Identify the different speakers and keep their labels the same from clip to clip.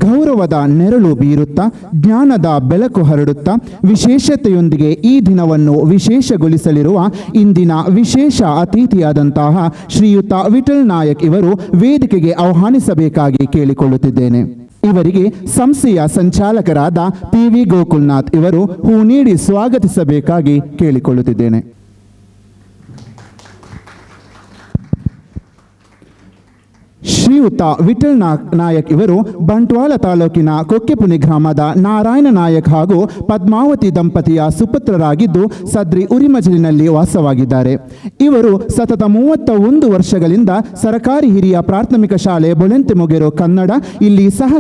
Speaker 1: ಗೌರವದ ನೆರಳು ಬೀರುತ್ತಾ ಜ್ಞಾನದ ಬೆಳಕು ಹರಡುತ್ತಾ ವಿಶೇಷತೆಯೊಂದಿಗೆ ಈ ದಿನವನ್ನು ವಿಶೇಷಗೊಳಿಸಲಿರುವ ಇಂದಿನ ವಿಶೇಷ ಅತಿಥಿಯಾದಂತಹ ಶ್ರೀಯುತ ವಿಠಲ್ ನಾಯಕ್ ಇವರು ವೇದಿಕೆಗೆ ಆಹ್ವಾನಿಸಬೇಕಾಗಿ ಕೇಳಿಕೊಳ್ಳುತ್ತಿದ್ದೇನೆ. ಇವರಿಗೆ ಸಂಸ್ಥೆಯ ಸಂಚಾಲಕರಾದ PV ಗೋಕುಲ್ನಾಥ್ ಇವರು ಹೂ ನೀಡಿ ಸ್ವಾಗತಿಸಬೇಕಾಗಿ ಕೇಳಿಕೊಳ್ಳುತ್ತಿದ್ದೇನೆ. ಶ್ರೀಯುತ ವಿಠಲ್ ನಾಯಕ್ ಇವರು ಬಂಟ್ವಾಳ ತಾಲೂಕಿನ ಕೊಕ್ಕೆಪುನಿ ಗ್ರಾಮದ ನಾರಾಯಣ ನಾಯಕ್ ಹಾಗೂ ಪದ್ಮಾವತಿ ದಂಪತಿಯ ಸುಪುತ್ರರಾಗಿದ್ದು ಸದ್ರಿ ಉರಿಮಜಲಿನಲ್ಲಿ ವಾಸವಾಗಿದ್ದಾರೆ. ಇವರು ಸತತ 31 ವರ್ಷಗಳಿಂದ ಸರ್ಕಾರಿ ಹಿರಿಯ ಪ್ರಾಥಮಿಕ ಶಾಲೆ ಬೊಳೆಂತೆಮೊಗೆರು ಕನ್ನಡ ಇಲ್ಲಿ ಸಹ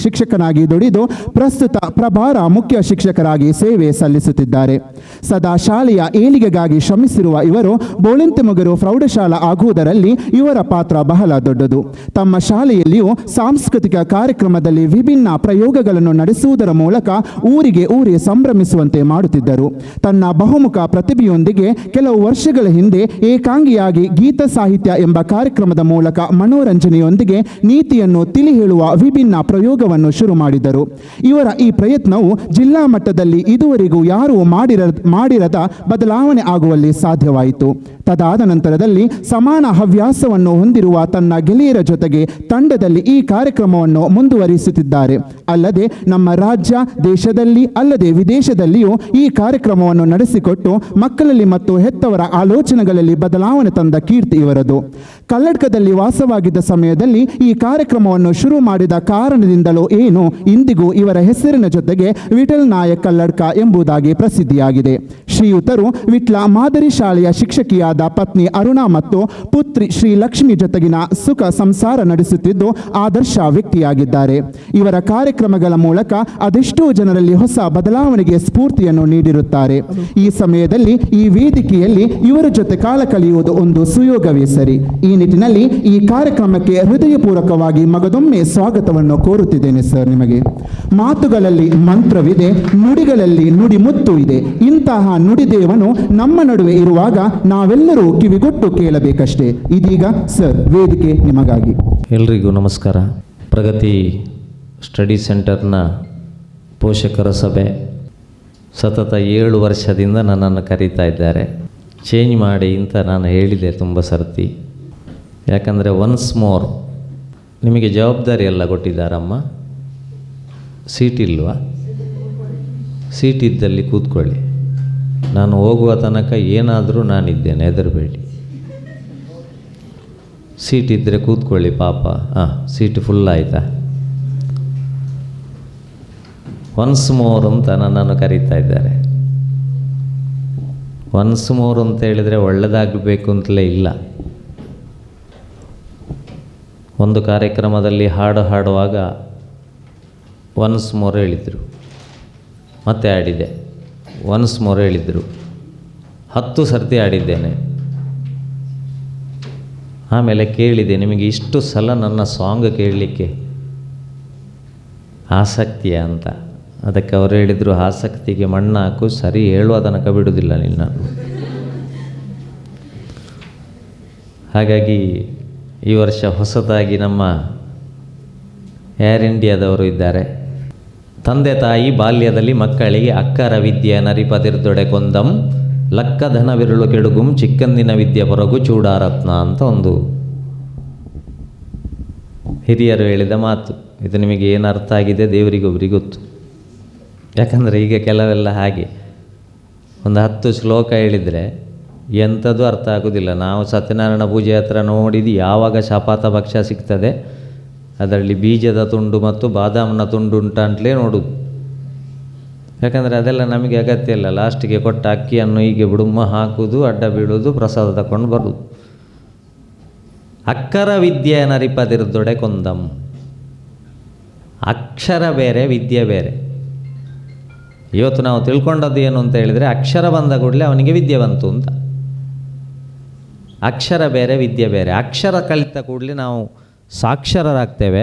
Speaker 1: ಶಿಕ್ಷಕನಾಗಿ ದುಡಿದು ಪ್ರಸ್ತುತ ಪ್ರಭಾರ ಮುಖ್ಯ ಶಿಕ್ಷಕರಾಗಿ ಸೇವೆ ಸಲ್ಲಿಸುತ್ತಿದ್ದಾರೆ. ಸದಾ ಶಾಲೆಯ ಏಳಿಗೆಗಾಗಿ ಶ್ರಮಿಸಿರುವ ಇವರು ಬೊಳೆಂತೆಮೊಗೆರು ಪ್ರೌಢಶಾಲಾ ಆಗುವುದರಲ್ಲಿ ಇವರ ಪಾತ್ರ ಬಹಳ ದೊಡ್ಡದು. ತಮ್ಮ ಶಾಲೆಯಲ್ಲಿಯೂ ಸಾಂಸ್ಕೃತಿಕ ಕಾರ್ಯಕ್ರಮದಲ್ಲಿ ವಿಭಿನ್ನ ಪ್ರಯೋಗಗಳನ್ನು ನಡೆಸುವುದರ ಮೂಲಕ ಊರಿಗೆ ಊರೇ ಸಂಭ್ರಮಿಸುವಂತೆ ಮಾಡುತ್ತಿದ್ದರು. ತನ್ನ ಬಹುಮುಖ ಪ್ರತಿಭೆಯೊಂದಿಗೆ ಕೆಲವು ವರ್ಷಗಳ ಹಿಂದೆ ಏಕಾಂಗಿಯಾಗಿ ಗೀತ ಸಾಹಿತ್ಯ ಎಂಬ ಕಾರ್ಯಕ್ರಮದ ಮೂಲಕ ಮನೋರಂಜನೆಯೊಂದಿಗೆ ನೀತಿಯನ್ನು ತಿಳಿ ಹೇಳುವ ವಿಭಿನ್ನ ಪ್ರಯೋಗವನ್ನು ಶುರು ಮಾಡಿದರು. ಇವರ ಈ ಪ್ರಯತ್ನವು ಜಿಲ್ಲಾ ಮಟ್ಟದಲ್ಲಿ ಇದುವರೆಗೂ ಯಾರೂ ಮಾಡಿರದ ಬದಲಾವಣೆ ಆಗುವಲ್ಲಿ ಸಾಧ್ಯವಾಯಿತು. ತದಾದ ನಂತರದಲ್ಲಿ ಸಮಾನ ಹವ್ಯಾಸವನ್ನು ಹೊಂದಿರುವ ತನ್ನ ಗೆಳೆಯರ ಜೊತೆಗೆ ತಂಡದಲ್ಲಿ ಈ ಕಾರ್ಯಕ್ರಮವನ್ನು ಮುಂದುವರಿಸುತ್ತಿದ್ದಾರೆ. ಅಲ್ಲದೆ ನಮ್ಮ ರಾಜ್ಯ, ದೇಶದಲ್ಲಿ ಅಲ್ಲದೆ ವಿದೇಶದಲ್ಲಿಯೂ ಈ ಕಾರ್ಯಕ್ರಮವನ್ನು ನಡೆಸಿಕೊಟ್ಟು ಮಕ್ಕಳಲ್ಲಿ ಮತ್ತು ಹೆತ್ತವರ ಆಲೋಚನೆಗಳಲ್ಲಿ ಬದಲಾವಣೆ ತಂದ ಕೀರ್ತಿ ಇವರದು. ಕಲ್ಲಡ್ಕದಲ್ಲಿ ವಾಸವಾಗಿದ್ದ ಸಮಯದಲ್ಲಿ ಈ ಕಾರ್ಯಕ್ರಮವನ್ನು ಶುರು ಮಾಡಿದ ಕಾರಣದಿಂದಲೋ ಏನೋ ಇಂದಿಗೂ ಇವರ ಹೆಸರಿನ ಜೊತೆಗೆ ವಿಠಲ್ ನಾಯಕ್ ಕಲ್ಲಡ್ಕ ಎಂಬುದಾಗಿ ಪ್ರಸಿದ್ಧಿಯಾಗಿದೆ. ಶ್ರೀಯುತರು ವಿಟ್ಲ ಮಾದರಿ ಶಾಲೆಯ ಶಿಕ್ಷಕಿಯಾದ ಪತ್ನಿ ಅರುಣಾ ಮತ್ತು ಪುತ್ರಿ ಶ್ರೀಲಕ್ಷ್ಮಿ ಜೊತೆಗಿನ ಸುಖ ಸಂಸಾರ ನಡೆಸುತ್ತಿದ್ದು ಆದರ್ಶ ವ್ಯಕ್ತಿಯಾಗಿದ್ದಾರೆ. ಇವರ ಕಾರ್ಯಕ್ರಮಗಳ ಮೂಲಕ ಅದೆಷ್ಟೋ ಜನರಲ್ಲಿ ಹೊಸ ಬದಲಾವಣೆಗೆ ಸ್ಫೂರ್ತಿಯನ್ನು ನೀಡಿರುತ್ತಾರೆ. ಈ ಸಮಯದಲ್ಲಿ ಈ ವೇದಿಕೆಯಲ್ಲಿ ಇವರ ಜೊತೆ ಕಾಲ ಕಳೆಯುವುದು ಒಂದು ಸುಯೋಗವೇ ಸರಿ. ಈ ನಿಟ್ಟಿನಲ್ಲಿ ಈ ಕಾರ್ಯಕ್ರಮಕ್ಕೆ ಹೃದಯಪೂರ್ವಕವಾಗಿ ಮಗದೊಮ್ಮೆ ಸ್ವಾಗತವನ್ನು ಕೋರುತ್ತಿದ್ದೇನೆ ಸರ್. ನಿಮಗೆ ಮಾತುಗಳಲ್ಲಿ ಮಂತ್ರವಿದೆ, ನುಡಿಗಳಲ್ಲಿ ನುಡಿಮುತ್ತು ಇದೆ. ಇಂತಹ ನುಡಿದೇವನು ನಮ್ಮ ನಡುವೆ ಇರುವಾಗ ನಾವೆಲ್ಲರೂ ಕಿವಿಗೊಟ್ಟು ಕೇಳಬೇಕಷ್ಟೇ. ಇದೀಗ ಸರ್ ವೇದಿಕೆ ನಿಮಗಾಗಿ.
Speaker 2: ಎಲ್ರಿಗೂ ನಮಸ್ಕಾರ. ಪ್ರಗತಿ ಸ್ಟಡಿ ಸೆಂಟರ್ನ ಪೋಷಕರ ಸಭೆ ಸತತ 7 ವರ್ಷದಿಂದ ನನ್ನನ್ನು ಕರೀತಾ ಇದ್ದಾರೆ. ಚೇಂಜ್ ಮಾಡಿ ಅಂತ ನಾನು ಹೇಳಿದೆ ತುಂಬ ಸರ್ತಿ. ಯಾಕಂದರೆ ಒನ್ಸ್ ಮೋರ್ ನಿಮಗೆ ಜವಾಬ್ದಾರಿ ಎಲ್ಲ ಕೊಟ್ಟಿದ್ದಾರಮ್ಮ. ಸೀಟ್ ಇಲ್ವಾ? ಸೀಟ್ ಇದ್ದಲ್ಲಿ ಕೂತ್ಕೊಳ್ಳಿ. ನಾನು ಹೋಗುವ ತನಕ ಏನಾದರೂ ನಾನಿದ್ದೇನೆ, ಹೆದರಬೇಡಿ. ಸೀಟ್ ಇದ್ದರೆ ಕೂತ್ಕೊಳ್ಳಿ ಪಾಪ. ಸೀಟ್ ಫುಲ್ ಆಯಿತಾ? ಒನ್ಸ್ ಮೋರ್ ಅಂತ ನನ್ನನ್ನು ಕರೀತಾ ಇದ್ದಾರೆ. ಒನ್ಸ್ ಮೋರ್ ಅಂತ ಹೇಳಿದರೆ ಒಳ್ಳೆಯದಾಗಬೇಕು ಅಂತಲೇ ಇಲ್ಲ. ಒಂದು ಕಾರ್ಯಕ್ರಮದಲ್ಲಿ ಹಾಡುವಾಗ ಒನ್ಸ್ ಮೋರ್ ಹೇಳಿದರು, ಮತ್ತೆ ಆಡಿದೆ. ಒನ್ಸ್ ಮೋರ್ ಹೇಳಿದರು, 10 ಸರ್ತಿ ಆಡಿದ್ದೇನೆ. ಆಮೇಲೆ ಕೇಳಿದೆ, ನಿಮಗೆ ಇಷ್ಟು ಸಲ ನನ್ನ ಸಾಂಗ್ ಕೇಳಲಿಕ್ಕೆ ಆಸಕ್ತಿಯ ಅಂತ. ಅದಕ್ಕೆ ಅವರು ಹೇಳಿದರು, ಆಸಕ್ತಿಗೆ ಮಣ್ಣು ಹಾಕು, ಸರಿ ಹೇಳುವ ತನಕ ಬಿಡುವುದಿಲ್ಲ ನಿನ್ನ. ಹಾಗಾಗಿ ಈ ವರ್ಷ ಹೊಸದಾಗಿ ನಮ್ಮ ಏರ್ ಇಂಡಿಯಾದವರು ಇದ್ದಾರೆ. ತಂದೆ ತಾಯಿ ಬಾಲ್ಯದಲ್ಲಿ ಮಕ್ಕಳಿಗೆ ಅಕ್ಕರ ವಿದ್ಯೆ ನರಿಪದಿರ್ದೊಡೆ ಕೊಂದಂ ಲಕ್ಕಧನ ವಿರುಳು ಕೆಡುಗುಂ ಚಿಕ್ಕಂದಿನ ವಿದ್ಯೆ ಹೊರಗು ಚೂಡಾರತ್ನ ಅಂತ ಒಂದು ಹಿರಿಯರು ಹೇಳಿದ ಮಾತು. ಇದು ನಿಮಗೆ ಏನು ಅರ್ಥ ಆಗಿದೆ ದೇವರಿಗೊಬ್ಬರಿಗೆ ಗೊತ್ತು. ಯಾಕಂದರೆ ಈಗ ಕೆಲವೆಲ್ಲ ಹಾಗೆ ಒಂದು 10 ಶ್ಲೋಕ ಹೇಳಿದರೆ ಎಂಥದ್ದು ಅರ್ಥ ಆಗೋದಿಲ್ಲ. ನಾವು ಸತ್ಯನಾರಾಯಣ ಪೂಜೆ ಹತ್ರ ನೋಡಿದ್ದು ಯಾವಾಗ ಶಪಾತ ಭಕ್ಷ್ಯ ಸಿಗ್ತದೆ ಅದರಲ್ಲಿ ಬೀಜದ ತುಂಡು ಮತ್ತು ಬಾದಾಮನ ತುಂಡು ಉಂಟಂತಲೇ ನೋಡುವುದು. ಯಾಕಂದರೆ ಅದೆಲ್ಲ ನಮಗೆ ಅಗತ್ಯ ಇಲ್ಲ. ಲಾಸ್ಟಿಗೆ ಕೊಟ್ಟ ಅಕ್ಕಿಯನ್ನು ಹೀಗೆ ಬುಡುಮ್ಮ ಹಾಕುವುದು, ಅಡ್ಡ ಬೀಳೋದು, ಪ್ರಸಾದ ತಗೊಂಡು ಬರುವುದು. ಅಕ್ಕರ ವಿದ್ಯೆ ನರಿಪದಿರ್ದೊಡೆ ಕೊಂದಂ. ಅಕ್ಷರ ಬೇರೆ, ವಿದ್ಯೆ ಬೇರೆ. ಇವತ್ತು ನಾವು ತಿಳ್ಕೊಂಡದ್ದು ಏನು ಅಂತ ಹೇಳಿದರೆ, ಅಕ್ಷರ ಬಂದ ಕೂಡಲೇ ಅವನಿಗೆ ವಿದ್ಯೆ ಬಂತು ಅಂತ. ಅಕ್ಷರ ಬೇರೆ, ವಿದ್ಯೆ ಬೇರೆ. ಅಕ್ಷರ ಕಲಿತ ಕೂಡಲೇ ನಾವು ಸಾಕ್ಷರರಾಗ್ತೇವೆ.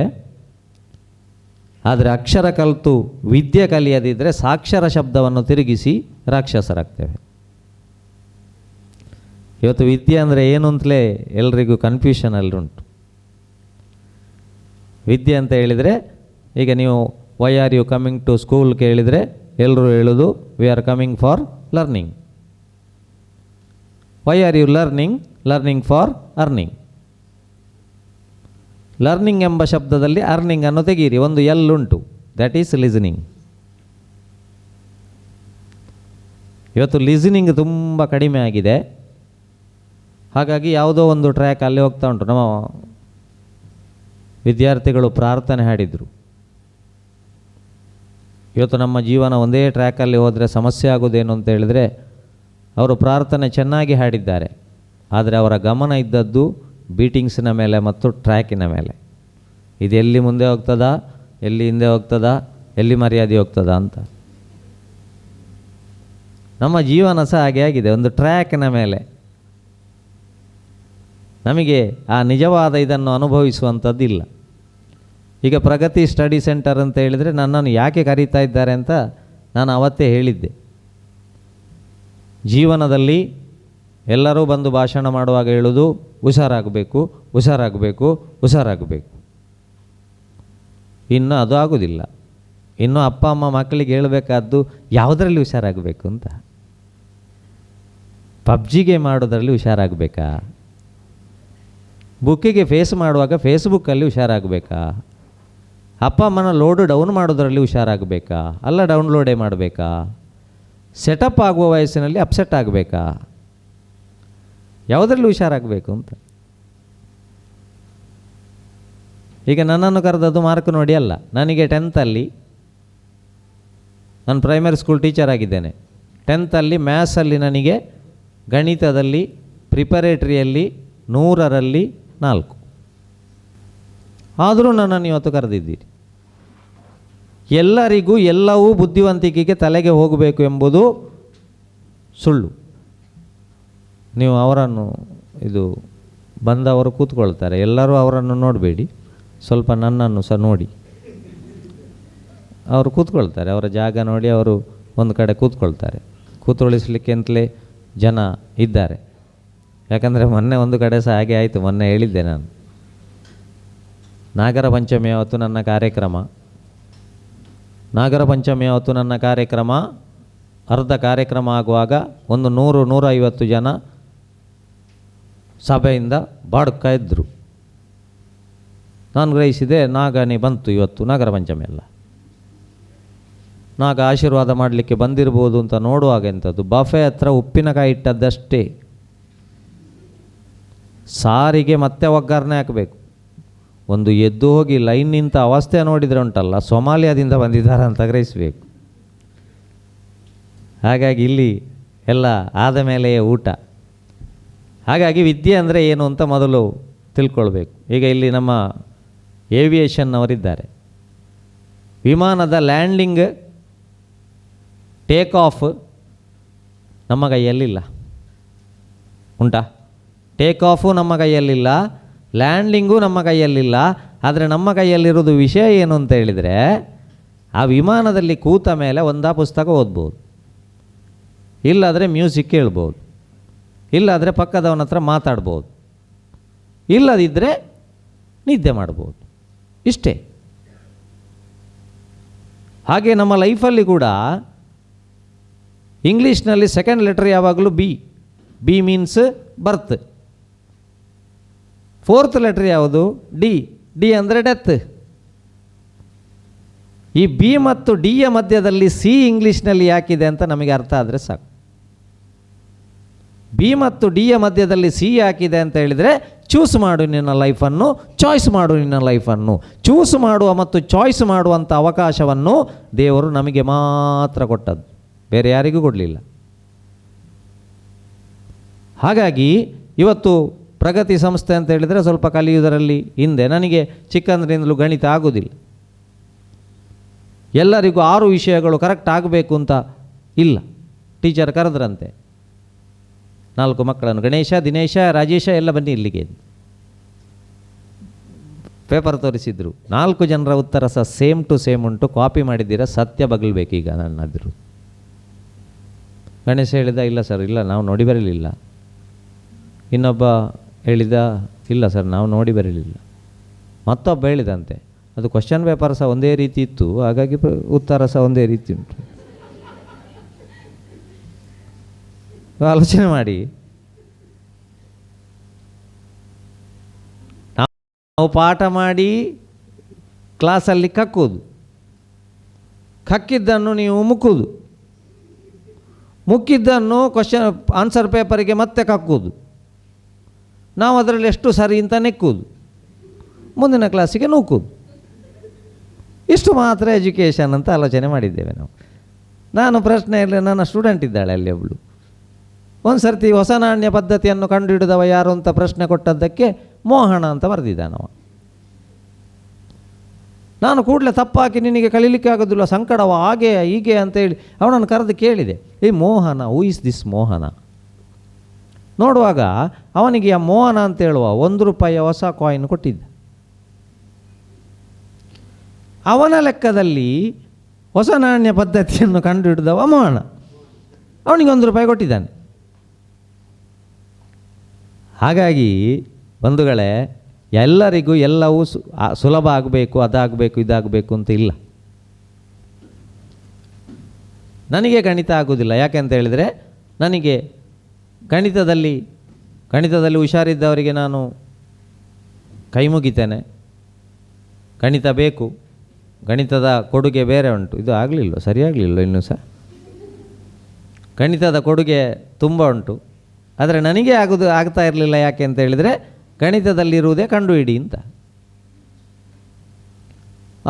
Speaker 2: ಆದರೆ ಅಕ್ಷರ ಕಲಿತು ವಿದ್ಯೆ ಕಲಿಯದಿದ್ದರೆ ಸಾಕ್ಷರ ಶಬ್ದವನ್ನು ತಿರುಗಿಸಿ ರಾಕ್ಷಸರಾಗ್ತೇವೆ. ಇವತ್ತು ವಿದ್ಯೆ ಅಂದರೆ ಏನು ಅಂತಲೇ ಎಲ್ರಿಗೂ ಕನ್ಫ್ಯೂಷನ್ ಅಲ್ಲುಂಟು. ವಿದ್ಯೆ ಅಂತ ಹೇಳಿದರೆ ಈಗ ನೀವು why are you coming to school ಕೇಳಿದರೆ ಎಲ್ಲರೂ ಹೇಳೋದು we are coming for learning. Why are you learning? Learning for earning. Learning ಎಂಬ ಶಬ್ದದಲ್ಲಿ ಅರ್ನಿಂಗ್ ಅನ್ನು ತೆಗೀರಿ, ಒಂದು ಎಲ್ ಉಂಟು, ದ್ಯಾಟ್ ಈಸ್ ಲಿಸನಿಂಗ್. ಇವತ್ತು ಲಿಸನಿಂಗ್ ತುಂಬ ಕಡಿಮೆ ಆಗಿದೆ. ಹಾಗಾಗಿ ಯಾವುದೋ ಒಂದು ಟ್ರ್ಯಾಕ್ ಅಲ್ಲಿ ಹೋಗ್ತಾ ಉಂಟು. ನಮ್ಮ ವಿದ್ಯಾರ್ಥಿಗಳು ಪ್ರಾರ್ಥನೆ ಹಾಡಿದರು. ಇವತ್ತು ನಮ್ಮ ಜೀವನ ಒಂದೇ ಟ್ರ್ಯಾಕಲ್ಲಿ ಹೋದರೆ ಸಮಸ್ಯೆ ಆಗೋದೇನು ಅಂತ ಹೇಳಿದರೆ, ಅವರು ಪ್ರಾರ್ಥನೆ ಚೆನ್ನಾಗಿ ಹಾಡಿದ್ದಾರೆ, ಆದರೆ ಅವರ ಗಮನ ಇದ್ದದ್ದು ಬೀಟಿಂಗ್ಸಿನ ಮೇಲೆ ಮತ್ತು ಟ್ರ್ಯಾಕಿನ ಮೇಲೆ. ಇದು ಎಲ್ಲಿ ಮುಂದೆ ಹೋಗ್ತದಾ, ಎಲ್ಲಿ ಹಿಂದೆ ಹೋಗ್ತದಾ, ಎಲ್ಲಿ ಮರ್ಯಾದೆ ಹೋಗ್ತದಾ ಅಂತ. ನಮ್ಮ ಜೀವನ ಸಹ ಹಾಗೆ ಆಗಿದೆ, ಒಂದು ಟ್ರ್ಯಾಕಿನ ಮೇಲೆ. ನಮಗೆ ಆ ನಿಜವಾದ ಇದನ್ನು ಅನುಭವಿಸುವಂಥದ್ದಿಲ್ಲ. ಈಗ ಪ್ರಗತಿ ಸ್ಟಡಿ ಸೆಂಟರ್ ಅಂತ ಹೇಳಿದರೆ ನನ್ನನ್ನು ಯಾಕೆ ಕರೀತಾ ಇದ್ದಾರೆ ಅಂತ ನಾನು ಅವತ್ತೇ ಹೇಳಿದ್ದೆ. ಜೀವನದಲ್ಲಿ ಎಲ್ಲರೂ ಬಂದು ಭಾಷಣ ಮಾಡುವಾಗ ಹೇಳೋದು ಹುಷಾರಾಗಬೇಕು, ಹುಷಾರಾಗಬೇಕು, ಹುಷಾರಾಗಬೇಕು. ಇನ್ನು ಅದು ಆಗೋದಿಲ್ಲ. ಇನ್ನು ಅಪ್ಪ ಅಮ್ಮ ಮಕ್ಕಳಿಗೆ ಹೇಳಬೇಕಾದ್ದು ಯಾವುದರಲ್ಲಿ ಹುಷಾರಾಗಬೇಕು ಅಂತ. ಪಬ್ಜಿಗೆ ಮಾಡೋದರಲ್ಲಿ ಹುಷಾರಾಗಬೇಕಾ? ಬುಕ್ಕಿಗೆ ಫೇಸ್ ಮಾಡುವಾಗ ಫೇಸ್ಬುಕ್ಕಲ್ಲಿ ಹುಷಾರಾಗಬೇಕಾ? ಅಪ್ಪ ಅಮ್ಮನ ಲೋಡು ಡೌನ್ ಮಾಡೋದರಲ್ಲಿ ಹುಷಾರಾಗಬೇಕಾ? ಅಲ್ಲ, ಡೌನ್ಲೋಡೇ ಮಾಡಬೇಕಾ? ಸೆಟಪ್ ಆಗುವ ವಯಸ್ಸಿನಲ್ಲಿ ಅಪ್ಸೆಟ್ ಆಗಬೇಕಾ? ಯಾವುದರಲ್ಲಿ ಹುಷಾರಾಗಬೇಕು ಅಂತ. ಈಗ ನನ್ನನ್ನು ಕರೆದದ್ದು ಮಾರ್ಕ್ ನೋಡಿ ಅಲ್ಲ. ನನಗೆ 10th ನಾನು ಪ್ರೈಮರಿ ಸ್ಕೂಲ್ ಟೀಚರ್ ಆಗಿದ್ದೇನೆ. 10th ಮ್ಯಾಥ್ಸಲ್ಲಿ ನನಗೆ, ಗಣಿತದಲ್ಲಿ, ಪ್ರಿಪರೇಟ್ರಿಯಲ್ಲಿ 100ರಲ್ಲಿ 4. ಆದರೂ ನನ್ನನ್ನು ಇವತ್ತು ಕರೆದಿದ್ದೀರಿ. ಎಲ್ಲರಿಗೂ ಎಲ್ಲವೂ ಬುದ್ಧಿವಂತಿಕೆಗೆ ತಲೆಗೆ ಹೋಗಬೇಕು ಎಂಬುದು ಸುಳ್ಳು. ನೀವು ಅವರನ್ನು ಇದು ಬಂದವರು ಕೂತ್ಕೊಳ್ತಾರೆ, ಎಲ್ಲರೂ ಅವರನ್ನು ನೋಡಬೇಡಿ, ಸ್ವಲ್ಪ ನನ್ನನ್ನು ಸಹ ನೋಡಿ. ಅವರು ಕೂತ್ಕೊಳ್ತಾರೆ, ಅವರ ಜಾಗ ನೋಡಿ ಅವರು ಒಂದು ಕಡೆ ಕೂತ್ಕೊಳ್ತಾರೆ. ಕೂತ್ಕೊಳಿಸ್ಲಿಕ್ಕೆ ಅಂತಲೇ ಜನ ಇದ್ದಾರೆ. ಯಾಕಂದರೆ ಮೊನ್ನೆ ಒಂದು ಕಡೆ ಸಹ ಹಾಗೆ ಆಯಿತು. ಮೊನ್ನೆ ಹೇಳಿದ್ದೆ ನಾನು, ನಾಗರ ಪಂಚಮಿ ಅವತ್ತು ನನ್ನ ಕಾರ್ಯಕ್ರಮ. ನಾಗರ ಪಂಚಮಿ ಅವತ್ತು ನನ್ನ ಕಾರ್ಯಕ್ರಮ ಅರ್ಧ ಕಾರ್ಯಕ್ರಮ ಆಗುವಾಗ ಒಂದು 100-150 ಜನ ಸಭೆಯಿಂದ ಬಾಡ್ಕ ಇದ್ದರು. ನಾನು ಗ್ರಹಿಸಿದೆ, ನಾಗನೇ ಬಂತು ಇವತ್ತು, ನಾಗರ ಪಂಚಮಿ ಅಲ್ಲ, ನಾಗ ಆಶೀರ್ವಾದ ಮಾಡಲಿಕ್ಕೆ ಬಂದಿರ್ಬೋದು ಅಂತ ನೋಡುವಾಗ ಎಂಥದ್ದು, ಬಫೆ ಹತ್ರ ಉಪ್ಪಿನಕಾಯಿ ಇಟ್ಟದ್ದಷ್ಟೇ. ಸಾರಿಗೆ ಮತ್ತೆ ಒಗ್ಗರಣೆ ಹಾಕಬೇಕು. ಒಂದು ಎದ್ದು ಹೋಗಿ ಲೈನ್ ನಿಂತ ಅವಸ್ಥೆ ನೋಡಿದರೆ ಉಂಟಲ್ಲ, ಸೊಮಾಲಿಯಾದಿಂದ ಬಂದಿದ್ದಾರೆ ಅಂತ ಗ್ರಹಿಸಬೇಕು. ಹಾಗಾಗಿ ಇಲ್ಲಿ ಎಲ್ಲ ಆದ ಮೇಲೆಯೇ ಊಟ. ಹಾಗಾಗಿ ವಿದ್ಯೆ ಅಂದರೆ ಏನು ಅಂತ ಮೊದಲು ತಿಳ್ಕೊಳ್ಬೇಕು. ಈಗ ಇಲ್ಲಿ ನಮ್ಮ ಏವಿಯೇಷನ್ ಅವರಿದ್ದಾರೆ. ವಿಮಾನದ ಲ್ಯಾಂಡಿಂಗ್, ಟೇಕ್ ಆಫ್ ನಮ್ಮ ಕೈಯಲ್ಲಿಲ್ಲ, ಉಂಟಾ? ಟೇಕ್ ಆಫು ನಮ್ಮ ಕೈಯಲ್ಲಿಲ್ಲ, ಲ್ಯಾಂಡಿಂಗು ನಮ್ಮ ಕೈಯಲ್ಲಿಲ್ಲ. ಆದರೆ ನಮ್ಮ ಕೈಯಲ್ಲಿರೋದು ವಿಷಯ ಏನು ಅಂತ ಹೇಳಿದರೆ, ಆ ವಿಮಾನದಲ್ಲಿ ಕೂತ ಮೇಲೆ ಒಂದಾ ಪುಸ್ತಕ ಓದ್ಬೋದು, ಇಲ್ಲಾದರೆ ಮ್ಯೂಸಿಕ್ ಕೇಳ್ಬೋದು, ಇಲ್ಲಾದರೆ ಪಕ್ಕದವನ ಹತ್ರ ಮಾತಾಡ್ಬೋದು, ಇಲ್ಲದಿದ್ದರೆ ನಿದ್ದೆ ಮಾಡ್ಬೋದು. ಇಷ್ಟೇ. ಹಾಗೆ ನಮ್ಮ ಲೈಫಲ್ಲಿ ಕೂಡ ಇಂಗ್ಲೀಷ್ನಲ್ಲಿ ಸೆಕೆಂಡ್ ಲೆಟರ್ ಯಾವಾಗಲೂ ಬಿ. ಬಿ ಮೀನ್ಸ್ ಬರ್ತ್. 4th ಲೆಟರ್ ಯಾವುದು? ಡಿ. ಡಿ ಅಂದರೆ ಡೆತ್. ಈ ಬಿ ಮತ್ತು ಡಿಯ ಮಧ್ಯದಲ್ಲಿ ಸಿ ಇಂಗ್ಲೀಷ್ನಲ್ಲಿ ಯಾಕಿದೆ ಅಂತ ನಮಗೆ ಅರ್ಥ ಆದರೆ ಸಾಕು. ಬಿ ಮತ್ತು ಡಿಯ ಮಧ್ಯದಲ್ಲಿ ಸಿ ಯಾಕಿದೆ ಅಂತ ಹೇಳಿದರೆ, ಚೂಸ್ ಮಾಡು ನಿನ್ನ ಲೈಫನ್ನು, ಚಾಯ್ಸ್ ಮಾಡು ನಿನ್ನ ಲೈಫನ್ನು. ಚೂಸ್ ಮಾಡುವ ಮತ್ತು ಚಾಯ್ಸ್ ಮಾಡುವಂಥ ಅವಕಾಶವನ್ನು ದೇವರು ನಮಗೆ ಮಾತ್ರ ಕೊಟ್ಟದ್ದು, ಬೇರೆ ಯಾರಿಗೂ ಕೊಡಲಿಲ್ಲ. ಹಾಗಾಗಿ ಇವತ್ತು ಪ್ರಗತಿ ಸಂಸ್ಥೆ ಅಂತ ಹೇಳಿದರೆ ಸ್ವಲ್ಪ ಕಲಿಯುವುದರಲ್ಲಿ ಹಿಂದೆ. ನನಗೆ ಚಿಕ್ಕಂದ್ರಿಂದಲೂ ಗಣಿತ ಆಗೋದಿಲ್ಲ. ಎಲ್ಲರಿಗೂ 6 ವಿಷಯಗಳು ಕರೆಕ್ಟ್ ಆಗಬೇಕು ಅಂತ ಇಲ್ಲ. ಟೀಚರ್ ಕರೆದ್ರಂತೆ, 4 ಮಕ್ಕಳನ್ನು, ಗಣೇಶ, ದಿನೇಶ, ರಾಜೇಶ ಎಲ್ಲ ಬನ್ನಿ ಇಲ್ಲಿಗೆ. ಪೇಪರ್ ತೋರಿಸಿದ್ರು, 4 ಜನರ ಉತ್ತರ ಸಹ ಸೇಮ್ ಟು ಸೇಮ್ ಉಂಟು, ಕಾಪಿ ಮಾಡಿದ್ದೀರಾ, ಸತ್ಯ ಬಗಲ್ಬೇಕೀಗ ನನ್ನದ್ರು. ಗಣೇಶ ಹೇಳಿದ, ಇಲ್ಲ ಸರ್, ಇಲ್ಲ ನಾವು ನೋಡಿ ಬರಲಿಲ್ಲ. ಇನ್ನೊಬ್ಬ ಹೇಳಿದ, ಇಲ್ಲ ಸರ್ ನಾವು ನೋಡಿ ಬರಲಿಲ್ಲ. ಮತ್ತೊಬ್ಬ ಹೇಳಿದಂತೆ, ಅದು ಕ್ವಶನ್ ಪೇಪರ್ ಸಹ ಒಂದೇ ರೀತಿ ಇತ್ತು, ಹಾಗಾಗಿ ಉತ್ತರ ಸಹ ಒಂದೇ ರೀತಿ ಉಂಟು. ಆಲೋಚನೆ ಮಾಡಿ. ನಾವು ಪಾಠ ಮಾಡಿ ಕ್ಲಾಸಲ್ಲಿ ಕಕ್ಕುವುದು, ಕಕ್ಕಿದ್ದನ್ನು ನೀವು ಮುಕ್ಕಿದ್ದನ್ನು ಕ್ವಶನ್ ಆನ್ಸರ್ ಪೇಪರಿಗೆ ಮತ್ತೆ ಕಕ್ಕುವುದು, ನಾವು ಅದರಲ್ಲಿ ಎಷ್ಟು ಸರಿ ಅಂತ ನೆಕ್ಕುವುದು, ಮುಂದಿನ ಕ್ಲಾಸಿಗೆ ನೂಕುವುದು. ಇಷ್ಟು ಮಾತ್ರ ಎಜುಕೇಷನ್ ಅಂತ ಆಲೋಚನೆ ಮಾಡಿದ್ದೇವೆ ನಾವು. ನಾನು ಪ್ರಶ್ನೆಯಲ್ಲಿ ನನ್ನ ಸ್ಟೂಡೆಂಟ್ ಇದ್ದಾಳೆ ಅಲ್ಲಿ ಒಬ್ಬಳು, ಒಂದು ಸರ್ತಿ ಹೊಸ ನಾಣ್ಯ ಪದ್ಧತಿಯನ್ನು ಕಂಡುಹಿಡಿದವ ಯಾರು ಅಂತ ಪ್ರಶ್ನೆ ಕೊಟ್ಟದ್ದಕ್ಕೆ ಮೋಹನ ಅಂತ ಬರೆದಿದ್ದಾನವ. ನಾನು ಕೂಡಲೇ ತಪ್ಪಾಕಿ ನಿನಗೆ ಕಲೀಲಿಕ್ಕೆ ಆಗೋದಿಲ್ಲ, ಸಂಕಟವ ಹಾಗೆ ಹೀಗೆ ಅಂತೇಳಿ ಅವನನ್ನು ಕರೆದು ಕೇಳಿದೆ, ಈ ಮೋಹನ, ಹೂ ಇಸ್ ದಿಸ್ ಮೋಹನ? ನೋಡುವಾಗ ಅವನಿಗೆ ಆ ಮೋಹನ ಅಂತ ಹೇಳುವ ₹1 ಹೊಸ ಕಾಯಿನ್ ಕೊಟ್ಟಿದ್ದ. ಅವನ ಲೆಕ್ಕದಲ್ಲಿ ಹೊಸ ನಾಣ್ಯ ಪದ್ಧತಿಯನ್ನು ಕಂಡುಹಿಡಿದವ ಮೋಹನ, ಅವನಿಗೆ ₹1 ಕೊಟ್ಟಿದ್ದಾನೆ. ಹಾಗಾಗಿ ಬಂಧುಗಳೇ, ಎಲ್ಲರಿಗೂ ಎಲ್ಲವೂ ಸುಲಭ ಆಗಬೇಕು, ಅದಾಗಬೇಕು, ಇದಾಗಬೇಕು ಅಂತ ಇಲ್ಲ. ನನಗೆ ಗಣಿತ ಆಗೋದಿಲ್ಲ, ಯಾಕೆ ಅಂತ ಹೇಳಿದರೆ ನನಗೆ ಗಣಿತದಲ್ಲಿ ಹುಷಾರಿದ್ದವರಿಗೆ ನಾನು ಕೈ ಮುಗಿತೇನೆ. ಗಣಿತ ಬೇಕು, ಗಣಿತದ ಕೊಡುಗೆ ಬೇರೆ ಉಂಟು. ಇದು ಆಗಲಿಲ್ಲ, ಸರಿಯಾಗಲಿಲ್ಲ ಇನ್ನೂ ಸಹ. ಗಣಿತದ ಕೊಡುಗೆ ತುಂಬ ಉಂಟು, ಆದರೆ ನನಗೆ ಆಗ್ತಾ ಇರಲಿಲ್ಲ. ಯಾಕೆ ಅಂತ ಹೇಳಿದರೆ ಗಣಿತದಲ್ಲಿರುವುದೇ ಕಂಡುಹಿಡಿ ಅಂತ.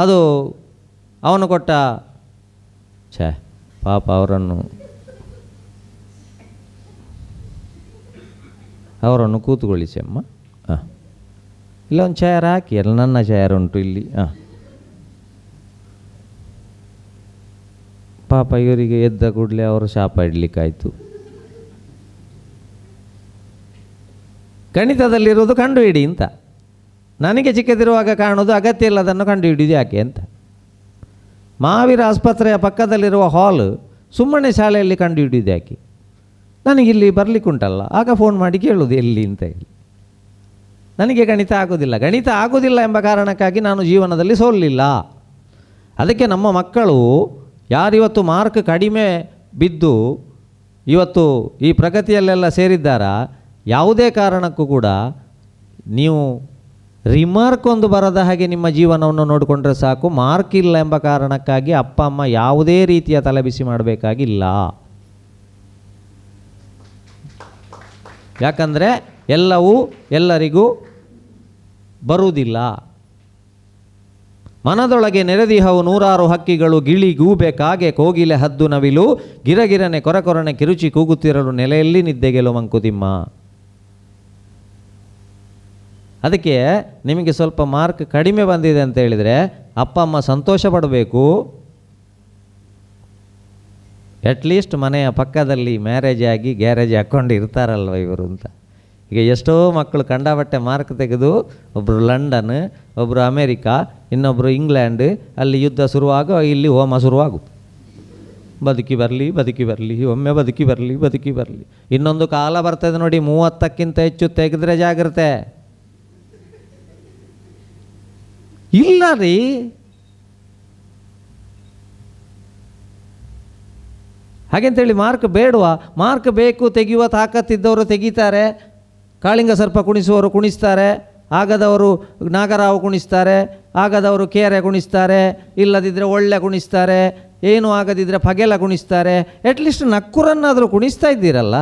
Speaker 2: ಅದು ಅವನು ಕೊಟ್ಟ ಪಾಪ ಅವರನ್ನು ಕೂತುಗೊಳಿಸಿ ಅಮ್ಮ. ಹಾಂ, ಇಲ್ಲ ಒಂದು ಚೇರ್ ಹಾಕಿ, ಅಲ್ಲ ನನ್ನ ಚೇರ್ ಉಂಟು ಇಲ್ಲಿ. ಹಾಂ, ಪಾಪ ಇವರಿಗೆ ಎದ್ದ ಕೂಡಲೇ ಅವರು ಶಾಪ ಇಡಲಿಕ್ಕಾಯಿತು. ಗಣಿತದಲ್ಲಿರುವುದು ಕಂಡುಹಿಡಿ ಅಂತ. ನನಗೆ ಚಿಕ್ಕದಿರುವಾಗ ಕಾಣೋದು ಅಗತ್ಯ ಇಲ್ಲ ಅದನ್ನು ಕಂಡುಹಿಡಿದು ಯಾಕೆ ಅಂತ. ಮಹಾವೀರ ಆಸ್ಪತ್ರೆಯ ಪಕ್ಕದಲ್ಲಿರುವ ಹಾಲ್ ಸುಮ್ಮನೆ ಶಾಲೆಯಲ್ಲಿ ಕಂಡುಹಿಡಿದು ಯಾಕೆ? ನನಗಿಲ್ಲಿ ಬರಲಿಕ್ಕುಂಟಲ್ಲ, ಆಗ ಫೋನ್ ಮಾಡಿ ಕೇಳೋದು ಎಲ್ಲಿ ಅಂತ ಹೇಳಿ. ನನಗೆ ಗಣಿತ ಆಗೋದಿಲ್ಲ ಎಂಬ ಕಾರಣಕ್ಕಾಗಿ ನಾನು ಜೀವನದಲ್ಲಿ ಸೋಲಿಲ್ಲ. ಅದಕ್ಕೆ ನಮ್ಮ ಮಕ್ಕಳು ಯಾರಿವತ್ತು ಮಾರ್ಕ್ ಕಡಿಮೆ ಬಿದ್ದು ಇವತ್ತು ಈ ಪ್ರಗತಿಯಲ್ಲೆಲ್ಲ ಸೇರಿದ್ದಾರಾ, ಯಾವುದೇ ಕಾರಣಕ್ಕೂ ಕೂಡ ನೀವು ರಿಮಾರ್ಕ್ ಒಂದು ಬರದ ಹಾಗೆ ನಿಮ್ಮ ಜೀವನವನ್ನು ನೋಡಿಕೊಂಡ್ರೆ ಸಾಕು. ಮಾರ್ಕ್ ಇಲ್ಲ ಎಂಬ ಕಾರಣಕ್ಕಾಗಿ ಅಪ್ಪ ಅಮ್ಮ ಯಾವುದೇ ರೀತಿಯ ತಲೆಬಿಸಿ ಮಾಡಬೇಕಾಗಿಲ್ಲ. ಯಾಕಂದರೆ ಎಲ್ಲವೂ ಎಲ್ಲರಿಗೂ ಬರುವುದಿಲ್ಲ. ಮನದೊಳಗೆ ನೆರೆದಿಹವು ನೂರಾರು ಹಕ್ಕಿಗಳು, ಗಿಳಿ, ಗೂಬೆ, ಕಾಗೆ, ಕೋಗಿಲೆ, ಹದ್ದು, ನವಿಲು, ಗಿರಗಿರನೆ ಕೊರಕೊರನೆ ಕಿರುಚಿ ಕೂಗುತ್ತಿರಲು, ನೆಲೆಯಲ್ಲಿ ನಿದ್ದೆಗೆಲು ಮಂಕುತಿಮ್ಮ. ಅದಕ್ಕೆ ನಿಮಗೆ ಸ್ವಲ್ಪ ಮಾರ್ಕ್ ಕಡಿಮೆ ಬಂದಿದೆ ಅಂತ ಹೇಳಿದರೆ ಅಪ್ಪ ಅಮ್ಮ ಸಂತೋಷ ಪಡಬೇಕು. ಅಟ್ಲೀಸ್ಟ್ ಮನೆಯ ಪಕ್ಕದಲ್ಲಿ ಮ್ಯಾರೇಜ್ ಆಗಿ ಗ್ಯಾರೇಜ್ ಹಾಕ್ಕೊಂಡು ಇರ್ತಾರಲ್ವ ಇವರು ಅಂತ. ಈಗ ಎಷ್ಟೋ ಮಕ್ಕಳು ಕಂಡಬಟ್ಟೆ ಮಾರ್ಕ್ ತೆಗೆದು ಒಬ್ಬರು ಲಂಡನ್, ಒಬ್ಬರು ಅಮೇರಿಕಾ, ಇನ್ನೊಬ್ಬರು ಇಂಗ್ಲೆಂಡ್, ಅಲ್ಲಿ ಯುದ್ಧ ಶುರುವಾಗ ಇಲ್ಲಿ ಹೋಮ ಶುರುವಾಗು. ಬದುಕಿ ಬರಲಿ, ಒಮ್ಮೆ ಬದುಕಿ ಬರಲಿ. ಇನ್ನೊಂದು ಕಾಲ ಬರ್ತದೆ ನೋಡಿ, 30ಕ್ಕಿಂತ ಹೆಚ್ಚು ತೆಗೆದ್ರೆ ಜಾಗ್ರತೆ. ಇಲ್ಲ ರೀ, ಹಾಗೆಂತೇಳಿ ಮಾರ್ಕ್ ಬೇಡವಾ? ಮಾರ್ಕ್ ಬೇಕು, ತೆಗೆಯುವ ತಾಕತ್ತಿದ್ದವರು ತೆಗಿತಾರೆ. ಕಾಳಿಂಗ ಸರ್ಪ ಕುಣಿಸುವವರು ಕುಣಿಸ್ತಾರೆ, ಆಗದವರು ನಾಗರಾವು ಕುಣಿಸ್ತಾರೆ, ಆಗದವರು ಕೇರೆ ಕುಣಿಸ್ತಾರೆ, ಇಲ್ಲದಿದ್ದರೆ ಒಳ್ಳೆ ಕುಣಿಸ್ತಾರೆ, ಏನೂ ಆಗದಿದ್ದರೆ ಪಗೆಲ ಕುಣಿಸ್ತಾರೆ. ಅಟ್ಲೀಸ್ಟ್ ನಕ್ಕುರನ್ನಾದರೂ ಕುಣಿಸ್ತಾ ಇದ್ದೀರಲ್ಲ,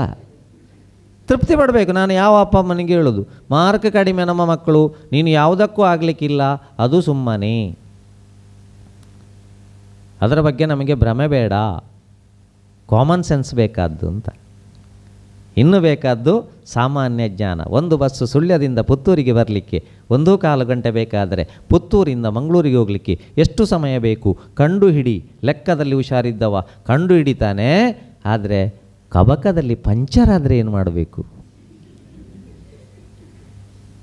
Speaker 2: ತೃಪ್ತಿ ಪಡಬೇಕು. ನಾನು ಯಾವ ಅಪ್ಪ ಅಮ್ಮನಿಗೆ ಹೇಳೋದು, ಮಾರ್ಕ್ ಕಡಿಮೆ ನಮ್ಮ ಮಕ್ಕಳು, ನೀನು ಯಾವುದಕ್ಕೂ ಆಗಲಿಕ್ಕಿಲ್ಲ, ಅದು ಸುಮ್ಮನೆ. ಅದರ ಬಗ್ಗೆ ನಮಗೆ ಭ್ರಮೆ ಬೇಡ, ಕಾಮನ್ ಸೆನ್ಸ್ ಬೇಕಾದ್ದು ಅಂತ. ಇನ್ನು ಬೇಕಾದ್ದು ಸಾಮಾನ್ಯ ಜ್ಞಾನ. ಒಂದು ಬಸ್ಸು ಸುಳ್ಯದಿಂದ ಪುತ್ತೂರಿಗೆ ಬರಲಿಕ್ಕೆ 1.25 ಗಂಟೆ ಬೇಕಾದರೆ ಪುತ್ತೂರಿಂದ ಮಂಗಳೂರಿಗೆ ಹೋಗಲಿಕ್ಕೆ ಎಷ್ಟು ಸಮಯ ಬೇಕು ಕಂಡುಹಿಡಿ. ಲೆಕ್ಕದಲ್ಲಿ ಹುಷಾರಿದ್ದವ ಕಂಡುಹಿಡಿತಾನೆ. ಆದರೆ ಕಬಕದಲ್ಲಿ ಪಂಚರ್ ಆದರೆ ಏನು ಮಾಡಬೇಕು?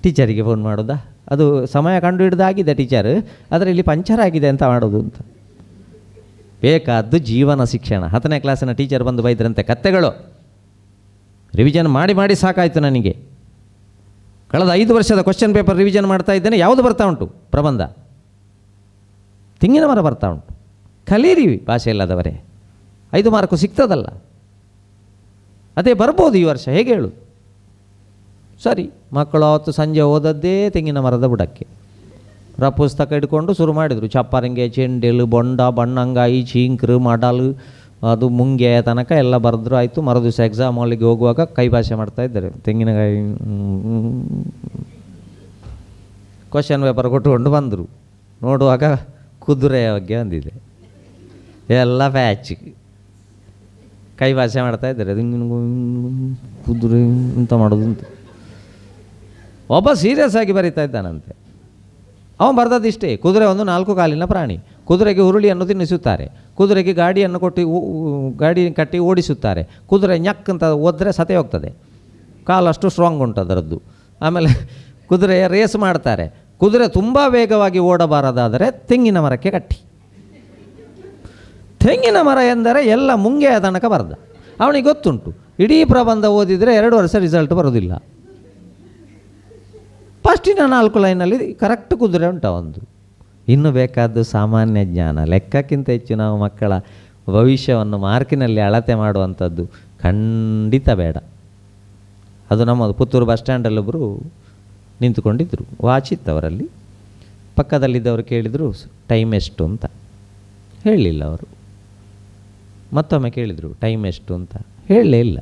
Speaker 2: ಟೀಚರಿಗೆ ಫೋನ್ ಮಾಡೋದಾ? ಅದು ಸಮಯ ಕಂಡುಹಿಡ್ದಾಗಿದೆ ಟೀಚರ್, ಆದರೆ ಇಲ್ಲಿ ಪಂಚರ್ ಆಗಿದೆ ಅಂತ ಮಾಡೋದು ಅಂತ. ಬೇಕಾದ್ದು ಜೀವನ ಶಿಕ್ಷಣ. 10ನೇ ಕ್ಲಾಸಿನ ಟೀಚರ್ ಬಂದು ಬೈದ್ರಂತೆ, ಕತ್ತೆಗಳು ರಿವಿಷನ್ ಮಾಡಿ ಸಾಕಾಯಿತು ನನಗೆ. ಕಳೆದ 5 ವರ್ಷದ ಕ್ವಶನ್ ಪೇಪರ್ ರಿವಿಷನ್ ಮಾಡ್ತಾ ಇದ್ದೇನೆ, ಯಾವುದು ಬರ್ತಾ ಉಂಟು? ಪ್ರಬಂಧ. ತೆಂಗಿನ ಮರ ಬರ್ತಾ ಉಂಟು. ಕಲೀರಿ ಭಾಷೆ ಇಲ್ಲದವರೇ, 5 ಮಾರ್ಕು ಸಿಗ್ತದಲ್ಲ. ಅದೇ ಬರ್ಬೋದು ಈ ವರ್ಷ, ಹೇಗೆ ಹೇಳು? ಸರಿ, ಮಕ್ಕಳು ಅವತ್ತು ಸಂಜೆ ಓದದ್ದೇ ತೆಂಗಿನ ಮರದ ಬುಡಕ್ಕೆ. ಪುಸ್ತಕ ಹಿಡ್ಕೊಂಡು ಶುರು ಮಾಡಿದರು. ಚಪ್ಪರಂಗೆ, ಚೆಂಡೆಲು, ಬೊಂಡ, ಬಣ್ಣಂಗಾಯಿ, ಚೀಂಕ್ರು, ಮಡಲು, ಅದು ಮುಂಗೆ ತನಕ ಎಲ್ಲ ಬರೆದ್ರು. ಆಯಿತು. ಮರುದಿವಸ ಎಕ್ಸಾಮ್ ಹಾಲಿಗೆ ಹೋಗುವಾಗ ಕೈ ಭಾಷೆ ಮಾಡ್ತಾಯಿದ್ದಾರೆ. ತೆಂಗಿನಕಾಯಿ ಕ್ವಶನ್ ಪೇಪರ್ ಕೊಟ್ಟುಕೊಂಡು ಬಂದರು. ನೋಡುವಾಗ ಕುದುರೆಯ ಬಗ್ಗೆ ಬಂದಿದೆ, ಎಲ್ಲ ಪ್ಯಾಚ್. ಕೈ ಭಾಷೆ ಮಾಡ್ತಾಯಿದ್ದಾರೆ. ಅದು ಕುದುರೆ ಎಂತ ಮಾಡೋದು ಅಂತ ಒಬ್ಬ ಸೀರಿಯಸ್ ಆಗಿ ಬರೀತಾ ಇದ್ದಾನಂತೆ. ಅವನು ಬರೆದದ್ದಿಷ್ಟೇ, ಕುದುರೆ ಒಂದು 4 ಕಾಲಿನ ಪ್ರಾಣಿ. ಕುದುರೆಗೆ ಹುರುಳಿಯನ್ನು ತಿನ್ನಿಸುತ್ತಾರೆ, ಕುದುರೆಗೆ ಗಾಡಿಯನ್ನು ಗಾಡಿ ಕಟ್ಟಿ ಓಡಿಸುತ್ತಾರೆ. ಕುದುರೆ ñಕ್ ಅಂತ ಓದಿದ್ರೆ ಸತೆ ಹೋಗ್ತದೆ, ಕಾಲಷ್ಟು ಸ್ಟ್ರಾಂಗ್ ಉಂಟು ಅದರದ್ದು. ಆಮೇಲೆ ಕುದುರೆಯ ರೇಸ್ ಮಾಡ್ತಾರೆ. ಕುದುರೆ ತುಂಬ ವೇಗವಾಗಿ ಓಡಬಾರದಾದರೆ ತೆಂಗಿನ ಮರಕ್ಕೆ ಕಟ್ಟಿ. ತೆಂಗಿನ ಮರ ಎಂದರೆ ಎಲ್ಲ ಮುಂಗೆಯ ತನಕ ಬರೆದ. ಅವನಿಗೆ ಗೊತ್ತುಂಟು, ಇಡೀ ಪ್ರಬಂಧ ಓದಿದರೆ 2 ವರ್ಷ ರಿಸಲ್ಟ್ ಬರೋದಿಲ್ಲ. ಫಸ್ಟಿನ 4 ಲೈನಲ್ಲಿ ಕರೆಕ್ಟ್ ಕುದುರೆ ಉಂಟ ಒಂದು. ಇನ್ನು ಬೇಕಾದ್ದು ಸಾಮಾನ್ಯ ಜ್ಞಾನ. ಲೆಕ್ಕಕ್ಕಿಂತ ಹೆಚ್ಚು ನಾವು ಮಕ್ಕಳ ಭವಿಷ್ಯವನ್ನು ಮಾರ್ಕಿನಲ್ಲಿ ಅಳತೆ ಮಾಡುವಂಥದ್ದು ಖಂಡಿತ ಬೇಡ. ಅದು ನಮ್ಮದು ಪುತ್ತೂರು ಬಸ್ ಸ್ಟ್ಯಾಂಡಲ್ಲೊಬ್ಬರು ನಿಂತುಕೊಂಡಿದ್ದರು. ವಾಚ್ ಇತ್ತು ಅವರಲ್ಲಿ. ಪಕ್ಕದಲ್ಲಿದ್ದವರು ಕೇಳಿದರು ಟೈಮ್ ಎಷ್ಟು ಅಂತ. ಹೇಳಲಿಲ್ಲ ಅವರು. ಮತ್ತೊಮ್ಮೆ ಕೇಳಿದರು ಟೈಮ್ ಎಷ್ಟು ಅಂತ. ಹೇಳಲೇ ಇಲ್ಲ.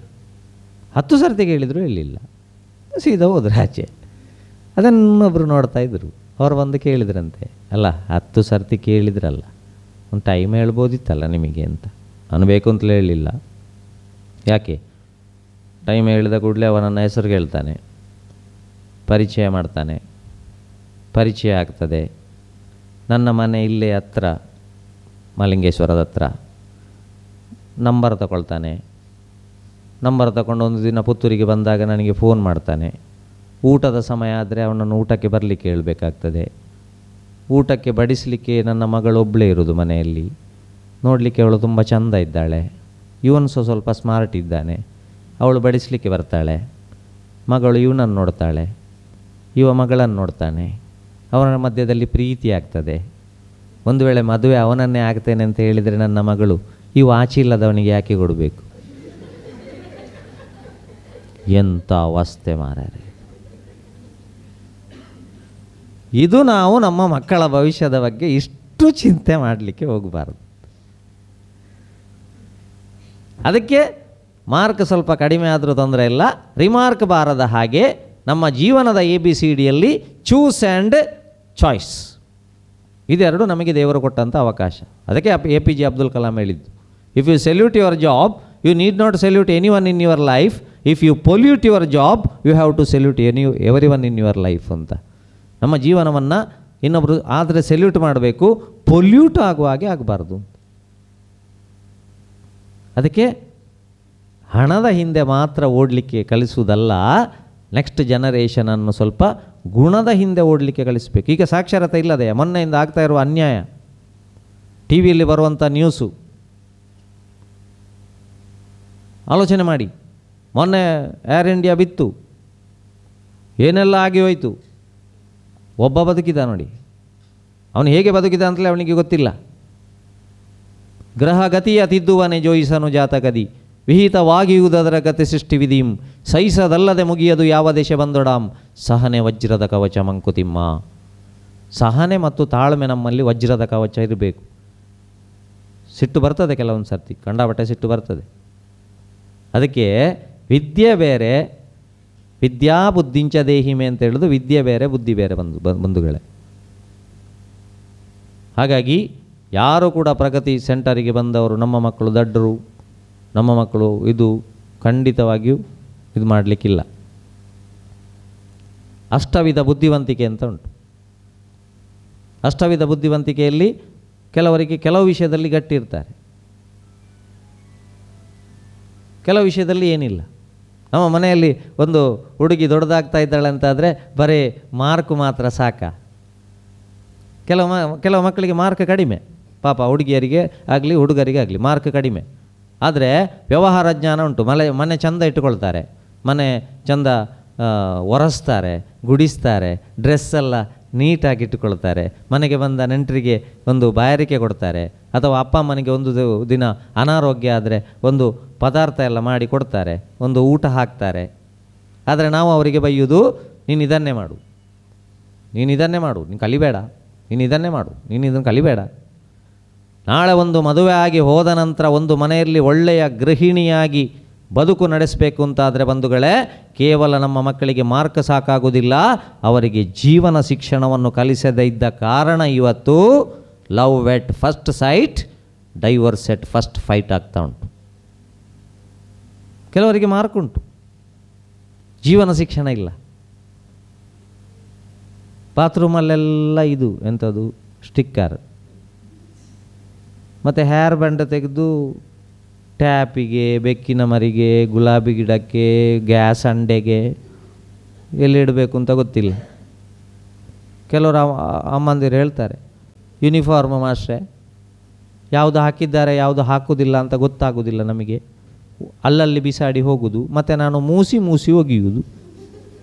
Speaker 2: 10 ಸರ್ತಿ ಕೇಳಿದರು, ಹೇಳಲಿಲ್ಲ. ಸೀದಾ ಹೋದ್ರು ಆಚೆ. ಅದನ್ನೊಬ್ಬರು ನೋಡ್ತಾಯಿದ್ರು. ಅವ್ರು ಬಂದು ಕೇಳಿದ್ರಂತೆ, ಅಲ್ಲ 10 ಸರ್ತಿ ಕೇಳಿದ್ರಲ್ಲ, ಒಂದು ಟೈಮ್ ಹೇಳ್ಬೋದಿತ್ತಲ್ಲ ನಿಮಗೆ ಅಂತ. ಅನ್ಬೇಕು ಅಂತಲೇ ಹೇಳಲಿಲ್ಲ. ಯಾಕೆ? ಟೈಮ್ ಹೇಳಿದ ಕೂಡಲೇ ಅವ ನನ್ನ ಹೆಸರು ಕೇಳ್ತಾನೆ, ಪರಿಚಯ ಮಾಡ್ತಾನೆ, ಪರಿಚಯ ಆಗ್ತದೆ. ನನ್ನ ಮನೆ ಇಲ್ಲೇ ಹತ್ರ, ಮಲಿಂಗೇಶ್ವರದ ಹತ್ರ. ನಂಬರ್ ತಗೊಳ್ತಾನೆ. ನಂಬರ್ ತಗೊಂಡು ಒಂದು ದಿನ ಪುತ್ತೂರಿಗೆ ಬಂದಾಗ ನನಗೆ ಫೋನ್ ಮಾಡ್ತಾನೆ. ಊಟದ ಸಮಯ ಆದರೆ ಅವನನ್ನು ಊಟಕ್ಕೆ ಬರಲಿಕ್ಕೆ ಹೇಳಬೇಕಾಗ್ತದೆ. ಊಟಕ್ಕೆ ಬಡಿಸಲಿಕ್ಕೆ ನನ್ನ ಮಗಳೊಬ್ಬಳೇ ಇರೋದು ಮನೆಯಲ್ಲಿ. ನೋಡಲಿಕ್ಕೆ ಅವಳು ತುಂಬ ಚೆಂದ ಇದ್ದಾಳೆ. ಇವನು ಸ್ವಲ್ಪ ಸ್ಮಾರ್ಟ್ ಇದ್ದಾನೆ. ಅವಳು ಬಡಿಸಲಿಕ್ಕೆ ಬರ್ತಾಳೆ. ಮಗಳು ಇವನನ್ನು ನೋಡ್ತಾಳೆ, ಇವ ಮಗಳನ್ನು ನೋಡ್ತಾನೆ. ಅವನ ಮಧ್ಯದಲ್ಲಿ ಪ್ರೀತಿ ಆಗ್ತದೆ. ಒಂದು ವೇಳೆ ಮದುವೆ ಅವನನ್ನೇ ಆಗ್ತೇನೆ ಅಂತ ಹೇಳಿದರೆ ನನ್ನ ಮಗಳು ಈ ವಾಚಿ ಇಲ್ಲದವನಿಗೆ ಯಾಕೆ ಕೊಡಬೇಕು? ಎಂಥ ಅವಸ್ಥೆ ಮಾರಾರೆ ಇದು. ನಾವು ನಮ್ಮ ಮಕ್ಕಳ ಭವಿಷ್ಯದ ಬಗ್ಗೆ ಇಷ್ಟು ಚಿಂತೆ ಮಾಡಲಿಕ್ಕೆ ಹೋಗಬಾರ್ದು. ಅದಕ್ಕೆ ಮಾರ್ಕ್ ಸ್ವಲ್ಪ ಕಡಿಮೆ ಆದರೂ ತೊಂದರೆ ಇಲ್ಲ. ರಿಮಾರ್ಕ್ ಬಾರದ ಹಾಗೆ ನಮ್ಮ ಜೀವನದ ABCDಯಲ್ಲಿ ಚೂಸ್ ಆ್ಯಂಡ್ ಚಾಯ್ಸ್, ಇದೆರಡು ನಮಗೆ ದೇವರು ಕೊಟ್ಟಂಥ ಅವಕಾಶ. ಅದಕ್ಕೆ APJ ಅಬ್ದುಲ್ ಕಲಾಂ ಹೇಳಿದ್ದು, if you salute your job you need not salute anyone in your life. If you pollute your job you have to salute everyone in your life ಅಂತ. ನಮ್ಮ ಜೀವನವನ್ನು ಇನ್ನೊಬ್ಬರು ಆದರೆ ಸೆಲ್ಯೂಟ್ ಮಾಡಬೇಕು, ಪೊಲ್ಯೂಟ್ ಆಗುವ ಹಾಗೆ ಆಗಬಾರ್ದು. ಅದಕ್ಕೆ ಹಣದ ಹಿಂದೆ ಮಾತ್ರ ಓಡಲಿಕ್ಕೆ ಕಲಿಸುವುದಲ್ಲ, ನೆಕ್ಸ್ಟ್ ಜನರೇಷನನ್ನು ಸ್ವಲ್ಪ ಗುಣದ ಹಿಂದೆ ಓಡಲಿಕ್ಕೆ ಕಲಿಸಬೇಕು. ಈಗ ಸಾಕ್ಷರತೆ ಇಲ್ಲದೆ ಮೊನ್ನೆಯಿಂದ ಆಗ್ತಾ ಇರುವ ಅನ್ಯಾಯ, ಟಿ ವಿಯಲ್ಲಿ ಬರುವಂಥ ನ್ಯೂಸು ಆಲೋಚನೆ ಮಾಡಿ. ಮೊನ್ನೆ ಏರ್ ಇಂಡಿಯಾ ಬಿತ್ತು, ಏನೆಲ್ಲ ಆಗಿ ಹೋಯಿತು. ಒಬ್ಬ ಬದುಕಿದ ನೋಡಿ, ಅವನು ಹೇಗೆ ಬದುಕಿದ ಅಂತಲೇ ಅವನಿಗೆ ಗೊತ್ತಿಲ್ಲ. ಗ್ರಹ ಗತಿಯ ತಿದ್ದುವನೆ ಜೋಯಿಸನು ಜಾತಕದಿ, ವಿಹಿತವಾಗಿಯುವುದರ ಗತಿ ಸೃಷ್ಟಿ ವಿಧಿಂ, ಸಹಿಸದಲ್ಲದೆ ಮುಗಿಯದು ಯಾವ ದೇಶ ಬಂದೊಡಾಂ, ಸಹನೆ ವಜ್ರದ ಕವಚ ಮಂಕುತಿಮ್ಮ. ಸಹನೆ ಮತ್ತು ತಾಳ್ಮೆ ನಮ್ಮಲ್ಲಿ ವಜ್ರದ ಕವಚ ಇರಬೇಕು. ಸಿಟ್ಟು ಬರ್ತದೆ ಕೆಲವೊಂದು ಸರ್ತಿ, ಕಂಡಾಬಟ್ಟೆ ಸಿಟ್ಟು ಬರ್ತದೆ. ಅದಕ್ಕೆ ವಿದ್ಯೆ ಬೇರೆ, ವಿದ್ಯಾ ಬುದ್ಧಿಂಚ ದೇಹಿಮೆ ಅಂತ ಹೇಳೋದು, ವಿದ್ಯೆ ಬೇರೆ ಬುದ್ಧಿ ಬೇರೆ ಬಂಧುಗಳೇ. ಹಾಗಾಗಿ ಯಾರು ಕೂಡ ಪ್ರಗತಿ ಸೆಂಟರಿಗೆ ಬಂದವರು ನಮ್ಮ ಮಕ್ಕಳು ದಡ್ಡರು, ನಮ್ಮ ಮಕ್ಕಳು ಇದು ಖಂಡಿತವಾಗಿಯೂ ಇದು ಮಾಡಲಿಕ್ಕಿಲ್ಲ. ಅಷ್ಟವಿಧ ಬುದ್ಧಿವಂತಿಕೆ ಅಂತ ಉಂಟು. ಅಷ್ಟವಿಧ ಬುದ್ಧಿವಂತಿಕೆಯಲ್ಲಿ ಕೆಲವರಿಗೆ ಕೆಲವು ವಿಷಯದಲ್ಲಿ ಗಟ್ಟಿ ಇರ್ತಾರೆ, ಕೆಲವು ವಿಷಯದಲ್ಲಿ ಏನಿಲ್ಲ. ನಮ್ಮ ಮನೆಯಲ್ಲಿ ಒಂದು ಹುಡುಗಿ ದೊಡ್ಡದಾಗ್ತಾ ಇದ್ದಾಳೆ ಅಂತಾದರೆ ಬರೀ ಮಾರ್ಕ್ ಮಾತ್ರ ಸಾಕ. ಕೆಲವು ಮಕ್ಕಳಿಗೆ ಮಾರ್ಕ್ ಕಡಿಮೆ, ಪಾಪ ಹುಡುಗಿಯರಿಗೆ ಆಗಲಿ ಹುಡುಗರಿಗೆ ಆಗಲಿ ಮಾರ್ಕ್ ಕಡಿಮೆ. ಆದರೆ ವ್ಯವಹಾರ ಜ್ಞಾನ ಉಂಟು. ಮನೆ ಚಂದ ಇಟ್ಟುಕೊಳ್ತಾರೆ, ಮನೆ ಚಂದ ಒರೆಸ್ತಾರೆ, ಗುಡಿಸ್ತಾರೆ, ಡ್ರೆಸ್ಸೆಲ್ಲ ನೀಟಾಗಿ ಇಟ್ಟುಕೊಳ್ತಾರೆ. ಮನೆಗೆ ಬಂದ ನೆಂಟರಿಗೆ ಒಂದು ಬಾಯಾರಿಕೆ ಕೊಡ್ತಾರೆ, ಅಥವಾ ಅಪ್ಪ ಅಮ್ಮನಿಗೆ ಒಂದು ದಿನ ಅನಾರೋಗ್ಯ ಆದರೆ ಒಂದು ಪದಾರ್ಥ ಎಲ್ಲ ಮಾಡಿ ಕೊಡ್ತಾರೆ, ಒಂದು ಊಟ ಹಾಕ್ತಾರೆ. ಆದರೆ ನಾವು ಅವರಿಗೆ ಬೈಯೋದು, ನೀನು ಇದನ್ನೇ ಮಾಡು, ನೀನು ಇದನ್ನೇ ಮಾಡು, ನೀನು ಕಲಿಬೇಡ, ನೀನು ಇದನ್ನೇ ಮಾಡು, ನೀನು ಇದನ್ನು ಕಲಿಬೇಡ. ನಾಳೆ ಒಂದು ಮದುವೆ ಆಗಿ ಹೋದ ನಂತರ ಒಂದು ಮನೆಯಲ್ಲಿ ಒಳ್ಳೆಯ ಗೃಹಿಣಿಯಾಗಿ ಬದುಕು ನಡೆಸಬೇಕು ಅಂತಾದರೆ ಬಂಧುಗಳೇ, ಕೇವಲ ನಮ್ಮ ಮಕ್ಕಳಿಗೆ ಮಾರ್ಕ್ ಸಾಕಾಗುವುದಿಲ್ಲ, ಅವರಿಗೆ ಜೀವನ ಶಿಕ್ಷಣವನ್ನು ಕಲಿಸದೇ ಇದ್ದ ಕಾರಣ ಇವತ್ತು love at first sight, divorce at first fight ಆಗ್ತಾ ಉಂಟು. ಕೆಲವರಿಗೆ ಮಾರ್ಕ್ ಉಂಟು, ಜೀವನ ಶಿಕ್ಷಣ ಇಲ್ಲ. ಬಾತ್ರೂಮಲ್ಲೆಲ್ಲ ಇದು ಎಂಥದ್ದು ಸ್ಟಿಕ್ಕರ್, ಮತ್ತು ಹೇರ್ ಬ್ಯಾಂಡ್ ತೆಗೆದು ಟ್ಯಾಪಿಗೆ, ಬೆಕ್ಕಿನ ಮರಿಗೆ, ಗುಲಾಬಿ ಗಿಡಕ್ಕೆ, ಗ್ಯಾಸ್ ಅಂಡೆಗೆ ಎಲ್ಲಿಡಬೇಕು ಅಂತ ಗೊತ್ತಿಲ್ಲ. ಕೆಲವರು ಅಮ್ಮಂದಿರು ಹೇಳ್ತಾರೆ, ಯೂನಿಫಾರ್ಮ್ ಮಾಸ್ಟ್ರೆ ಯಾವುದು ಹಾಕಿದ್ದಾರೆ ಯಾವುದು ಹಾಕುವುದಿಲ್ಲ ಅಂತ ಗೊತ್ತಾಗೋದಿಲ್ಲ ನಮಗೆ, ಅಲ್ಲಲ್ಲಿ ಬಿಸಾಡಿ ಹೋಗುವುದು, ಮತ್ತು ನಾನು ಮೂಸಿ ಮೂಸಿ ಒಗೆಯುವುದು.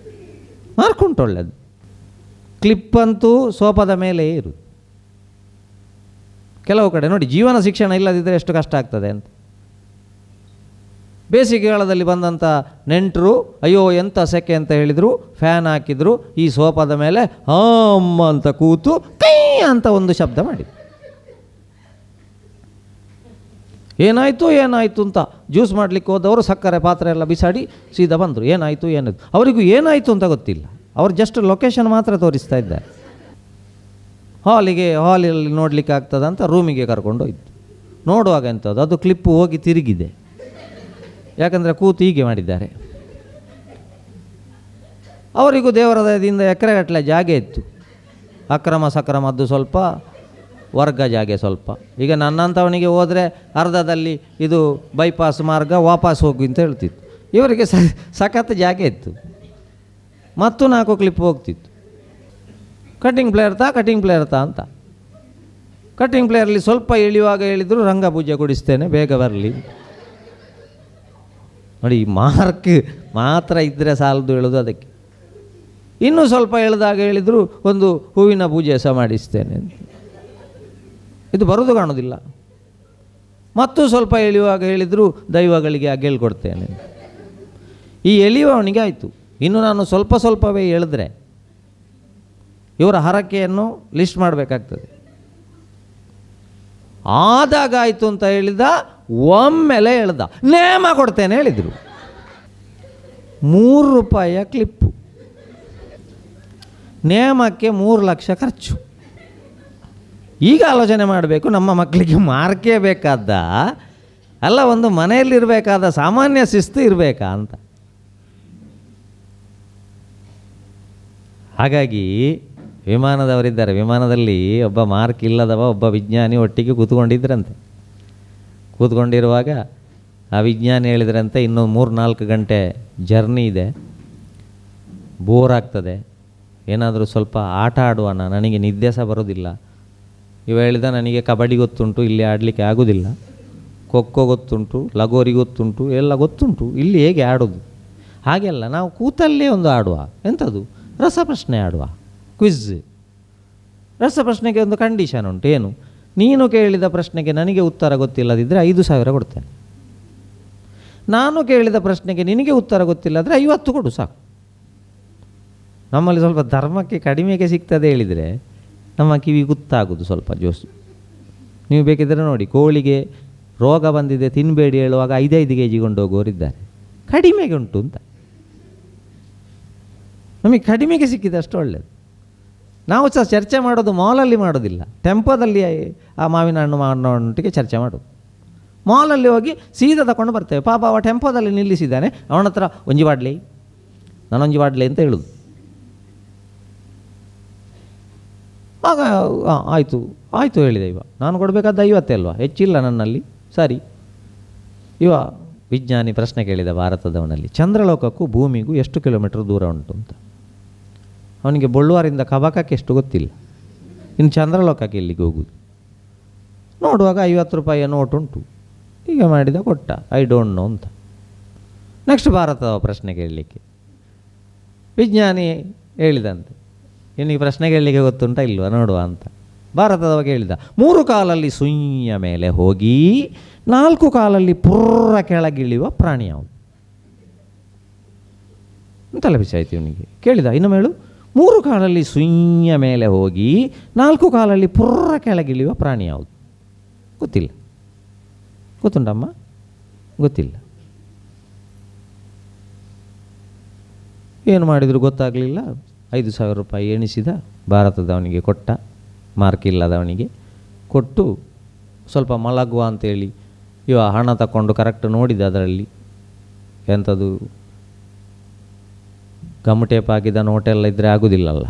Speaker 2: ಮಾರ್ಕುಂಟು ಒಳ್ಳೆಯದು. ಕ್ಲಿಪ್ಪಂತೂ ಸೋಫಾದ ಮೇಲೆ ಇರುವುದು. ಕೆಲವು ಕಡೆ ನೋಡಿ, ಜೀವನ ಶಿಕ್ಷಣ ಇಲ್ಲದಿದ್ದರೆ ಎಷ್ಟು ಕಷ್ಟ ಆಗ್ತದೆ ಅಂತ. ಬೇಸಿಗೆಗಾಲದಲ್ಲಿ ಬಂದಂಥ ನೆಂಟರು ಅಯ್ಯೋ ಎಂಥ ಸೆಕೆ ಅಂತ ಹೇಳಿದರು, ಫ್ಯಾನ್ ಹಾಕಿದ್ರು, ಈ ಸೋಫಾದ ಮೇಲೆ ಅಮ್ಮ ಅಂತ ಕೂತು ಕೈ ಅಂತ ಒಂದು ಶಬ್ದ ಮಾಡಿದ್ರು. ಏನಾಯಿತು ಏನಾಯಿತು ಅಂತ ಜ್ಯೂಸ್ ಮಾಡಲಿಕ್ಕೆ ಹೋದವರು ಸಕ್ಕರೆ ಪಾತ್ರೆ ಎಲ್ಲ ಬಿಸಾಡಿ ಸೀದಾ ಬಂದರು. ಏನಾಯಿತು ಏನಾಯಿತು, ಅವರಿಗೂ ಏನಾಯಿತು ಅಂತ ಗೊತ್ತಿಲ್ಲ, ಅವ್ರು ಜಸ್ಟ್ ಲೊಕೇಶನ್ ಮಾತ್ರ ತೋರಿಸ್ತಾ ಇದ್ದಾರೆ. ಹಾಲಲ್ಲಿ ನೋಡಲಿಕ್ಕೆ ಆಗ್ತದೆ ಅಂತ ರೂಮಿಗೆ ಕರ್ಕೊಂಡು ಹೋಯ್ತು. ನೋಡುವಾಗ ಎಂಥದ್ದು, ಅದು ಕ್ಲಿಪ್ಪು ಹೋಗಿ ತಿರುಗಿದೆ, ಯಾಕಂದರೆ ಕೂತು ಹೀಗೆ ಮಾಡಿದ್ದಾರೆ. ಅವರಿಗೂ ದೇವರ ದಯದಿಂದ ಎಕರೆಗಟ್ಟಲೆ ಜಾಗ ಇತ್ತು, ಅಕ್ರಮ ಸಕ್ರಮದ್ದು ಸ್ವಲ್ಪ, ವರ್ಗ ಜಾಗೆ ಸ್ವಲ್ಪ. ಈಗ ನನ್ನಂಥವನಿಗೆ ಹೋದರೆ ಅರ್ಧದಲ್ಲಿ ಇದು ಬೈಪಾಸ್ ಮಾರ್ಗ, ವಾಪಸ್ ಹೋಗಿ ಅಂತ ಹೇಳ್ತಿತ್ತು. ಇವರಿಗೆ ಸಖತ್ ಜಾಗ ಇತ್ತು, ಮತ್ತು 4 ಕ್ಲಿಪ್ ಹೋಗ್ತಿತ್ತು. ಕಟಿಂಗ್ ಪ್ಲೇಯರ್ ತಾ ಅಂತ. ಕಟಿಂಗ್ ಪ್ಲೇಯರಲ್ಲಿ ಸ್ವಲ್ಪ ಇಳಿಯುವಾಗ ಹೇಳಿದರು, ರಂಗಪೂಜೆ ಕೊಡಿಸ್ತೇನೆ ಬೇಗ ಬರಲಿ. ನೋಡಿ, ಮಾರ್ಕ್ ಮಾತ್ರ ಇದ್ದರೆ ಸಾಲದು ಹೇಳೋದು ಅದಕ್ಕೆ. ಇನ್ನೂ ಸ್ವಲ್ಪ ಎಳೆದಾಗ ಹೇಳಿದರು, ಒಂದು ಹೂವಿನ ಪೂಜೆ ಸಹ ಮಾಡಿಸ್ತೇನೆ ಅಂತ. ಇದು ಬರೋದು ಕಾಣೋದಿಲ್ಲ. ಮತ್ತು ಸ್ವಲ್ಪ ಎಳೆಯುವಾಗ ಹೇಳಿದರು, ದೈವಗಳಿಗೆ ಹೇಳ್ಕೊಡ್ತೇನೆ. ಈ ಎಳೆಯುವವನಿಗೆ ಆಯಿತು. ಇನ್ನು ನಾನು ಸ್ವಲ್ಪವೇ ಎಳೆದ್ರೆ ಇವರ ಹರಕೆಯನ್ನು ಲಿಸ್ಟ್ ಮಾಡಬೇಕಾಗ್ತದೆ. ಆದಾಗ ಆಯಿತು ಅಂತ ಹೇಳಿದ, ಒಮ್ಮೆಲೆ ಎಳ್ದ, ನೇಮ ಕೊಡ್ತೇನೆ ಹೇಳಿದರು. 3 ರೂಪಾಯಿಯ ಕ್ಲಿಪ್ಪು, ನೇಮಕ್ಕೆ 3 ಲಕ್ಷ ಖರ್ಚು. ಈಗ ಆಲೋಚನೆ ಮಾಡಬೇಕು, ನಮ್ಮ ಮಕ್ಕಳಿಗೆ ಮಾರ್ಕೇ ಬೇಕಾದ ಅಲ್ಲ, ಒಂದು ಮನೆಯಲ್ಲಿರಬೇಕಾದ ಸಾಮಾನ್ಯ ಶಿಸ್ತು ಇರಬೇಕಾ ಅಂತ. ಹಾಗಾಗಿ ವಿಮಾನದವರಿದ್ದಾರೆ, ವಿಮಾನದಲ್ಲಿ ಒಬ್ಬ ಮಾರ್ಕ್ ಇಲ್ಲದವ ಒಬ್ಬ ವಿಜ್ಞಾನಿ ಒಟ್ಟಿಗೆ ಕೂತ್ಕೊಂಡಿದ್ರಂತೆ. ಕೂತ್ಕೊಂಡಿರುವಾಗ ಆ ವಿಜ್ಞಾನಿ ಹೇಳಿದ್ರಂತೆ, ಇನ್ನೂ 3-4 ಗಂಟೆ ಜರ್ನಿ ಇದೆ, ಬೋರ್ ಆಗ್ತದೆ, ಏನಾದರೂ ಸ್ವಲ್ಪ ಆಟ ಆಡುವಣ, ನನಗೆ ನಿದ್ದೆ ಸಹ ಬರೋದಿಲ್ಲ. ಇವ ಹೇಳಿದ, ನನಗೆ ಕಬಡ್ಡಿ ಗೊತ್ತುಂಟು, ಇಲ್ಲಿ ಆಡಲಿಕ್ಕೆ ಆಗೋದಿಲ್ಲ, ಖೋಖೋ ಗೊತ್ತುಂಟು, ಲಗೋರಿ ಗೊತ್ತುಂಟು, ಎಲ್ಲ ಗೊತ್ತುಂಟು, ಇಲ್ಲಿ ಹೇಗೆ ಆಡೋದು? ಹಾಗೆಲ್ಲ ನಾವು ಕೂತಲ್ಲೇ ಒಂದು ಆಡುವ, ಎಂಥದ್ದು ರಸಪ್ರಶ್ನೆ ಆಡುವ, ಕ್ವಿಜ್. ರಸಪ್ರಶ್ನೆಗೆ ಒಂದು ಕಂಡೀಷನ್ ಉಂಟು. ಏನು? ನೀನು ಕೇಳಿದ ಪ್ರಶ್ನೆಗೆ ನನಗೆ ಉತ್ತರ ಗೊತ್ತಿಲ್ಲದಿದ್ದರೆ 5,000 ಕೊಡ್ತೇನೆ. ನಾನು ಕೇಳಿದ ಪ್ರಶ್ನೆಗೆ ನಿನಗೆ ಉತ್ತರ ಗೊತ್ತಿಲ್ಲದ್ರೆ 50 ಕೊಡು ಸಾಕು. ನಮ್ಮಲ್ಲಿ ಸ್ವಲ್ಪ ಧರ್ಮಕ್ಕೆ ಕಡಿಮೆಗೆ ಸಿಗ್ತದೆ ಹೇಳಿದರೆ ನಮ್ಮ ಕಿವಿ ಗೊತ್ತಾಗೋದು ಸ್ವಲ್ಪ ಜೋಸು. ನೀವು ಬೇಕಿದ್ದರೆ ನೋಡಿ, ಕೋಳಿಗೆ ರೋಗ ಬಂದಿದೆ ತಿನ್ನಬೇಡಿ ಹೇಳುವಾಗ 5-5 kg ಕೊಂಡೋಗೋರಿದ್ದಾರೆ, ಕಡಿಮೆಗೆ ಉಂಟು ಅಂತ. ನಮಗೆ ಕಡಿಮೆಗೆ ಸಿಕ್ಕಿದಷ್ಟು ಒಳ್ಳೆಯದು. ನಾವು ಸಹ ಚರ್ಚೆ ಮಾಡೋದು ಮಾಲಲ್ಲಿ ಮಾಡೋದಿಲ್ಲ, ಟೆಂಪೋದಲ್ಲಿ ಆ ಮಾವಿನ ಹಣ್ಣು ಮಾವಿನೊಟ್ಟಿಗೆ ಚರ್ಚೆ ಮಾಡೋದು. ಮಾಲಲ್ಲಿ ಹೋಗಿ ಸೀದಾ ತಗೊಂಡು ಬರ್ತೇವೆ. ಪಾಪ ಅವ ಟೆಂಪೋದಲ್ಲಿ ನಿಲ್ಲಿಸಿದ್ದಾನೆ, ಅವನ ಹತ್ರ ಒಂಜಿ ಬಾಡ್ಲಿ, ನಾನೊಂಜಿ ಬಾಡ್ಲಿ ಅಂತ ಹೇಳೋದು. ಆಗ ಆಯಿತು ಹೇಳಿದೆ. ಇವ ನಾನು ಕೊಡಬೇಕಾದ 50 ಅಲ್ವಾ, ಹೆಚ್ಚಿಲ್ಲ ನನ್ನಲ್ಲಿ, ಸರಿ. ಇವ ವಿಜ್ಞಾನಿ ಪ್ರಶ್ನೆ ಕೇಳಿದ ಭಾರತದವನಲ್ಲಿ, ಚಂದ್ರಲೋಕಕ್ಕೂ ಭೂಮಿಗೂ ಎಷ್ಟು ಕಿಲೋಮೀಟರ್ ದೂರ ಉಂಟು ಅಂತ. ಅವನಿಗೆ ಬೊಳ್ಳುವಾರಿಂದ ಕಬಕಕ್ಕೆ ಎಷ್ಟು ಗೊತ್ತಿಲ್ಲ, ಇನ್ನು ಚಂದ್ರಲೋಕಕ್ಕೆ ಎಲ್ಲಿಗೆ ಹೋಗುವುದು. ನೋಡುವಾಗ 50 ರೂಪಾಯಿಯ ನೋಟ್ ಉಂಟು, ಈಗ ಮಾಡಿದ ಕೊಟ್ಟ, ಐ ಡೋಂಟ್ ನೋ ಅಂತ. ನೆಕ್ಸ್ಟ್ ಭಾರತದ ಪ್ರಶ್ನೆ ಕೇಳಲಿಕ್ಕೆ ವಿಜ್ಞಾನಿ ಹೇಳಿದಂತೆ, ನಿನಗೆ ಪ್ರಶ್ನೆ ಕೇಳಲಿಕ್ಕೆ ಗೊತ್ತುಂಟಾ ಇಲ್ವಾ ನೋಡುವ ಅಂತ. ಭಾರತದವ ಕೇಳಿದ, 3 ಕಾಲಲ್ಲಿ ಸುಯ್ಯ ಮೇಲೆ ಹೋಗಿ 4 ಕಾಲಲ್ಲಿ ಪುರ್ರ ಕೆಳಗಿಳಿಯುವ ಪ್ರಾಣಿ ಯಾವುದು ಅಂತಲ್ಲ ವಿಷಯ ಆಯ್ತು ಇವನಿಗೆ. ಕೇಳಿದ ಇನ್ನೊಮ್ಮೆ ಹೇಳು, 3 ಕಾಲಲ್ಲಿ ಸುಯ್ಯ ಮೇಲೆ ಹೋಗಿ 4 ಕಾಲಲ್ಲಿ ಪುರ್ರ ಕೆಳಗಿಳಿಯುವ ಪ್ರಾಣಿ ಯಾವುದು? ಗೊತ್ತಿಲ್ಲ. ಗೊತ್ತುಂಟಮ್ಮ? ಗೊತ್ತಿಲ್ಲ. ಏನು ಮಾಡಿದರೂ ಗೊತ್ತಾಗಲಿಲ್ಲ. 5,000 ರೂಪಾಯಿ ಎಣಿಸಿದ, ಭಾರತದವನಿಗೆ ಕೊಟ್ಟ, ಮಾರ್ಕ್ ಇಲ್ಲದವನಿಗೆ ಕೊಟ್ಟು ಸ್ವಲ್ಪ ಮಲಗುವ ಅಂತೇಳಿ ಇವ ಹಣ ತಗೊಂಡು ಕರೆಕ್ಟ್ ನೋಡಿದ, ಅದರಲ್ಲಿ ಎಂಥದ್ದು ಗಮ್ಮಟೇಪ್ ಹಾಕಿದ ನೋಟೆಲ್ಲ ಇದ್ದರೆ ಆಗೋದಿಲ್ಲಲ್ಲ.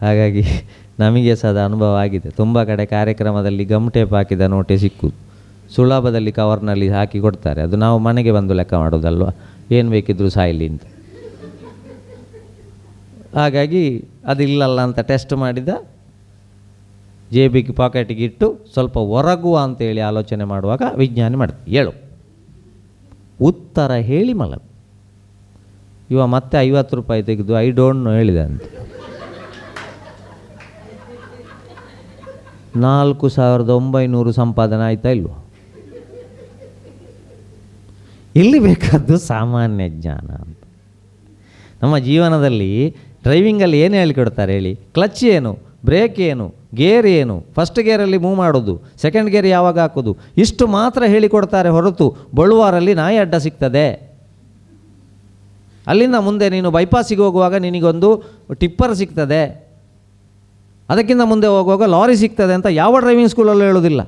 Speaker 2: ಹಾಗಾಗಿ ನಮಗೆ ಸಹ ಅದು ಅನುಭವ ಆಗಿದೆ. ತುಂಬ ಕಡೆ ಕಾರ್ಯಕ್ರಮದಲ್ಲಿ ಗಮ್ಮಟೇಪ್ ಹಾಕಿದ ನೋಟೆ ಸಿಕ್ಕುದು, ಸುಲಭದಲ್ಲಿ ಕವರ್ನಲ್ಲಿ ಹಾಕಿ ಕೊಡ್ತಾರೆ. ಅದು ನಾವು ಮನೆಗೆ ಬಂದು ಲೆಕ್ಕ ಮಾಡೋದಲ್ವ, ಏನು ಬೇಕಿದ್ರೂ ಸಾಯಿಲಿ ಅಂತ. ಹಾಗಾಗಿ ಅದಿಲ್ಲಲ್ಲ ಅಂತ ಟೆಸ್ಟ್ ಮಾಡಿದ, ಜೇಬಿಗೆ ಪಾಕೆಟಿಗೆ ಇಟ್ಟು ಸ್ವಲ್ಪ ಹೊರಗುವ ಅಂತೇಳಿ ಆಲೋಚನೆ ಮಾಡುವಾಗ ವಿಜ್ಞಾನಿ ಮಾಡ್ತಾರೆ, ಹೇಳು ಉತ್ತರ ಹೇಳಿ ಮಲಗು. ಇವ ಮತ್ತೆ 50 ರೂಪಾಯಿ ತೆಗೆದು ಐ ಡೋಂಟ್ ನೋ ಹೇಳಿದೆ ಅಂತ. 4,900 ಸಂಪಾದನೆ ಆಯ್ತಾ ಇಲ್ವ? ಇಲ್ಲಿ ಬೇಕಾದ್ದು ಸಾಮಾನ್ಯ ಜ್ಞಾನ ಅಂತ. ನಮ್ಮ ಜೀವನದಲ್ಲಿ ಡ್ರೈವಿಂಗಲ್ಲಿ ಏನು ಹೇಳಿಕೊಡ್ತಾರೆ ಹೇಳಿ? ಕ್ಲಚ್ ಏನು, ಬ್ರೇಕ್ ಏನು, ಗೇರ್ ಏನು, ಫಸ್ಟ್ ಗೇರಲ್ಲಿ ಮೂವ್ ಮಾಡೋದು, ಸೆಕೆಂಡ್ ಗೇರ್ ಯಾವಾಗ ಹಾಕೋದು, ಇಷ್ಟು ಮಾತ್ರ ಹೇಳಿಕೊಡ್ತಾರೆ ಹೊರತು ಬಳುವಾರಲ್ಲಿ ನಾಯಿ ಅಡ್ಡ ಸಿಗ್ತದೆ, ಅಲ್ಲಿಂದ ಮುಂದೆ ನೀನು ಬೈಪಾಸಿಗೆ ಹೋಗುವಾಗ ನಿನಗೊಂದು ಟಿಪ್ಪರ್ ಸಿಗ್ತದೆ, ಅದಕ್ಕಿಂತ ಮುಂದೆ ಹೋಗುವಾಗ ಲಾರಿ ಸಿಗ್ತದೆ ಅಂತ ಯಾವ ಡ್ರೈವಿಂಗ್ ಸ್ಕೂಲಲ್ಲೂ ಹೇಳೋದಿಲ್ಲ.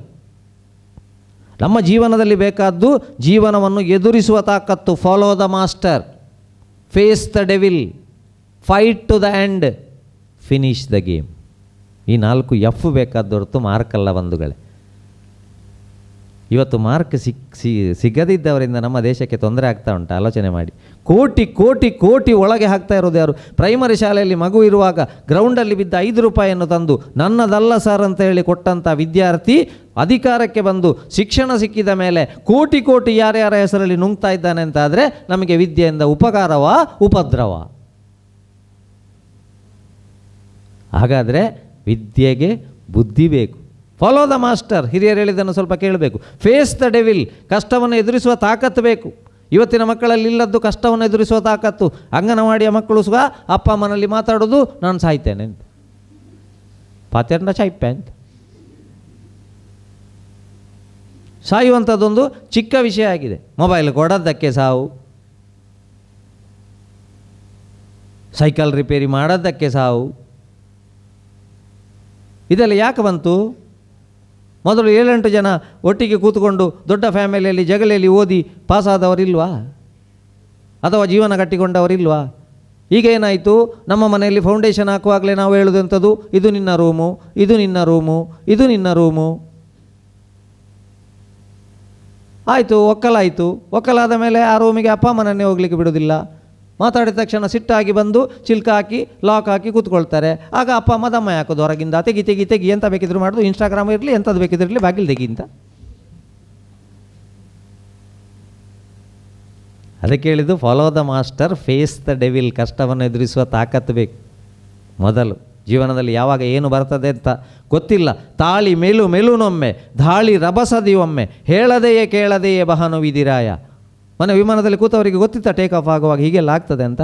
Speaker 2: ನಮ್ಮ ಜೀವನದಲ್ಲಿ ಬೇಕಾದ್ದು ಜೀವನವನ್ನು ಎದುರಿಸುವ ತಾಕತ್ತು. Follow the master, face the devil, fight to the end, finish the game. ಈ 4 ಎಫ್ ಬೇಕಾದ ಹೊರತು ಮಾರ್ಕಲ್ಲ ಬಂಧುಗಳೇ. ಇವತ್ತು ಮಾರ್ಕ್ ಸಿಗದಿದ್ದವರಿಂದ ನಮ್ಮ ದೇಶಕ್ಕೆ ತೊಂದರೆ ಆಗ್ತಾ ಉಂಟು. ಆಲೋಚನೆ ಮಾಡಿ, ಕೋಟಿ ಕೋಟಿ ಕೋಟಿ ಒಳಗೆ ಹಾಕ್ತಾ ಇರೋದು ಯಾರು? ಪ್ರೈಮರಿ ಶಾಲೆಯಲ್ಲಿ ಮಗು ಇರುವಾಗ ಗ್ರೌಂಡಲ್ಲಿ ಬಿದ್ದ 5 ರೂಪಾಯಿಯನ್ನು ತಂದು ನನ್ನದಲ್ಲ ಸರ್ ಅಂತ ಹೇಳಿ ಕೊಟ್ಟಂಥ ವಿದ್ಯಾರ್ಥಿ ಅಧಿಕಾರಕ್ಕೆ ಬಂದು ಶಿಕ್ಷಣ ಸಿಕ್ಕಿದ ಮೇಲೆ ಕೋಟಿ ಕೋಟಿ ಯಾರ್ಯಾರ ಹೆಸರಲ್ಲಿ ನುಂಗ್ತಾ ಇದ್ದಾನೆ ಅಂತಾದರೆ ನಮಗೆ ವಿದ್ಯೆಯಿಂದ ಉಪಕಾರವಾ ಉಪದ್ರವ? ಹಾಗಾದರೆ ವಿದ್ಯೆಗೆ ಬುದ್ಧಿ ಬೇಕು. ಫಾಲೋ ದ ಮಾಸ್ಟರ್, ಹಿರಿಯರು ಹೇಳಿದ್ದನ್ನು ಸ್ವಲ್ಪ ಕೇಳಬೇಕು. ಫೇಸ್ ದ ಡೆವಿಲ್, ಕಷ್ಟವನ್ನು ಎದುರಿಸುವ ತಾಕತ್ತು ಬೇಕು. ಇವತ್ತಿನ ಮಕ್ಕಳಲ್ಲಿ ಇಲ್ಲದ್ದು ಕಷ್ಟವನ್ನು ಎದುರಿಸುವ ತಾಕತ್ತು. ಅಂಗನವಾಡಿಯ ಮಕ್ಕಳು ಸಹ ಅಪ್ಪ ಅಮ್ಮನಲ್ಲಿ ಮಾತಾಡೋದು ನಾನು ಸಾಯ್ತೇನೆ ಅಂತ, ಪಾತ್ಯಂಡ ಚಾಯ್ಪೆ ಅಂತ. ಸಾಯುವಂಥದ್ದೊಂದು ಚಿಕ್ಕ ವಿಷಯ ಆಗಿದೆ. ಮೊಬೈಲ್ ಕೊಡೋದಕ್ಕೆ ಸಾವು, ಸೈಕಲ್ ರಿಪೇರಿ ಮಾಡೋದಕ್ಕೆ ಸಾವು. ಇದೆಲ್ಲ ಯಾಕೆ ಬಂತು? ಮೊದಲು 7-8 ಜನ ಒಟ್ಟಿಗೆ ಕೂತ್ಕೊಂಡು ದೊಡ್ಡ ಫ್ಯಾಮಿಲಿಯಲ್ಲಿ ಜಗಲಿಯಲ್ಲಿ ಓದಿ ಪಾಸಾದವರಿಲ್ವಾ? ಅಥವಾ ಜೀವನ ಕಟ್ಟಿಕೊಂಡವರಿಲ್ವಾ? ಈಗ ಏನಾಯಿತು, ನಮ್ಮ ಮನೆಯಲ್ಲಿ ಫೌಂಡೇಶನ್ ಹಾಕುವಾಗಲೇ ನಾವು ಹೇಳೋದಂಥದ್ದು, ಇದು ನಿನ್ನ ರೂಮು, ಇದು ನಿನ್ನ ರೂಮು, ಇದು ನಿನ್ನ ರೂಮು. ಆಯಿತು, ಒಕ್ಕಲಾಯಿತು. ಒಕ್ಕಲಾದ ಮೇಲೆ ಆ ರೂಮಿಗೆ ಅಪ್ಪ ಅಮ್ಮನನ್ನೇ ಹೋಗಲಿಕ್ಕೆ ಬಿಡೋದಿಲ್ಲ. ಮಾತಾಡಿದ ತಕ್ಷಣ ಸಿಟ್ಟಾಗಿ ಬಂದು ಚಿಲ್ಕ ಹಾಕಿ ಲಾಕ್ ಹಾಕಿ ಕೂತ್ಕೊಳ್ತಾರೆ. ಆಗ ಅಪ್ಪ ಅಮ್ಮ ದಮ್ಮ ಹಾಕೋದು ಹೊರಗಿಂದ, ತೆಗಿ ತೆಗಿ ತೆಗಿ ಎಂತ ಬೇಕಿದ್ರು ಮಾಡೋದು, ಇನ್ಸ್ಟಾಗ್ರಾಮ್ ಇರಲಿ ಎಂಥದ್ದು ಬೇಕಿದ್ರು ಇರಲಿ ಬಾಗಿಲು ತೆಗಿ ಅಂತ. ಅದಕ್ಕೆ ಹೇಳಿದ್ದು follow the master, face the devil. ಕಷ್ಟವನ್ನು ಎದುರಿಸುವ ತಾಕತ್ತು ಬೇಕು ಮೊದಲು. ಜೀವನದಲ್ಲಿ ಯಾವಾಗ ಏನು ಬರ್ತದೆ ಅಂತ ಗೊತ್ತಿಲ್ಲ. ತಾಳಿ ಮೇಲು ಮೆಲುನೊಮ್ಮೆ, ದಾಳಿ ರಭಸದಿ ಒಮ್ಮೆ, ಹೇಳದೆಯೇ ಕೇಳದೆಯೇ ಬಹನು ವಿಧಿರಾಯ. ಮನೆ ವಿಮಾನದಲ್ಲಿ ಕೂತವರಿಗೆ ಗೊತ್ತಿತ್ತ ಟೇಕ್ ಆಫ್ ಆಗುವಾಗ ಹೀಗೆಲ್ಲ ಆಗ್ತದೆ ಅಂತ.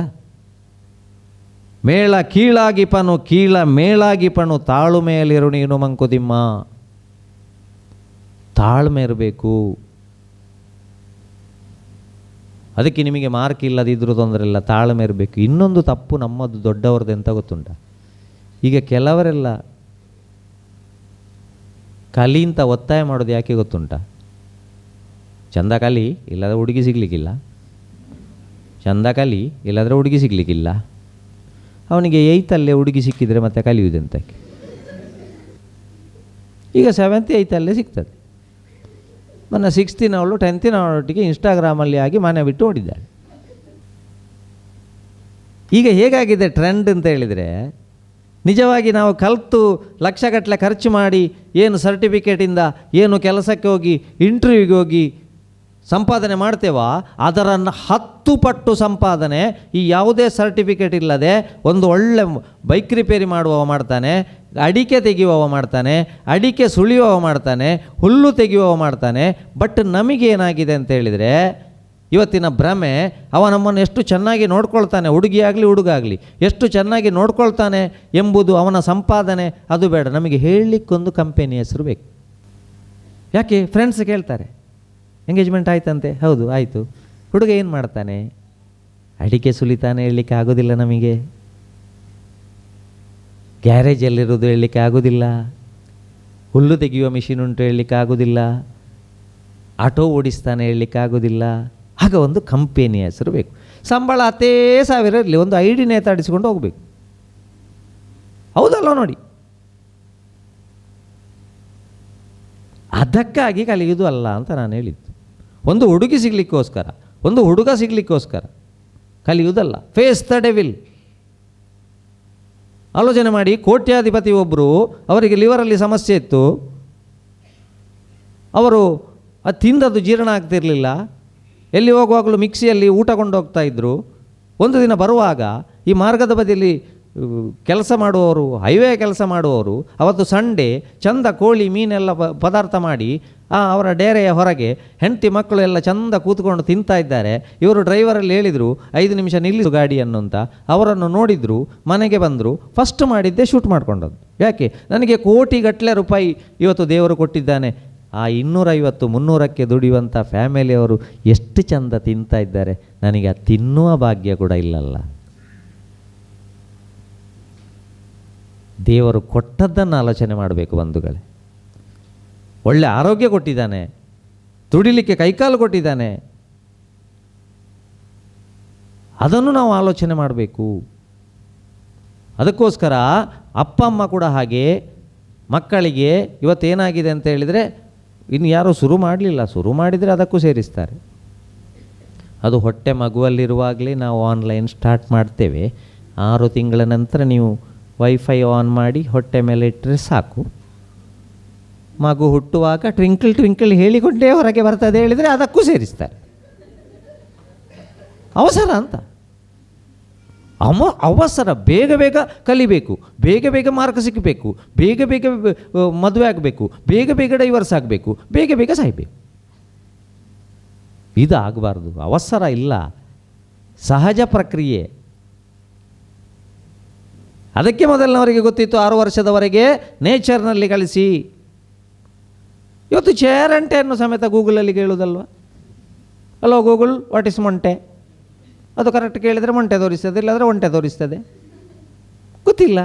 Speaker 2: ಮೇಳ ಕೀಳಾಗಿ ಪನು, ಕೀಳ ಮೇಳಾಗಿ ಪನು, ತಾಳುಮೆಯಲ್ಲಿರು ನೀನು ಮಂಕುತಿಮ್ಮ. ತಾಳ್ಮೆ ಇರಬೇಕು. ಅದಕ್ಕೆ ನಿಮಗೆ ಮಾರ್ಕ್ ಇಲ್ಲದಿದ್ದರೂ ತೊಂದರೆ ಇಲ್ಲ, ತಾಳ್ಮೆ ಇರಬೇಕು. ಇನ್ನೊಂದು ತಪ್ಪು ನಮ್ಮದು ದೊಡ್ಡವ್ರದ್ದು ಎಂತ ಗೊತ್ತುಂಟ? ಈಗ ಕೆಲವರೆಲ್ಲ ಕಲಿ ಅಂತ ಒತ್ತಾಯ ಮಾಡೋದು ಯಾಕೆ ಗೊತ್ತುಂಟ? ಚಂದ ಕಲಿ, ಇಲ್ಲದ್ರೆ ಹುಡುಗಿ ಸಿಗಲಿಕ್ಕಿಲ್ಲ. ಚಂದ ಕಲಿ, ಇಲ್ಲದ್ರೆ ಹುಡುಗಿ ಸಿಗಲಿಕ್ಕಿಲ್ಲ. ಅವನಿಗೆ 8ಲ್ಲೇ ಹುಡುಗಿ ಸಿಕ್ಕಿದರೆ ಮತ್ತೆ ಕಲಿಯುವುದೆಂತಕ್ಕೆ? ಈಗ 7th 8ಲ್ಲೇ ಸಿಗ್ತದೆ. ಮೊನ್ನೆ 6th 10th ಇನ್ಸ್ಟಾಗ್ರಾಮಲ್ಲಿ ಆಗಿ ಮನೆ ಬಿಟ್ಟು ಓಡಿದ್ದಾಳೆ. ಈಗ ಹೇಗಾಗಿದೆ ಟ್ರೆಂಡ್ ಅಂತ ಹೇಳಿದರೆ, ನಿಜವಾಗಿ ನಾವು ಕಲಿತು ಲಕ್ಷಗಟ್ಟಲೆ ಖರ್ಚು ಮಾಡಿ ಏನು ಸರ್ಟಿಫಿಕೇಟಿಂದ ಏನು ಕೆಲಸಕ್ಕೆ ಹೋಗಿ ಇಂಟರ್ವ್ಯೂಗೆ ಹೋಗಿ ಸಂಪಾದನೆ ಮಾಡ್ತೇವ ಅದರ 10 ಪಟ್ಟು ಸಂಪಾದನೆ ಈ ಯಾವುದೇ ಸರ್ಟಿಫಿಕೇಟ್ ಇಲ್ಲದೆ ಒಂದು ಒಳ್ಳೆ ಬೈಕ್ ರಿಪೇರಿ ಮಾಡುವವ ಮಾಡ್ತಾನೆ, ಅಡಿಕೆ ತೆಗೆಯುವವ ಮಾಡ್ತಾನೆ, ಅಡಿಕೆ ಸುಳಿಯುವವ ಮಾಡ್ತಾನೆ, ಹುಲ್ಲು ತೆಗೆಯುವವ ಮಾಡ್ತಾನೆ. ಬಟ್ ನಮಗೇನಾಗಿದೆ ಅಂತ ಹೇಳಿದರೆ ಇವತ್ತಿನ ಭ್ರಮೆ, ಅವ ನಮ್ಮನ್ನು ಎಷ್ಟು ಚೆನ್ನಾಗಿ ನೋಡ್ಕೊಳ್ತಾನೆ, ಹುಡುಗಿಯಾಗಲಿ ಹುಡುಗಾಗಲಿ ಎಷ್ಟು ಚೆನ್ನಾಗಿ ನೋಡ್ಕೊಳ್ತಾನೆ ಎಂಬುದು ಅವನ ಸಂಪಾದನೆ, ಅದು ಬೇಡ. ನಮಗೆ ಹೇಳಲಿಕ್ಕೊಂದು ಕಂಪೆನಿ ಹೆಸರು ಬೇಕು. ಯಾಕೆ ಫ್ರೆಂಡ್ಸ್ ಕೇಳ್ತಾರೆ, ಎಂಗೇಜ್ಮೆಂಟ್ ಆಯ್ತಂತೆ, ಹೌದು ಆಯಿತು. ಹುಡುಗ ಏನು ಮಾಡ್ತಾನೆ? ಅಡಿಕೆ ಸುಲಿತಾನೆ, ಹೇಳಲಿಕ್ಕೆ ಆಗೋದಿಲ್ಲ ನಮಗೆ. ಗ್ಯಾರೇಜಲ್ಲಿರೋದು ಹೇಳಲಿಕ್ಕೆ ಆಗೋದಿಲ್ಲ. ಹುಲ್ಲು ತೆಗೆಯುವ ಮಿಷಿನ್ ಉಂಟು ಹೇಳಲಿಕ್ಕೆ ಆಗೋದಿಲ್ಲ. ಆಟೋ ಓಡಿಸ್ತಾನೆ ಹೇಳಲಿಕ್ಕೆ ಆಗೋದಿಲ್ಲ. ಆಗ ಒಂದು ಕಂಪೆನಿ ಹೆಸರು ಬೇಕು. ಸಂಬಳ 10,000 ಇರಲಿ, ಒಂದು ಐಡಿ ನೇತಾಡಿಸಿಕೊಂಡು ಹೋಗಬೇಕು. ಹೌದಲ್ಲ ನೋಡಿ, ಅದಕ್ಕಾಗಿ ಕಲಿಯುವುದು ಅಲ್ಲ ಅಂತ ನಾನು ಹೇಳಿದ್ದು. ಒಂದು ಹುಡುಗಿ ಸಿಗಲಿಕ್ಕೋಸ್ಕರ, ಒಂದು ಹುಡುಗ ಸಿಗಲಿಕ್ಕೋಸ್ಕರ ಕಲಿಯುವುದಲ್ಲ. Face the devil. ಆಲೋಚನೆ ಮಾಡಿ, ಕೋಟ್ಯಾಧಿಪತಿ ಒಬ್ಬರು, ಅವರಿಗೆ ಲಿವರಲ್ಲಿ ಸಮಸ್ಯೆ ಇತ್ತು, ಅವರು ಅದು ತಿಂದದ್ದು ಜೀರ್ಣ ಆಗ್ತಿರಲಿಲ್ಲ, ಎಲ್ಲಿ ಹೋಗುವಾಗಲೂ ಮಿಕ್ಸಿಯಲ್ಲಿ ಊಟ ಕೊಂಡೋಗ್ತಾ ಇದ್ದರು. ಒಂದು ದಿನ ಬರುವಾಗ ಈ ಮಾರ್ಗದ ಬದಿಯಲ್ಲಿ ಕೆಲಸ ಮಾಡುವವರು, ಹೈವೇ ಕೆಲಸ ಮಾಡುವವರು, ಅವತ್ತು ಸಂಡೇ ಚಂದ ಕೋಳಿ ಮೀನೆಲ್ಲ ಪದಾರ್ಥ ಮಾಡಿ ಅವರ ಡೇರೆಯ ಹೊರಗೆ ಹೆಂಡತಿ ಮಕ್ಕಳು ಎಲ್ಲ ಚಂದ ಕೂತ್ಕೊಂಡು ತಿಂತಾ ಇದ್ದಾರೆ. ಇವರು ಡ್ರೈವರಲ್ಲಿ ಹೇಳಿದರು 5 ನಿಮಿಷ ನಿಲ್ಲಿಸು ಗಾಡಿಯನ್ನು ಅಂತ. ಅವರನ್ನು ನೋಡಿದರು, ಮನೆಗೆ ಬಂದರು. ಫಸ್ಟ್ ಮಾಡಿದ್ದೆ ಶೂಟ್ ಮಾಡಿಕೊಂಡದ್ದು. ಯಾಕೆ? ನನಗೆ ಕೋಟಿಗಟ್ಟಲೆ ರೂಪಾಯಿ ಇವತ್ತು ದೇವರು ಕೊಟ್ಟಿದ್ದಾನೆ. ಆ 250-300ಕ್ಕೆ ದುಡಿಯುವಂಥ ಫ್ಯಾಮಿಲಿಯವರು ಎಷ್ಟು ಚಂದ ತಿಂತಾ ಇದ್ದಾರೆ, ನನಗೆ ಆ ತಿನ್ನುವ ಭಾಗ್ಯ ಕೂಡ ಇಲ್ಲಲ್ಲ. ದೇವರು ಕೊಟ್ಟದ್ದನ್ನು ಆಲೋಚನೆ ಮಾಡಬೇಕು ಬಂಧುಗಳೇ. ಒಳ್ಳೆ ಆರೋಗ್ಯ ಕೊಟ್ಟಿದ್ದಾನೆ, ದುಡಿಲಿಕ್ಕೆ ಕೈಕಾಲು ಕೊಟ್ಟಿದ್ದಾನೆ, ಅದನ್ನು ನಾವು ಆಲೋಚನೆ ಮಾಡಬೇಕು. ಅದಕ್ಕೋಸ್ಕರ ಅಪ್ಪ ಅಮ್ಮ ಕೂಡ ಹಾಗೆ ಮಕ್ಕಳಿಗೆ ಇವತ್ತೇನಾಗಿದೆ ಅಂತ ಹೇಳಿದರೆ, ಇನ್ನು ಯಾರೂ ಶುರು ಮಾಡಲಿಲ್ಲ, ಶುರು ಮಾಡಿದರೆ ಅದಕ್ಕೂ ಸೇರಿಸ್ತಾರೆ. ಅದು ಹೊಟ್ಟೆ ಮಗುವಲ್ಲಿರುವಾಗಲೇ ನಾವು ಆನ್ಲೈನ್ ಸ್ಟಾರ್ಟ್ ಮಾಡ್ತೇವೆ. 6 ತಿಂಗಳ ನಂತರ ನೀವು ವೈಫೈ ಆನ್ ಮಾಡಿ ಹೊಟ್ಟೆ ಮೇಲೆ ಇಟ್ಟರೆ ಸಾಕು. ಮಗು ಹುಟ್ಟುವಾಗ ಟ್ವಿಂಕಲ್ ಟ್ವಿಂಕಲ್ ಹೇಳಿಕೊಂಡೇ ಹೊರಗೆ ಬರ್ತದೆ ಹೇಳಿದರೆ ಅದಕ್ಕೂ ಸೇರಿಸ್ತಾರೆ. ಅವಸರ ಅಂತ, ಅವಸರ. ಬೇಗ ಬೇಗ ಕಲಿಬೇಕು, ಬೇಗ ಬೇಗ ಮಾರ್ಕ್ ಸಿಕ್ಕಬೇಕು, ಬೇಗ ಬೇಗ ಮದುವೆ ಆಗಬೇಕು, ಬೇಗ ಬೇಗ ಡೈವರ್ಸ್ ಆಗಬೇಕು, ಬೇಗ ಬೇಗ ಸಾಯಬೇಕು. ಇದು ಆಗಬಾರ್ದು. ಅವಸರ ಇಲ್ಲ, ಸಹಜ ಪ್ರಕ್ರಿಯೆ. ಅದಕ್ಕೆ ಮೊದಲಿನವರಿಗೆ ಗೊತ್ತಿತ್ತು 6 ವರ್ಷದವರೆಗೆ ನೇಚರ್ನಲ್ಲಿ ಕಳಿಸಿ. ಇವತ್ತು ಚೇರ್ ಅಂಡ್ ಟೆನ್ನು ಸಮೇತ ಗೂಗಲಲ್ಲಿ ಕೇಳುವುದಲ್ವ? ಹಲೋ ಗೂಗಲ್, ವಾಟ್ ಇಸ್ ಮೊಂಟೆ? ಅದು ಕರೆಕ್ಟ್ ಕೇಳಿದರೆ ಮೊಂಟೆ ತೋರಿಸ್ತದೆ, ಇಲ್ಲಾಂದರೆ ಒಂಟೆ ತೋರಿಸ್ತದೆ. ಗೊತ್ತಿಲ್ಲ.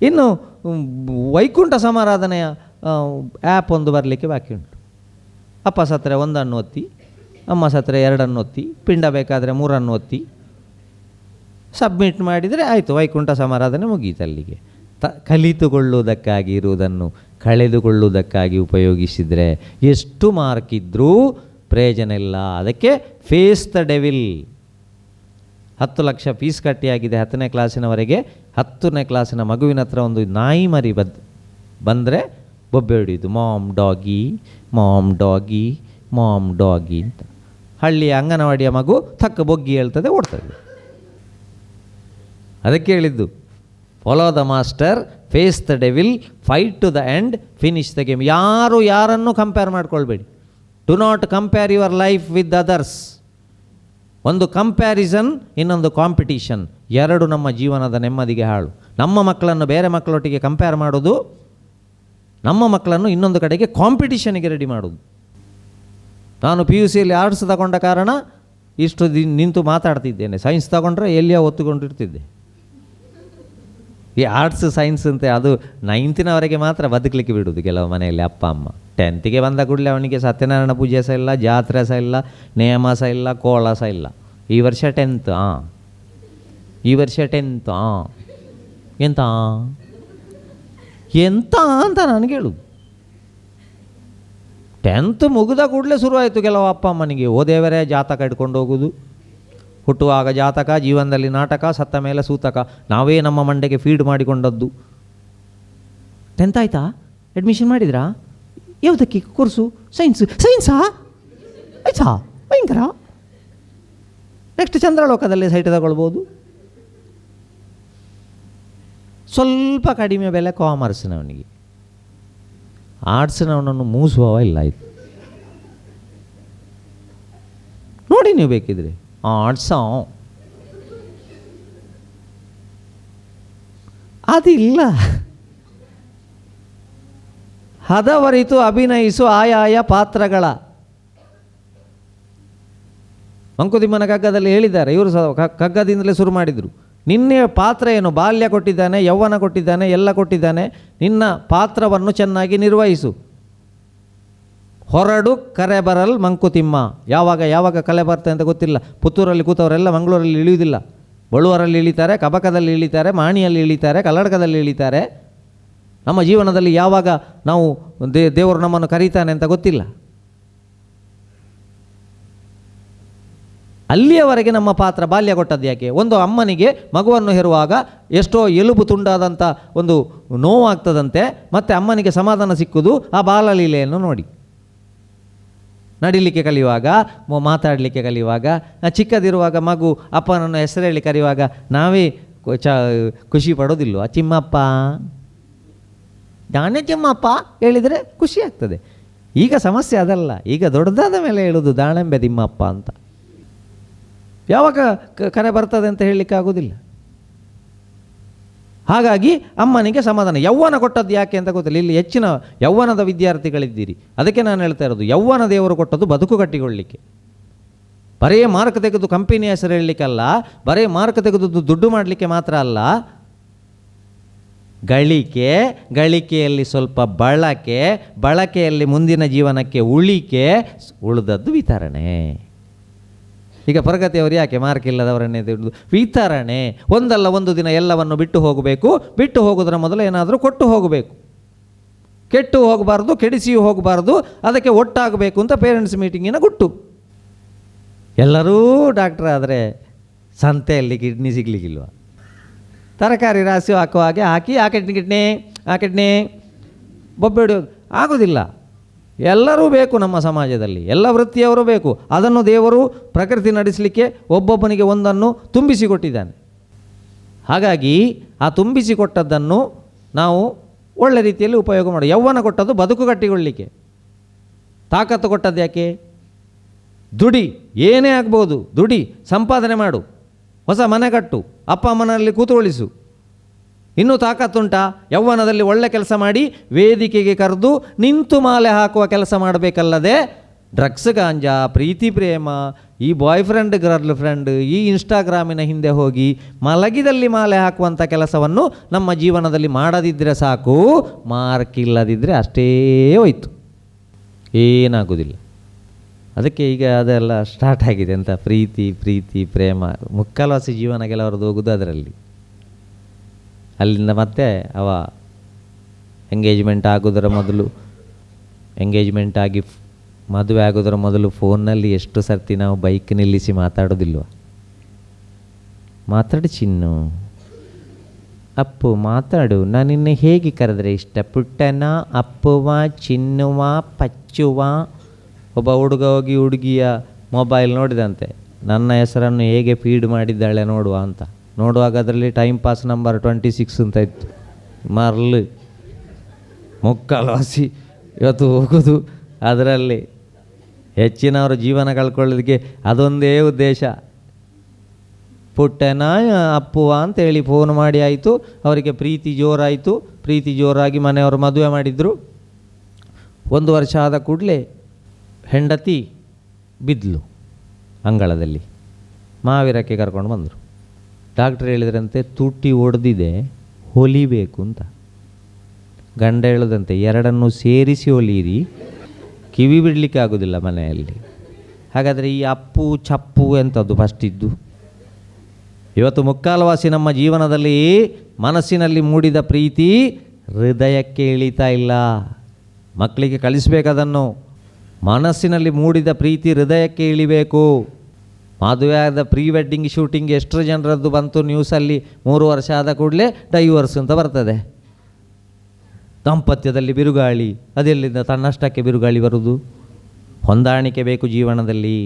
Speaker 2: ಇನ್ನು ವೈಕುಂಠ ಸಮಾರಾಧನೆಯ ಆ್ಯಪ್ ಒಂದು ಬರಲಿಕ್ಕೆ ಬಾಕಿ ಉಂಟು. ಅಪ್ಪ ಸತ್ತರೆ 1 ಅನ್ನು ಒತ್ತಿ, ಅಮ್ಮ ಸತ್ತರೆ 2 ಅನ್ನು ಒತ್ತಿ, ಪಿಂಡ ಬೇಕಾದರೆ 3 ಅನ್ನು ಒತ್ತಿ ಸಬ್ಮಿಟ್ ಮಾಡಿದರೆ ಆಯಿತು, ವೈಕುಂಠ ಸಮಾರಾಧನೆ ಮುಗೀತು ಅಲ್ಲಿಗೆ. ಕಲಿತುಕೊಳ್ಳುವುದಕ್ಕಾಗಿ ಇರುವುದನ್ನು ಕಳೆದುಕೊಳ್ಳುವುದಕ್ಕಾಗಿ ಉಪಯೋಗಿಸಿದರೆ ಎಷ್ಟು ಮಾರ್ಕ್ ಇದ್ದರೂ ಪ್ರಯೋಜನ ಇಲ್ಲ. ಅದಕ್ಕೆ face the devil. 10 lakh fees ಕಟ್ಟಿಯಾಗಿದೆ 10ನೇ ಕ್ಲಾಸಿನವರೆಗೆ. 10ನೇ ಕ್ಲಾಸಿನ ಮಗುವಿನ ಹತ್ರ ಒಂದು ನಾಯಿ ಮರಿ ಬಂದರೆ ಬೊಬ್ಬೆ ಹೊಡೆಯುವುದು, mom doggy, mom doggy, mom doggy ಅಂತ. ಹಳ್ಳಿಯ ಅಂಗನವಾಡಿಯ ಮಗು ತಕ್ಕ ಬೊಗ್ಗಿ ಹೇಳ್ತದೆ, ಓಡ್ತದೆ. ಅದಕ್ಕೆ ಹೇಳಿದ್ದು, follow the master, face the devil, fight to the end, finish the game. ಯಾರು ಯಾರನ್ನು ಕಂಪೇರ್ ಮಾಡ್ಕೊಳ್ಬೇಡಿ. Do not compare your life with others. ಒಂದು ಕಂಪ್ಯಾರಿಸನ್, ಇನ್ನೊಂದು ಕಾಂಪಿಟೀಷನ್, 2 ನಮ್ಮ ಜೀವನದ ನೆಮ್ಮದಿಗೆ ಹಾಳು. ನಮ್ಮ ಮಕ್ಕಳನ್ನು ಬೇರೆ ಮಕ್ಕಳೊಟ್ಟಿಗೆ ಕಂಪೇರ್ ಮಾಡೋದು, ನಮ್ಮ ಮಕ್ಕಳನ್ನು ಇನ್ನೊಂದು ಕಡೆಗೆ ಕಾಂಪಿಟೀಷನ್ಗೆ ರೆಡಿ ಮಾಡೋದು. ನಾನು PUC ಆರ್ಟ್ಸ್ ತಗೊಂಡ ಕಾರಣ ಇಷ್ಟು ನಿಂತು ಮಾತಾಡ್ತಿದ್ದೇನೆ. ಸೈನ್ಸ್ ತಗೊಂಡ್ರೆ ಎಲ್ಲಿಯೋ ಒತ್ತುಕೊಂಡಿರ್ತಿದ್ದೆ. ಈ ಆರ್ಟ್ಸ್ ಸೈನ್ಸ್ ಅಂತ ಅದು 9th ಮಾತ್ರ ಬದುಕಲಿಕ್ಕೆ ಬಿಡೋದು ಕೆಲವು ಮನೆಯಲ್ಲಿ ಅಪ್ಪ ಅಮ್ಮ. 10th ಬಂದ ಕೂಡಲೇ ಅವನಿಗೆ ಸತ್ಯನಾರಾಯಣ ಪೂಜೆ ಸಹ ಇಲ್ಲ, ಜಾತ್ರೆ ಸಹ ಇಲ್ಲ, ನೇಮ ಸಹ ಇಲ್ಲ, ಕೋಳ ಸಹ ಇಲ್ಲ. ಈ ವರ್ಷ 10th, ಈ ವರ್ಷ 10th, ಎಂತ ಎಂತ ಅಂತ ನನಗೆ ಹೇಳುದು. 10th ಮುಗಿದ ಕೂಡಲೇ ಶುರುವಾಯಿತು ಕೆಲವು ಅಪ್ಪ ಅಮ್ಮನಿಗೆ. ಓದೇವರೇ ಜಾತಕ ಇಟ್ಕೊಂಡು ಹೋಗೋದು, ಹುಟ್ಟುವಾಗ ಜಾತಕ, ಜೀವನದಲ್ಲಿ ನಾಟಕ, ಸತ್ತ ಮೇಲೆ ಸೂತಕ, ನಾವೇ ನಮ್ಮ ಮಂಡೆಗೆ ಫೀಡ್ ಮಾಡಿಕೊಂಡದ್ದು. 10th ಆಯಿತಾ? ಅಡ್ಮಿಷನ್ ಮಾಡಿದ್ರಾ?
Speaker 3: ಯಾವುದಕ್ಕೆ ಕೋರ್ಸು? ಸೈನ್ಸಾ ಆಯ್ತಾ, ಭಯಂಕರ. ನೆಕ್ಸ್ಟ್ ಚಂದ್ರಲೋಕದಲ್ಲಿ ಸೈಟ್ ತಗೊಳ್ಬೋದು. ಸ್ವಲ್ಪ ಕಡಿಮೆ ಬೆಲೆ ಕಾಮರ್ಸ್ನವನಿಗೆ. ಆರ್ಟ್ಸ್ನವನನ್ನು ಮೂಸುವವ ಇಲ್ಲ. ಆಯಿತು ನೋಡಿ ನೀವು ಬೇಕಿದ್ರೆ. ಆರ್ಟ್ಸ ಅದಿಲ್ಲ. ಹದವರಿತು ಅಭಿನಯಿಸು ಆಯಾಯ ಪಾತ್ರಗಳ. ಮಂಕುತಿಮ್ಮನ ಕಗ್ಗದಲ್ಲಿ ಹೇಳಿದ್ದಾರೆ, ಇವರು ಕಗ್ಗದಿಂದಲೇ ಶುರು ಮಾಡಿದರು. ನಿನ್ನೆ ಪಾತ್ರ ಏನು? ಬಾಲ್ಯ ಕೊಟ್ಟಿದ್ದಾನೆ, ಯೌವನ ಕೊಟ್ಟಿದ್ದಾನೆ, ಎಲ್ಲ ಕೊಟ್ಟಿದ್ದಾನೆ. ನಿನ್ನ ಪಾತ್ರವನ್ನು ಚೆನ್ನಾಗಿ ನಿರ್ವಹಿಸು. ಹೊರಡು ಕರೆ ಬರಲ್ ಮಂಕುತಿಮ್ಮ. ಯಾವಾಗ ಕಲೆ ಬರ್ತದೆ ಅಂತ ಗೊತ್ತಿಲ್ಲ. ಪುತ್ತೂರಲ್ಲಿ ಕೂತವರೆಲ್ಲ ಮಂಗಳೂರಲ್ಲಿ ಇಳಿಯುವುದಿಲ್ಲ. ಬಳುವರಲ್ಲಿ ಇಳಿತಾರೆ, ಕಬಕದಲ್ಲಿ ಇಳಿತಾರೆ, ಮಾಣಿಯಲ್ಲಿ ಇಳಿತಾರೆ, ಕಲ್ಲಡ್ಕದಲ್ಲಿ ಇಳಿತಾರೆ. ನಮ್ಮ ಜೀವನದಲ್ಲಿ ಯಾವಾಗ ನಾವು ದೇವರು ನಮ್ಮನ್ನು ಕರೀತಾನೆ ಅಂತ ಗೊತ್ತಿಲ್ಲ. ಅಲ್ಲಿಯವರೆಗೆ ನಮ್ಮ ಪಾತ್ರ. ಬಾಲ್ಯ ಕೊಟ್ಟದ್ದು ಯಾಕೆ? ಒಂದು ಅಮ್ಮನಿಗೆ ಮಗುವನ್ನು ಹೆರುವಾಗ ಎಷ್ಟೋ ಎಲುಬು ತುಂಡಾದಂಥ ಒಂದು ನೋವಾಗ್ತದಂತೆ. ಮತ್ತು ಅಮ್ಮನಿಗೆ ಸಮಾಧಾನ ಸಿಕ್ಕುವುದು ಆ ಬಾಲಲೀಲೆಯನ್ನು ನೋಡಿ. ನಡಿಲಿಕ್ಕೆ ಕಲಿಯುವಾಗ, ಮಾತಾಡಲಿಕ್ಕೆ ಕಲಿಯುವಾಗ, ಚಿಕ್ಕದಿರುವಾಗ ಮಗು ಅಪ್ಪನನ್ನು ಹೆಸರು ಹೇಳಿ ಕರೆಯುವಾಗ ನಾವೇ ಖುಷಿ ಪಡೋದಿಲ್ವ? ಚಿಮ್ಮಪ್ಪ, ನಾನೇ ಚಿಮ್ಮಪ್ಪ ಹೇಳಿದರೆ ಖುಷಿ ಆಗ್ತದೆ. ಈಗ ಸಮಸ್ಯೆ ಅದಲ್ಲ. ಈಗ ದೊಡ್ಡದಾದ ಮೇಲೆ ಹೇಳೋದು ದಾಳಂಬೆ ತಿಮ್ಮಪ್ಪ ಅಂತ. ಯಾವಾಗ ಕರೆ ಬರ್ತದೆ ಅಂತ ಹೇಳಲಿಕ್ಕೆ ಆಗೋದಿಲ್ಲ. ಹಾಗಾಗಿ ಅಮ್ಮನಿಗೆ ಸಮಾಧಾನ. ಯೌವನ ಕೊಟ್ಟದ್ದು ಯಾಕೆ ಅಂತ ಗೊತ್ತಿಲ್ಲ. ಇಲ್ಲಿ ಹೆಚ್ಚಿನ ಯೌವನದ ವಿದ್ಯಾರ್ಥಿಗಳಿದ್ದೀರಿ. ಅದಕ್ಕೆ ನಾನು ಹೇಳ್ತಾ ಇರೋದು, ಯೌವನ ದೇವರು ಕೊಟ್ಟದ್ದು ಬದುಕು ಕಟ್ಟಿಕೊಳ್ಳಲಿಕ್ಕೆ. ಬರೇ ಮಾರ್ಕ್ ತೆಗೆದು ಕಂಪನಿ ಹೆಸರು ಹೇಳಲಿಕ್ಕಲ್ಲ, ಬರೇ ಮಾರ್ಕ್ ತೆಗೆದು ದುಡ್ಡು ಮಾಡಲಿಕ್ಕೆ ಮಾತ್ರ ಅಲ್ಲ. ಗಳಿಕೆಯಲ್ಲಿ ಸ್ವಲ್ಪ ಬಳಕೆಯಲ್ಲಿ ಮುಂದಿನ ಜೀವನಕ್ಕೆ ಉಳಿದದ್ದು ವಿತರಣೆ. ಈಗ ಪ್ರಗತಿಯವರು ಯಾಕೆ ಮಾರ್ಕ್ ಇಲ್ಲದವರನ್ನೇ ತಿಳಿದು ವಿತರಣೆ. ಒಂದಲ್ಲ ಒಂದು ದಿನ ಎಲ್ಲವನ್ನು ಬಿಟ್ಟು ಹೋಗಬೇಕು. ಬಿಟ್ಟು ಹೋಗೋದರ ಮೊದಲು ಏನಾದರೂ ಕೊಟ್ಟು ಹೋಗಬೇಕು. ಕೆಟ್ಟು ಹೋಗಬಾರ್ದು, ಕೆಡಿಸಿಯೂ ಹೋಗಬಾರ್ದು. ಅದಕ್ಕೆ ಒಟ್ಟಾಗಬೇಕು ಅಂತ ಪೇರೆಂಟ್ಸ್ ಮೀಟಿಂಗಿನ ಗುಟ್ಟು. ಎಲ್ಲರೂ ಡಾಕ್ಟರ್ ಆದರೆ ಸಂತೆಯಲ್ಲಿ ಕಿಡ್ನಿ ಸಿಗಲಿಕ್ಕಿಲ್ವ? ತರಕಾರಿ ರಾಶಿ ಹಾಕುವ ಹಾಗೆ ಹಾಕಿ ಆ ಕಿಡ್ನಿ ಬೊಬ್ಬೆ ಹಿಡಿಯೋದು ಆಗೋದಿಲ್ಲ. ಎಲ್ಲರೂ ಬೇಕು ನಮ್ಮ ಸಮಾಜದಲ್ಲಿ, ಎಲ್ಲ ವೃತ್ತಿಯವರು ಬೇಕು. ಅದನ್ನು ದೇವರು ಪ್ರಕೃತಿ ನಡೆಸಲಿಕ್ಕೆ ಒಬ್ಬೊಬ್ಬನಿಗೆ ಒಂದನ್ನು ತುಂಬಿಸಿಕೊಟ್ಟಿದ್ದಾನೆ. ಹಾಗಾಗಿ ಆ ತುಂಬಿಸಿಕೊಟ್ಟದ್ದನ್ನು ನಾವು ಒಳ್ಳೆ ರೀತಿಯಲ್ಲಿ ಉಪಯೋಗ ಮಾಡಿ. ಯೌವನ ಕೊಟ್ಟದ್ದು ಬದುಕು ಕಟ್ಟಿಕೊಳ್ಳಲಿಕ್ಕೆ. ತಾಕತ್ತು ಕೊಟ್ಟದ್ದು ಯಾಕೆ? ದುಡಿ, ಏನೇ ಆಗ್ಬೋದು, ದುಡಿ, ಸಂಪಾದನೆ ಮಾಡು, ಹೊಸ ಮನೆ ಕಟ್ಟು, ಅಪ್ಪ ಅಮ್ಮನಲ್ಲಿ ಕೂತುಗೊಳಿಸು. ಇನ್ನೂ ತಾಕತ್ತುಂಟಾ? ಯೌವನದಲ್ಲಿ ಒಳ್ಳೆ ಕೆಲಸ ಮಾಡಿ ವೇದಿಕೆಗೆ ಕರೆದು ನಿಂತು ಮಾಲೆ ಹಾಕುವ ಕೆಲಸ ಮಾಡಬೇಕಲ್ಲದೆ ಡ್ರಗ್ಸ್, ಗಾಂಜಾ, ಪ್ರೀತಿ ಪ್ರೇಮ, ಈ ಬಾಯ್ ಫ್ರೆಂಡ್ ಗರ್ಲ್ ಫ್ರೆಂಡ್, ಈ ಇನ್ಸ್ಟಾಗ್ರಾಮಿನ ಹಿಂದೆ ಹೋಗಿ ಮಲಗಿದಲ್ಲಿ ಮಾಲೆ ಹಾಕುವಂಥ ಕೆಲಸವನ್ನು ನಮ್ಮ ಜೀವನದಲ್ಲಿ ಮಾಡದಿದ್ದರೆ ಸಾಕು. ಮಾರ್ಕ್ ಇಲ್ಲದಿದ್ದರೆ ಅಷ್ಟೇ ಹೋಯ್ತು, ಏನಾಗೋದಿಲ್ಲ. ಅದಕ್ಕೆ ಈಗ ಅದೆಲ್ಲ ಸ್ಟಾರ್ಟ್ ಆಗಿದೆ ಅಂತ ಪ್ರೀತಿ ಪ್ರೇಮ. ಮುಕ್ಕಾಲ್ವಾಸಿ ಜೀವನ ಕೆಲವರದ್ದು ಹೋಗೋದು ಅದರಲ್ಲಿ. ಅಲ್ಲಿಂದ ಮತ್ತೆ ಅವ ಎಂಗೇಜ್ಮೆಂಟ್ ಆಗಿ ಮದುವೆ ಆಗೋದರ ಮೊದಲು ಫೋನ್ನಲ್ಲಿ ಎಷ್ಟು ಸರ್ತಿ ನಾವು ಬೈಕ್ ನಿಲ್ಲಿಸಿ ಮಾತಾಡೋದಿಲ್ವ? ಮಾತಾಡು ಚಿನ್ನು, ಅಪ್ಪು ಮಾತಾಡು, ನಾನು ನಿನ್ನೆ ಹೇಗೆ ಕರೆದ್ರೆ ಇಷ್ಟ? ಪುಟ್ಟನ, ಅಪ್ಪುವ, ಚಿನ್ನುವ, ಪಚ್ಚುವ. ಒಬ್ಬ ಹುಡುಗ ಹೋಗಿ ಹುಡುಗಿಯ ಮೊಬೈಲ್ ನೋಡಿದಂತೆ, ನನ್ನ ಹೆಸರನ್ನು ಹೇಗೆ ಫೀಡ್ ಮಾಡಿದ್ದಾಳೆ ನೋಡುವ ಅಂತ. ನೋಡುವಾಗ ಅದರಲ್ಲಿ ಟೈಮ್ ಪಾಸ್ ನಂಬರ್ 26 ಅಂತ ಇತ್ತು. ಮರ್ಲು ಮುಕ್ಕಾಲ್ವಾಸಿ ಇವತ್ತು ಹೋಗೋದು ಅದರಲ್ಲಿ. ಹೆಚ್ಚಿನವರು ಜೀವನ ಕಳ್ಕೊಳ್ಳೋದಕ್ಕೆ ಅದೊಂದೇ ಉದ್ದೇಶ. ಪುಟ್ಟನ, ಅಪ್ಪುವ ಅಂತೇಳಿ ಫೋನ್ ಮಾಡಿ ಆಯಿತು. ಅವರಿಗೆ ಪ್ರೀತಿ ಜೋರಾಯಿತು. ಪ್ರೀತಿ ಜೋರಾಗಿ ಮನೆಯವರು ಮದುವೆ ಮಾಡಿದರು. 1 ವರ್ಷ ಆದ ಕೂಡಲೇ ಹೆಂಡತಿ ಬಿದ್ಲು ಅಂಗಳದಲ್ಲಿ. ಮಾವಿರಕ್ಕೆ ಕರ್ಕೊಂಡು ಬಂದರು. ಡಾಕ್ಟ್ರ್ ಹೇಳಿದ್ರಂತೆ ತುಟಿ ಒಡೆದಿದೆ, ಹೊಲಿಬೇಕು ಅಂತ. ಗಂಡ ಹೇಳೋದಂತೆ, ಎರಡನ್ನು ಸೇರಿಸಿ ಹೊಲೀರಿ, ಕಿವಿ ಬಿಡಲಿಕ್ಕೆ ಆಗೋದಿಲ್ಲ ಮನೆಯಲ್ಲಿ. ಹಾಗಾದರೆ ಈ ಅಪ್ಪು ಚಪ್ಪು ಎಂಥದ್ದು ಫಸ್ಟ್ ಇದ್ದು? ಇವತ್ತು ಮುಕ್ಕಾಲ್ವಾಸಿ ನಮ್ಮ ಜೀವನದಲ್ಲಿ ಮನಸ್ಸಿನಲ್ಲಿ ಮೂಡಿದ ಪ್ರೀತಿ ಹೃದಯಕ್ಕೆ ಇಳಿತಾ ಇಲ್ಲ. ಮಕ್ಕಳಿಗೆ ಕಲಿಸ್ಬೇಕದನ್ನು. ಮನಸ್ಸಿನಲ್ಲಿ ಮೂಡಿದ ಪ್ರೀತಿ ಹೃದಯಕ್ಕೆ ಇಳಿಬೇಕು. ಮದುವೆ ಆದ ಪ್ರೀ ವೆಡ್ಡಿಂಗ್ ಶೂಟಿಂಗ್ ಎಷ್ಟು ಜನರದ್ದು ಬಂತು ನ್ಯೂಸಲ್ಲಿ. 3 ವರ್ಷ ಆದ ಕೂಡಲೇ ಡೈವರ್ಸ್ ಅಂತ ಬರ್ತದೆ. ದಾಂಪತ್ಯದಲ್ಲಿ ಬಿರುಗಾಳಿ, ಅದೆಲ್ಲಿಂದ ತನ್ನಷ್ಟಕ್ಕೆ ಬಿರುಗಾಳಿ ಬರುವುದು? ಹೊಂದಾಣಿಕೆ ಬೇಕು ಜೀವನದಲ್ಲಿ.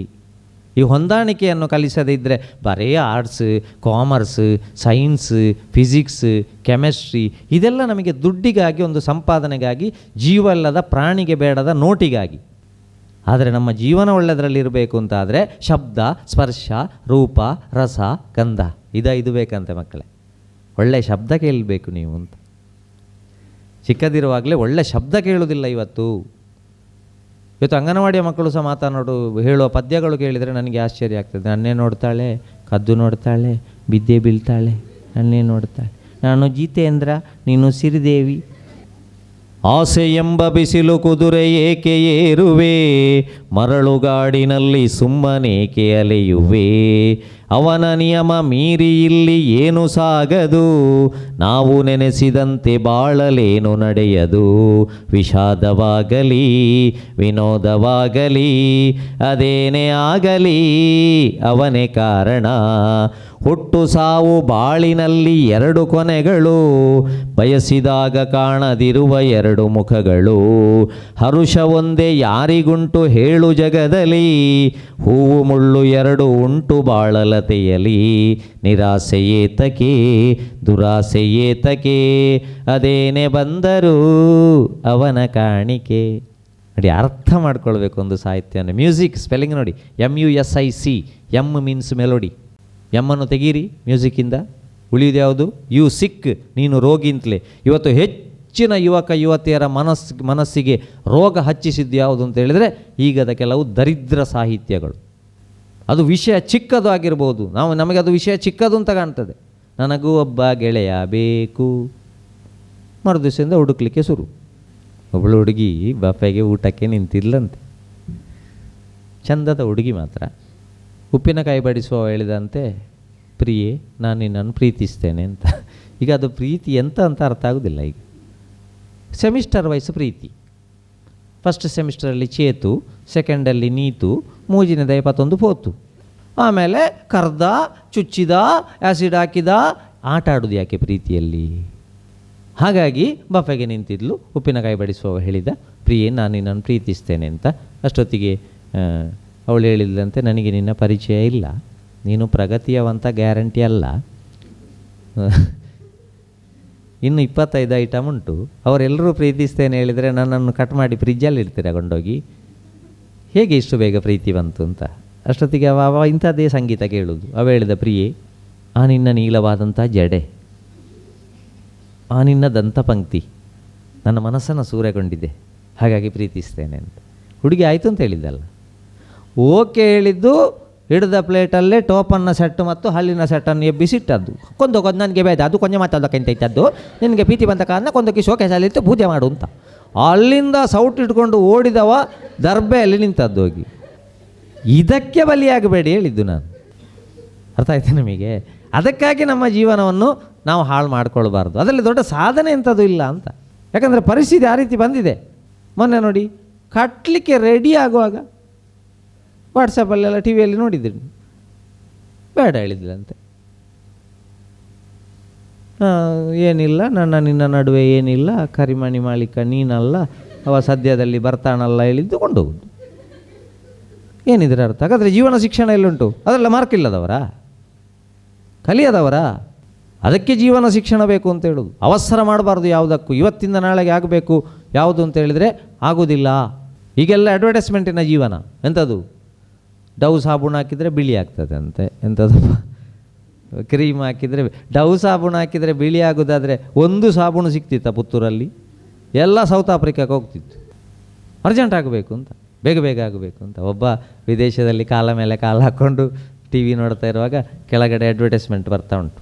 Speaker 3: ಈ ಹೊಂದಾಣಿಕೆಯನ್ನು ಕಲಿಸದೇ ಇದ್ದರೆ ಬರೀ arts, commerce, science, physics, chemistry ಇದೆಲ್ಲ ನಮಗೆ ದುಡ್ಡಿಗಾಗಿ, ಒಂದು ಸಂಪಾದನೆಗಾಗಿ, ಜೀವಲ್ಲದ ಪ್ರಾಣಿಗೆ ಬೇಡದ ನೋಟಿಗಾಗಿ. ಆದರೆ ನಮ್ಮ ಜೀವನ ಒಳ್ಳೆಯದರಲ್ಲಿರಬೇಕು ಅಂತಾದರೆ ಶಬ್ದ, ಸ್ಪರ್ಶ, ರೂಪ, ರಸ, ಗಂಧ ಇದು ಬೇಕಂತೆ ಮಕ್ಕಳೇ. ಒಳ್ಳೆ ಶಬ್ದ ಕೇಳಬೇಕು ನೀವು ಅಂತ. ಚಿಕ್ಕದಿರುವಾಗಲೇ ಒಳ್ಳೆ ಶಬ್ದ ಕೇಳೋದಿಲ್ಲ ಇವತ್ತು. ಅಂಗನವಾಡಿಯ ಮಕ್ಕಳು ಸಹ ಹೇಳುವ ಪದ್ಯಗಳು ಕೇಳಿದರೆ ನನಗೆ ಆಶ್ಚರ್ಯ ಆಗ್ತದೆ. ನನ್ನೇ ನೋಡ್ತಾಳೆ, ಕದ್ದು ನೋಡ್ತಾಳೆ, ಬಿದ್ದೆ ಬೀಳ್ತಾಳೆ, ನನ್ನೇ ನೋಡ್ತಾಳೆ, ನಾನು ಜಿತೇಂದ್ರ, ನೀನು ಸಿರಿದೇವಿ. ಆಸೆ ಎಂಬ ಬಿಸಿಲು ಕುದುರೆ ಏಕೆ ಏರುವೆ, ಮರಳುಗಾಡಿನಲ್ಲಿ ಸುಮ್ಮನೇಕೆ ಅಲೆಯುವೆ, ಅವನ ನಿಯಮ ಮೀರಿ ಇಲ್ಲಿ ಏನು ಸಾಗದು, ನಾವು ನೆನೆಸಿದಂತೆ ಬಾಳಲೇನು ನಡೆಯದು, ವಿಷಾದವಾಗಲಿ ವಿನೋದವಾಗಲಿ ಅದೇನೇ ಆಗಲಿ ಅವನೇ ಕಾರಣ, ಹುಟ್ಟು ಸಾವು ಬಾಳಿನಲ್ಲಿ ಎರಡು ಕೊನೆಗಳು, ಬಯಸಿದಾಗ ಕಾಣದಿರುವ ಎರಡು ಮುಖಗಳು, ಹರುಷ ಒಂದೇ ಯಾರಿಗುಂಟು ಹೇಳು ಜಗದಲ್ಲಿ, ಹೂವು ಮುಳ್ಳು ಎರಡು ಉಂಟು ಬಾಳಲತೆಯಲಿ, ನಿರಾಸೆಯೇತಕೆ ದುರಾಸೆಯೇತಕೆ ಅದೇನೆ ಬಂದರೂ ಅವನ ಕಾಣಿಕೆ. ನೋಡಿ, ಅರ್ಥ ಮಾಡ್ಕೊಳ್ಬೇಕು ಒಂದು ಸಾಹಿತ್ಯನ. ಮ್ಯೂಸಿಕ್ ಸ್ಪೆಲ್ಲಿಂಗ್ ನೋಡಿ, MUSIC. M means melody. ಎಮ್ಮನ್ನು ತೆಗೀರಿ ಮ್ಯೂಸಿಕ್ಕಿಂದ, ಉಳಿಯುವುದು ಯಾವುದು? ಯು ಸಿಕ್, ನೀನು ರೋಗಿ ಅಂತಲೇ. ಇವತ್ತು ಹೆಚ್ಚಿನ ಯುವಕ ಯುವತಿಯರ ಮನಸ್ಸಿಗೆ ರೋಗ ಹಚ್ಚಿಸಿದ್ದು ಯಾವುದು ಅಂತ ಹೇಳಿದರೆ ಈಗದ ಕೆಲವು ದರಿದ್ರ ಸಾಹಿತ್ಯಗಳು. ಅದು ವಿಷಯ ಚಿಕ್ಕದು ಆಗಿರ್ಬೋದು, ನಮಗೆ ಅದು ವಿಷಯ ಚಿಕ್ಕದು ಅಂತ ಕಾಣ್ತದೆ. ನನಗೂ ಒಬ್ಬ ಗೆಳೆಯ ಬೇಕು, ಮರುದಿವಸದಿಂದ ಹುಡುಕ್ಲಿಕ್ಕೆ ಶುರು. ಒಬ್ಬಳು ಹುಡುಗಿ ಬಾಪೆಗೆ ಊಟಕ್ಕೆ ನಿಂತಿಲ್ಲಂತೆ, ಚಂದದ ಹುಡುಗಿ ಮಾತ್ರ. ಉಪ್ಪಿನಕಾಯಿ ಬಡಿಸುವ ಹೇಳಿದಂತೆ, ಪ್ರಿಯೆ ನಾನು ನಿನ್ನನ್ನು ಪ್ರೀತಿಸ್ತೇನೆ ಅಂತ. ಈಗ ಅದು ಪ್ರೀತಿ ಎಂತ ಅಂತ ಅರ್ಥ ಆಗೋದಿಲ್ಲ. ಈಗ ಸೆಮಿಸ್ಟರ್ ವೈಸ್ ಪ್ರೀತಿ. ಫಸ್ಟ್ ಸೆಮಿಸ್ಟರಲ್ಲಿ ಚೇತು, ಸೆಕೆಂಡಲ್ಲಿ ನೀತು, ಮೂಜಿನದ 21 ಪೋತು. ಆಮೇಲೆ ಕರ್ದ, ಚುಚ್ಚಿದ, ಆ್ಯಸಿಡ್ ಹಾಕಿದ. ಆಟ ಆಡೋದು ಯಾಕೆ ಪ್ರೀತಿಯಲ್ಲಿ? ಹಾಗಾಗಿ ಬಫೆಗೆ ನಿಂತಿದ್ಲು, ಉಪ್ಪಿನಕಾಯಿ ಬಡಿಸುವ ಹೇಳಿದ, ಪ್ರಿಯೆ ನಾನು ನಿನ್ನನ್ನು ಪ್ರೀತಿಸ್ತೇನೆ ಅಂತ. ಅಷ್ಟೊತ್ತಿಗೆ ಅವಳು ಹೇಳಿದಂತೆ, ನನಗೆ ನಿನ್ನ ಪರಿಚಯ ಇಲ್ಲ, ನೀನು ಪ್ರಗತಿಯವಂತ ಗ್ಯಾರಂಟಿ ಅಲ್ಲ, ಇನ್ನು 25 ಐಟಮ್ ಉಂಟು, ಅವರೆಲ್ಲರೂ ಪ್ರೀತಿಸ್ತೇನೆ ಹೇಳಿದರೆ ನನ್ನನ್ನು ಕಟ್ ಮಾಡಿ ಫ್ರಿಜ್ಜಲ್ಲಿ ಇಡ್ತೀರ ಕೊಂಡೋಗಿ, ಹೇಗೆ ಇಷ್ಟು ಬೇಗ ಪ್ರೀತಿ ಬಂತು ಅಂತ. ಅಷ್ಟೊತ್ತಿಗೆ ಅವ ಇಂಥದ್ದೇ ಸಂಗೀತ ಕೇಳೋದು. ಅವ ಹೇಳಿದ, ಪ್ರಿಯೆ ಆ ನಿನ್ನ ನೀಳವಾದಂಥ ಜಡೆ, ಆ ನಿನ್ನ ದಂತಪಂಕ್ತಿ ನನ್ನ ಮನಸ್ಸನ್ನು ಸೂರೆಗೊಂಡಿದೆ, ಹಾಗಾಗಿ ಪ್ರೀತಿಸ್ತೇನೆ ಅಂತ. ಹುಡುಗಿ ಆಯಿತು ಅಂತ ಹೇಳಿದ್ದಲ್ಲ. ಓಕೆ ಹೇಳಿದ್ದು, ಹಿಡಿದ ಪ್ಲೇಟಲ್ಲೇ ಟೋಪನ್ನ ಸೆಟ್ ಮತ್ತು ಹಲ್ಲಿನ ಸೆಟ್ಟನ್ನು ಎಬ್ಬಿಸಿಟ್ಟದ್ದು. ಕೊಂದೋಗೋದು ನನಗೆ ಬೇಡ, ಅದು ಕೊಂಚ ಮಾತಾಡೋಕ್ಕಿಂತ ಇಟ್ಟದ್ದು, ನಿನಗೆ ಪ್ರೀತಿ ಬಂದ ಕಾರಣ ಕೊಂದೋಗಿ ಶೋಕೇಸಲ್ಲಿತ್ತು ಪೂಜೆ ಮಾಡು ಅಂತ. ಅಲ್ಲಿಂದ ಸೌಟ್ ಇಟ್ಕೊಂಡು ಓಡಿದವ ದರ್ಬೆಯಲ್ಲಿ ನಿಂತದ್ದು ಹೋಗಿ. ಇದಕ್ಕೆ ಬಲಿಯಾಗಬೇಡಿ ಹೇಳಿದ್ದು ನಾನು. ಅರ್ಥ ಆಯ್ತು ನಿಮಗೆ? ಅದಕ್ಕಾಗಿ ನಮ್ಮ ಜೀವನವನ್ನು ನಾವು ಹಾಳು ಮಾಡ್ಕೊಳ್ಬಾರ್ದು. ಅದರಲ್ಲಿ ದೊಡ್ಡ ಸಾಧನೆ ಎಂಥದ್ದು ಇಲ್ಲ ಅಂತ. ಯಾಕಂದರೆ ಪರಿಸ್ಥಿತಿ ಆ ರೀತಿ ಬಂದಿದೆ. ಮೊನ್ನೆ ನೋಡಿ, ಕಟ್ಟಲಿಕ್ಕೆ ರೆಡಿ ಆಗುವಾಗ ವಾಟ್ಸಪ್ಪಲ್ಲೆಲ್ಲ ಟಿ ವಿಯಲ್ಲಿ ನೋಡಿದ್ರಿ, ಬೇಡ ಹೇಳಿದ್ಲಂತೆ. ಏನಿಲ್ಲ, ನಿನ್ನ ನಡುವೆ ಏನಿಲ್ಲ, ಕರಿಮಣಿ ಮಾಲೀಕ ನೀನಲ್ಲ, ಅವ ಸದ್ಯದಲ್ಲಿ ಬರ್ತಾನಲ್ಲ ಹೇಳಿದ್ದು ಕೊಂಡೋಗುದು. ಏನಿದ್ರೆ ಅರ್ಥ? ಹಾಗಾದರೆ ಜೀವನ ಶಿಕ್ಷಣ ಎಲ್ಲುಂಟು? ಅದೆಲ್ಲ ಮಾರ್ಕ್ ಇಲ್ಲದವರ, ಕಲಿಯದವರ. ಅದಕ್ಕೆ ಜೀವನ ಶಿಕ್ಷಣ ಬೇಕು ಅಂತ ಹೇಳೋದು. ಅವಸರ ಮಾಡಬಾರ್ದು ಯಾವುದಕ್ಕೂ. ಇವತ್ತಿಂದ ನಾಳೆಗೆ ಆಗಬೇಕು ಯಾವುದು ಅಂತ ಹೇಳಿದರೆ ಆಗೋದಿಲ್ಲ. ಈಗೆಲ್ಲ ಅಡ್ವರ್ಟೈಸ್ಮೆಂಟಿನ ಜೀವನ. ಎಂಥದ್ದು? ಡವ್ ಸಾಬೂನು ಹಾಕಿದರೆ ಬಿಳಿ ಆಗ್ತದೆ ಅಂತೆ. ಎಂಥದಪ್ಪ? ಕ್ರೀಮ್ ಹಾಕಿದರೆ, ಡವ್ ಸಾಬೂನು ಹಾಕಿದರೆ ಬಿಳಿ ಆಗೋದಾದರೆ ಒಂದು ಸಾಬೂನು ಸಿಗ್ತಿತ್ತ ಪುತ್ತೂರಲ್ಲಿ? ಎಲ್ಲ ಸೌತ್ ಆಫ್ರಿಕಾಕ್ಕೆ ಹೋಗ್ತಿತ್ತು. ಅರ್ಜೆಂಟ್ ಆಗಬೇಕು ಅಂತ, ಬೇಗ ಬೇಗ ಆಗಬೇಕು ಅಂತ. ಒಬ್ಬ ವಿದೇಶದಲ್ಲಿ ಕಾಲ ಮೇಲೆ ಕಾಲು ಹಾಕ್ಕೊಂಡು ಟಿ ವಿ ನೋಡ್ತಾ ಇರುವಾಗ ಕೆಳಗಡೆ ಅಡ್ವರ್ಟೈಸ್ಮೆಂಟ್ ಬರ್ತಾ ಉಂಟು.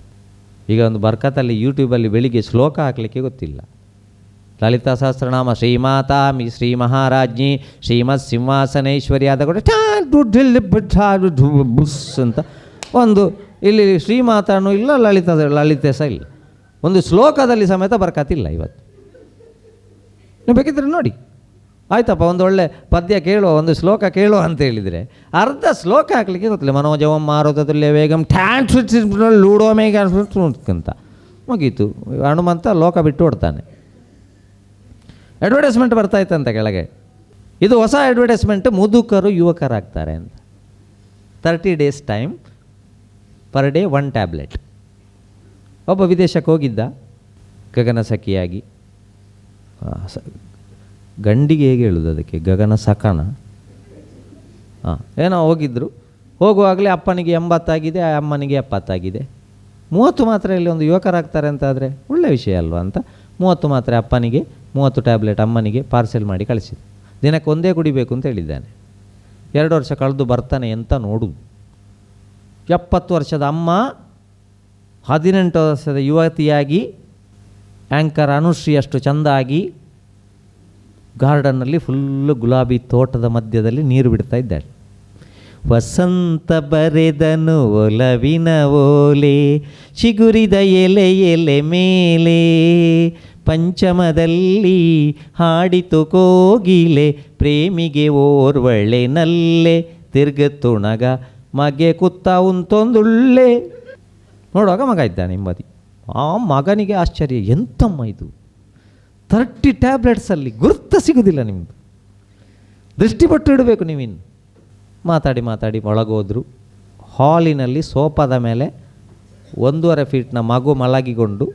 Speaker 3: ಈಗ ಒಂದು ಬರ್ಕತ್ತಲ್ಲಿ ಯೂಟ್ಯೂಬಲ್ಲಿ ಬೆಳಿಗ್ಗೆ ಶ್ಲೋಕ ಹಾಕಲಿಕ್ಕೆ ಗೊತ್ತಿಲ್ಲ. ಲಲಿತಾ ಸಹಸ್ರನಾಮ ಶ್ರೀಮಾತಾ ಶ್ರೀ ಮಹಾರಾಜ್ಞಿ ಶ್ರೀಮತ್ ಸಿಂಹಾಸನೇಶ್ವರಿ ಆದ ಕೂಡ ಬುಸ್ ಅಂತ ಒಂದು, ಇಲ್ಲಿ ಶ್ರೀಮಾತಾನೂ ಇಲ್ಲ, ಲಲಿತೆ ಸಹ ಇಲ್ಲ. ಒಂದು ಶ್ಲೋಕದಲ್ಲಿ ಸಮೇತ ಬರ್ಕತ್ತಿಲ್ಲ ಇವತ್ತು. ನೀವು ಬೇಕಿದ್ರೆ ನೋಡಿ. ಆಯ್ತಪ್ಪ, ಒಂದು ಒಳ್ಳೆ ಪದ್ಯ ಕೇಳುವ, ಒಂದು ಶ್ಲೋಕ ಕೇಳುವ ಅಂತ ಹೇಳಿದರೆ ಅರ್ಧ ಶ್ಲೋಕ ಹಾಕಲಿಕ್ಕೆ ಗೊತ್ತಿಲ್ಲ. ಮನೋಜವಂ ಮಾರುತತುಲ್ಯ ವೇಗಂ ಲೂಡೋ ಮೇಗ ಅಂತ ಮುಗೀತು. ಹನುಮಂತ ಲೋಕ ಬಿಟ್ಟು ಓಡ್ತಾನೆ. ಅಡ್ವರ್ಟೈಸ್ಮೆಂಟ್ ಬರ್ತಾಯಿತ್ತಂತೆ ಕೆಳಗೆ. ಇದು ಹೊಸ ಅಡ್ವರ್ಟೈಸ್ಮೆಂಟ್, ಮುದುಕರು ಯುವಕರಾಗ್ತಾರೆ ಅಂತ. 30 days time, per day 1 tablet. ಒಬ್ಬ ವಿದೇಶಕ್ಕೆ ಹೋಗಿದ್ದ ಗಗನ ಸಖಿಯಾಗಿ. ಗಂಡಿಗೆ ಹೇಗೆ ಹೇಳೋದು ಅದಕ್ಕೆ, ಗಗನ ಸಖನ ಏನೋ ಹೋಗಿದ್ದರು. ಹೋಗುವಾಗಲೇ ಅಪ್ಪನಿಗೆ 80 ಆಗಿದೆ, ಅಮ್ಮನಿಗೆ 70 ಆಗಿದೆ. 30 ಮಾತ್ರೆಯಲ್ಲಿ ಒಂದು ಯುವಕರಾಗ್ತಾರೆ ಅಂತಾದರೆ ಒಳ್ಳೆ ವಿಷಯ ಅಲ್ವಾ ಅಂತ 30 ಮಾತ್ರೆ ಅಪ್ಪನಿಗೆ, 30 ಟ್ಯಾಬ್ಲೆಟ್ ಅಮ್ಮನಿಗೆ ಪಾರ್ಸೆಲ್ ಮಾಡಿ ಕಳಿಸಿದ್ದು. ದಿನಕ್ಕೆ ಒಂದೇ ಕುಡಿಬೇಕು ಅಂತ ಹೇಳಿದ್ದಾನೆ. 2 ವರ್ಷ ಕಳೆದು ಬರ್ತಾನೆ ಅಂತ ನೋಡುವುದು. 70 ವರ್ಷದ ಅಮ್ಮ 18 ವರ್ಷದ ಯುವತಿಯಾಗಿ ಆ್ಯಂಕರ್ ಅನುಶ್ರೀ ಅಷ್ಟು ಚೆಂದ ಆಗಿ ಗಾರ್ಡನ್ನಲ್ಲಿ ಫುಲ್ಲು ಗುಲಾಬಿ ತೋಟದ ಮಧ್ಯದಲ್ಲಿ ನೀರು ಬಿಡ್ತಾ ಇದ್ದಾಳೆ. ವಸಂತ ಬರೆದನು ಒಲವಿನ ಓಲೆ, ಚಿಗುರಿದ ಎಲೆ ಎಲೆ ಮೇಲೆ, ಪಂಚಮದಲ್ಲಿ ಹಾಡಿತು ಕೋಗಿಲೆ, ಪ್ರೇಮಿಗೆ ಓರ್ವಳೆ ನಲ್ಲೆ, ತಿರ್ಗತುಣಗ ಮಗೆ ಕುತ್ತ ಉಂತೊಂದುಳ್ಳೆ. ನೋಡುವಾಗ ಮಗ ಇದ್ದಾನೆ ಹಿಂಬದಿ. ಆ ಮಗನಿಗೆ ಆಶ್ಚರ್ಯ, ಎಂತಮ್ಮ ಇದು 30 ಟ್ಯಾಬ್ಲೆಟ್ಸಲ್ಲಿ ಗುರುತ ಸಿಗೋದಿಲ್ಲ ನಿಮ್ಮದು, ದೃಷ್ಟಿಪಟ್ಟು ಇಡಬೇಕು ನೀವಿನ್ನು. ಮಾತಾಡಿ ಮಾತಾಡಿ ಒಳಗೋದ್ರು. ಹಾಲಿನಲ್ಲಿ ಸೋಫಾದ ಮೇಲೆ 1.5 ಫೀಟ್ನ ಮಗು ಮಲಗಿಕೊಂಡು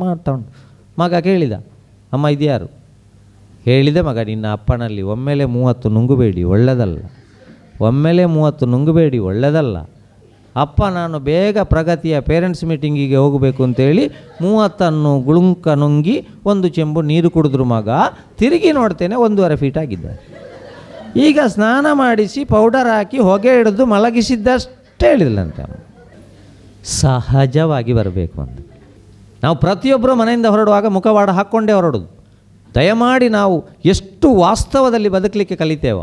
Speaker 3: ಮಾಡ್ತಾಉಂಟು. ಮಗ ಕೇಳಿದ, ಅಮ್ಮ ಇದ್ಯಾರು? ಹೇಳಿದೆ, ಮಗ ನಿನ್ನ ಅಪ್ಪನಲ್ಲಿ ಒಮ್ಮೆಲೆ 30 ನುಂಗಬೇಡಿ ಒಳ್ಳೆಯದಲ್ಲ, ಒಮ್ಮೆಲೆ 30 ನುಂಗಬೇಡಿ ಒಳ್ಳೆಯದಲ್ಲ. ಅಪ್ಪ ನಾನು ಬೇಗ ಪ್ರಗತಿಯ ಪೇರೆಂಟ್ಸ್ ಮೀಟಿಂಗಿಗೆ ಹೋಗಬೇಕು ಅಂತೇಳಿ 30 ಗುಳುಂಕ ನುಂಗಿ 1 ಚೆಂಬು ನೀರು ಕುಡಿದ್ರು. ಮಗ ತಿರುಗಿ ನೋಡ್ತೇನೆ 1.5 ಫೀಟ್ ಆಗಿದ್ದಾರೆ. ಈಗ ಸ್ನಾನ ಮಾಡಿಸಿ ಪೌಡರ್ ಹಾಕಿ ಹೊಗೆ ಹಿಡಿದು ಮಲಗಿಸಿದ್ದಷ್ಟೇ ಹೇಳಿದ್ಲಂತೆ. ಸಹಜವಾಗಿ ಬರಬೇಕು ಅಂತ. ನಾವು ಪ್ರತಿಯೊಬ್ಬರು ಮನೆಯಿಂದ ಹೊರಡುವಾಗ ಮುಖವಾಡ ಹಾಕ್ಕೊಂಡೇ ಹೊರಡೋದು. ದಯಮಾಡಿ ನಾವು ಎಷ್ಟು ವಾಸ್ತವದಲ್ಲಿ ಬದುಕಲಿಕ್ಕೆ ಕಲಿತೇವ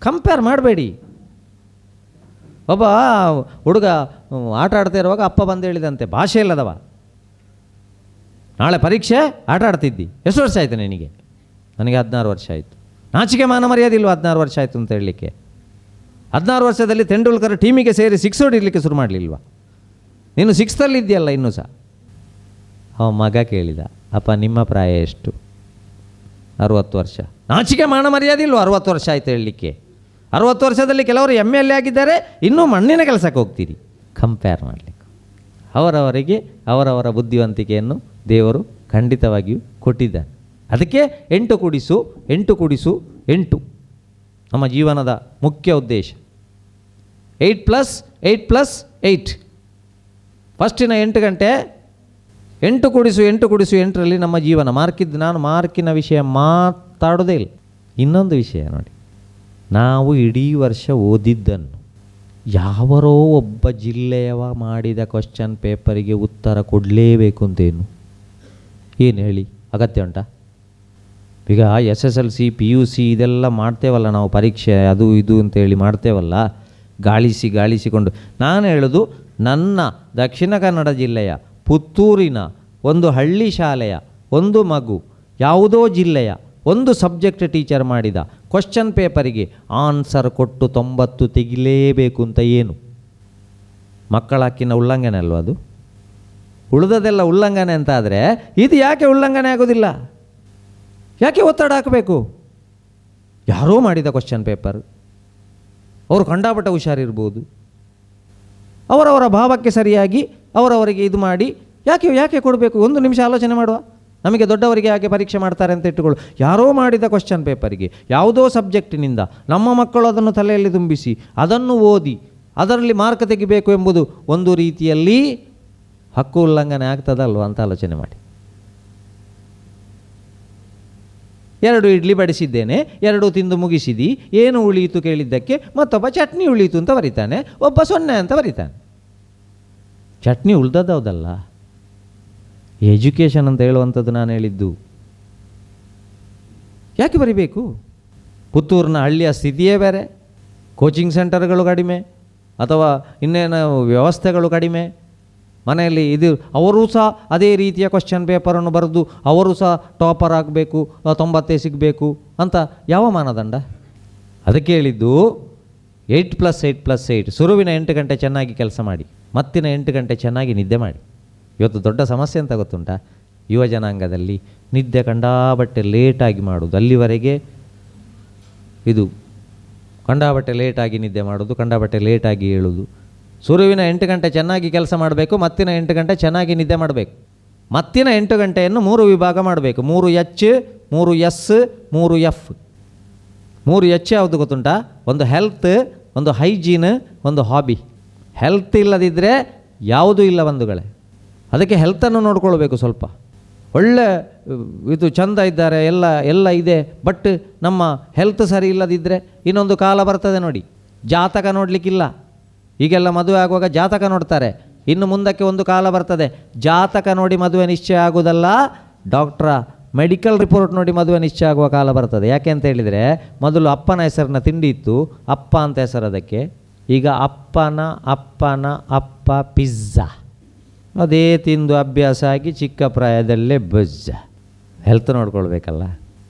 Speaker 3: ಕಂಪೇರ್ ಮಾಡಬೇಡಿ. ಒಬ್ಬ ಹುಡುಗ ಆಟ ಆಡ್ತಾ ಇರುವಾಗ ಅಪ್ಪ ಬಂದು ಹೇಳಿದಂತೆ, ಭಾಷೆ ಇಲ್ಲದವ, ನಾಳೆ ಪರೀಕ್ಷೆ, ಆಟ ಆಡ್ತಿದ್ದಿ, ಎಷ್ಟು ವರ್ಷ ಆಯಿತು ನಿನಗೆ? ನನಗೆ 16 ವರ್ಷ ಆಯಿತು. ನಾಚಿಕೆ ಮಾನ ಮರ್ಯಾದಿಲ್ವ 16 ವರ್ಷ ಆಯಿತು ಅಂತ ಹೇಳಲಿಕ್ಕೆ? 16 ವರ್ಷದಲ್ಲಿ ತೆಂಡೂಲ್ಕರ್ ಟೀಮಿಗೆ ಸೇರಿ 6 ಹೊಡಿಲಿಕ್ಕೆ ಶುರು ಮಾಡಲಿಲ್ವ? ನೀನು 6th ಇದೆಯಲ್ಲ ಇನ್ನೂ ಸಹ. ಅವ ಮಗ ಕೇಳಿದ, ಅಪ್ಪ ನಿಮ್ಮ ಪ್ರಾಯ ಎಷ್ಟು? 60 ವರ್ಷ. ನಾಚಿಕೆ ಮಾನ ಮರ್ಯಾದಿಲ್ವ 60 ವರ್ಷ ಆಯಿತು ಹೇಳಲಿಕ್ಕೆ? 60 ವರ್ಷದಲ್ಲಿ ಕೆಲವರು MLA ಆಗಿದ್ದಾರೆ, ಇನ್ನೂ ಮಣ್ಣಿನ ಕೆಲಸಕ್ಕೆ ಹೋಗ್ತೀರಿ. ಕಂಪೇರ್ ಮಾಡಲಿಕ್ಕೆ ಅವರವರಿಗೆ ಅವರವರ ಬುದ್ಧಿವಂತಿಕೆಯನ್ನು ದೇವರು ಖಂಡಿತವಾಗಿಯೂ ಕೊಟ್ಟಿದ್ದಾನೆ. ಅದಕ್ಕೆ 8 ಕೂಡಿಸು 8 ನಮ್ಮ ಜೀವನದ ಮುಖ್ಯ ಉದ್ದೇಶ. 8+8+8 ಫಸ್ಟಿನ 8 ಗಂಟೆ 8 ಕೂಡಿಸು 8ರಲ್ಲಿ ನಮ್ಮ ಜೀವನ. ನಾನು ಮಾರ್ಕಿನ ವಿಷಯ ಮಾತಾಡೋದೇ ಇಲ್ಲ. ಇನ್ನೊಂದು ವಿಷಯ ನೋಡಿ, ನಾವು ಇಡೀ ವರ್ಷ ಓದಿದ್ದನ್ನು ಯಾವರೋ ಒಬ್ಬ ಜಿಲ್ಲೆಯವ ಮಾಡಿದ ಕ್ವಶ್ಚನ್ ಪೇಪರಿಗೆ ಉತ್ತರ ಕೊಡಲೇಬೇಕು ಅಂತೇನು ಏನು ಹೇಳಿ ಅಗತ್ಯ ಉಂಟಾ? ಈಗ SSLC PUC ಇದೆಲ್ಲ ಮಾಡ್ತೇವಲ್ಲ ನಾವು, ಪರೀಕ್ಷೆ ಅದು ಇದು ಅಂತೇಳಿ ಮಾಡ್ತೇವಲ್ಲ, ಗಾಳಿಸಿಕೊಂಡು. ನಾನು ಹೇಳೋದು, ನನ್ನ ದಕ್ಷಿಣ ಕನ್ನಡ ಜಿಲ್ಲೆಯ ಪುತ್ತೂರಿನ ಒಂದು ಹಳ್ಳಿ ಶಾಲೆಯ ಒಂದು ಮಗು ಯಾವುದೋ ಜಿಲ್ಲೆಯ ಒಂದು ಸಬ್ಜೆಕ್ಟ್ ಟೀಚರ್ ಮಾಡಿದ ಕ್ವಶ್ಚನ್ ಪೇಪರಿಗೆ ಆನ್ಸರ್ ಕೊಟ್ಟು 90 ತೆಗಿಲೇಬೇಕು ಅಂತ ಏನು? ಮಕ್ಕಳ ಹಕ್ಕಿನ ಉಲ್ಲಂಘನೆ ಅಲ್ವ ಅದು? ಉಳಿದದೆಲ್ಲ ಉಲ್ಲಂಘನೆ ಅಂತ ಆದರೆ ಇದು ಯಾಕೆ ಉಲ್ಲಂಘನೆ ಆಗೋದಿಲ್ಲ? ಯಾಕೆ ಒತ್ತಡ ಹಾಕಬೇಕು? ಯಾರೋ ಮಾಡಿದ ಕ್ವಶ್ಚನ್ ಪೇಪರ್, ಅವರು ಕಂಡಾಪಟ್ಟ ಹುಷಾರಿರ್ಬೋದು, ಅವರವರ ಭಾವಕ್ಕೆ ಸರಿಯಾಗಿ ಅವರವರಿಗೆ ಇದು ಮಾಡಿ ಯಾಕೆ ಕೊಡಬೇಕು? 1 ನಿಮಿಷ ಆಲೋಚನೆ ಮಾಡುವ. ನಮಗೆ ದೊಡ್ಡವರಿಗೆ ಯಾಕೆ ಪರೀಕ್ಷೆ ಮಾಡ್ತಾರೆ ಅಂತ ಇಟ್ಟುಕೊಳ್ಳು. ಯಾರೋ ಮಾಡಿದ ಕ್ವಶ್ಚನ್ ಪೇಪರಿಗೆ ಯಾವುದೋ ಸಬ್ಜೆಕ್ಟಿನಿಂದ ನಮ್ಮ ಮಕ್ಕಳು ಅದನ್ನು ತಲೆಯಲ್ಲಿ ತುಂಬಿಸಿ ಅದನ್ನು ಓದಿ ಅದರಲ್ಲಿ ಮಾರ್ಕ್ ತೆಗಿಬೇಕು ಎಂಬುದು ಒಂದು ರೀತಿಯಲ್ಲಿ ಹಕ್ಕು ಉಲ್ಲಂಘನೆ ಆಗ್ತದಲ್ವ ಅಂತ ಆಲೋಚನೆ ಮಾಡಿ. 2 ಇಡ್ಲಿ ಬಡಿಸಿದ್ದೇನೆ, 2 ತಿಂದು ಮುಗಿಸಿದಿ, ಏನು ಉಳಿಯಿತು ಕೇಳಿದ್ದಕ್ಕೆ ಮತ್ತೊಬ್ಬ ಚಟ್ನಿ ಉಳಿಯಿತು ಅಂತ ಬರೀತಾನೆ, ಒಬ್ಬ 0 ಅಂತ ಬರೀತಾನೆ. ಚಟ್ನಿ ಉಳ್ದದ್ದಲ್ಲ, ಎಜುಕೇಷನ್ ಅಂತ ಹೇಳುವಂಥದ್ದು ನಾನು ಹೇಳಿದ್ದು. ಯಾಕೆ ಬರಿಬೇಕು? ಪುತ್ತೂರಿನ ಹಳ್ಳಿಯ ಸ್ಥಿತಿಯೇ ಬೇರೆ, ಕೋಚಿಂಗ್ ಸೆಂಟರ್ಗಳು ಕಡಿಮೆ ಅಥವಾ ಇನ್ನೇನು ವ್ಯವಸ್ಥೆಗಳು ಕಡಿಮೆ. ಮನೆಯಲ್ಲಿ ಇದು ಅವರೂ ಸಹ ಅದೇ ರೀತಿಯ ಕ್ವಶ್ಚನ್ ಪೇಪರನ್ನು ಬರೆದು ಅವರು ಸಹ ಟಾಪರ್ ಆಗಬೇಕು, 90 ಸಿಗಬೇಕು ಅಂತ ಯಾವ ಮಾನದಂಡ? ಅದಕ್ಕೆ ಹೇಳಿದ್ದು 8+8+8. ಶುರುವಿನ 8 ಗಂಟೆ ಚೆನ್ನಾಗಿ ಕೆಲಸ ಮಾಡಿ, ಮತ್ತಿನ 8 ಗಂಟೆ ಚೆನ್ನಾಗಿ ನಿದ್ದೆ ಮಾಡಿ. ಇವತ್ತು ದೊಡ್ಡ ಸಮಸ್ಯೆ ಅಂತ ಗೊತ್ತುಂಟಾ? ಯುವ ಜನಾಂಗದಲ್ಲಿ ನಿದ್ದೆ ಕಂಡಾಬಟ್ಟೆ ಲೇಟಾಗಿ ಮಾಡೋದು. ಅಲ್ಲಿವರೆಗೆ ಇದು ಕಂಡಾಬಟ್ಟೆ ಲೇಟಾಗಿ ನಿದ್ದೆ ಮಾಡೋದು, ಕಂಡಾಬಟ್ಟೆ ಲೇಟಾಗಿ ಏಳೋದು. ಸುರುವಿನ 8 ಗಂಟೆ ಚೆನ್ನಾಗಿ ಕೆಲಸ ಮಾಡಬೇಕು, ಮತ್ತಿನ 8 ಗಂಟೆ ಚೆನ್ನಾಗಿ ನಿದ್ದೆ ಮಾಡಬೇಕು. ಮತ್ತಿನ 8 ಗಂಟೆಯನ್ನು 3 ವಿಭಾಗ ಮಾಡಬೇಕು. 3 H, 3 S, 3 F. 3 H ಯಾವುದು ಗೊತ್ತುಂಟಾ? ಒಂದು ಹೆಲ್ತ್, ಒಂದು ಹೈಜೀನ್, ಒಂದು ಹಾಬಿ. ಹೆಲ್ತ್ ಇಲ್ಲದಿದ್ದರೆ ಯಾವುದೂ ಇಲ್ಲ ಬಂಧುಗಳೇ. ಅದಕ್ಕೆ ಹೆಲ್ತನ್ನು ನೋಡ್ಕೊಳ್ಬೇಕು. ಸ್ವಲ್ಪ ಒಳ್ಳೆ ಇದು ಚಂದ ಇದ್ದಾರೆ, ಎಲ್ಲ ಇದೆ, ಬಟ್ ನಮ್ಮ ಹೆಲ್ತ್ ಸರಿ ಇಲ್ಲದಿದ್ದರೆ ಇನ್ನೊಂದು ಕಾಲ ಬರ್ತದೆ ನೋಡಿ, ಜಾತಕ ನೋಡಲಿಕ್ಕಿಲ್ಲ. ಈಗೆಲ್ಲ ಮದುವೆ ಆಗುವಾಗ ಜಾತಕ ನೋಡ್ತಾರೆ. ಇನ್ನು ಮುಂದಕ್ಕೆ ಒಂದು ಕಾಲ ಬರ್ತದೆ, ಜಾತಕ ನೋಡಿ ಮದುವೆ ನಿಶ್ಚಯ ಆಗೋದಲ್ಲ, ಡಾಕ್ಟ್ರ ಮೆಡಿಕಲ್ ರಿಪೋರ್ಟ್ ನೋಡಿ ಮದುವೆ ನಿಶ್ಚಯ ಆಗುವ ಕಾಲ ಬರ್ತದೆ. ಯಾಕೆ ಅಂತ ಹೇಳಿದರೆ, ಮೊದಲು ಅಪ್ಪನ ಹೆಸರಿನ ತಿಂಡಿ ಇತ್ತು, ಅಪ್ಪ ಅಂತ ಹೆಸರು ಅದಕ್ಕೆ. ಈಗ ಅಪ್ಪನ ಅಪ್ಪ ಪಿಜ್ಜಾ, ಅದೇ ತಿಂದು ಅಭ್ಯಾಸ ಆಗಿ ಚಿಕ್ಕ ಪ್ರಾಯದಲ್ಲೇ ಬಜ್ಜ. ಹೆಲ್ತ್ ನೋಡ್ಕೊಳ್ಬೇಕಲ್ಲ.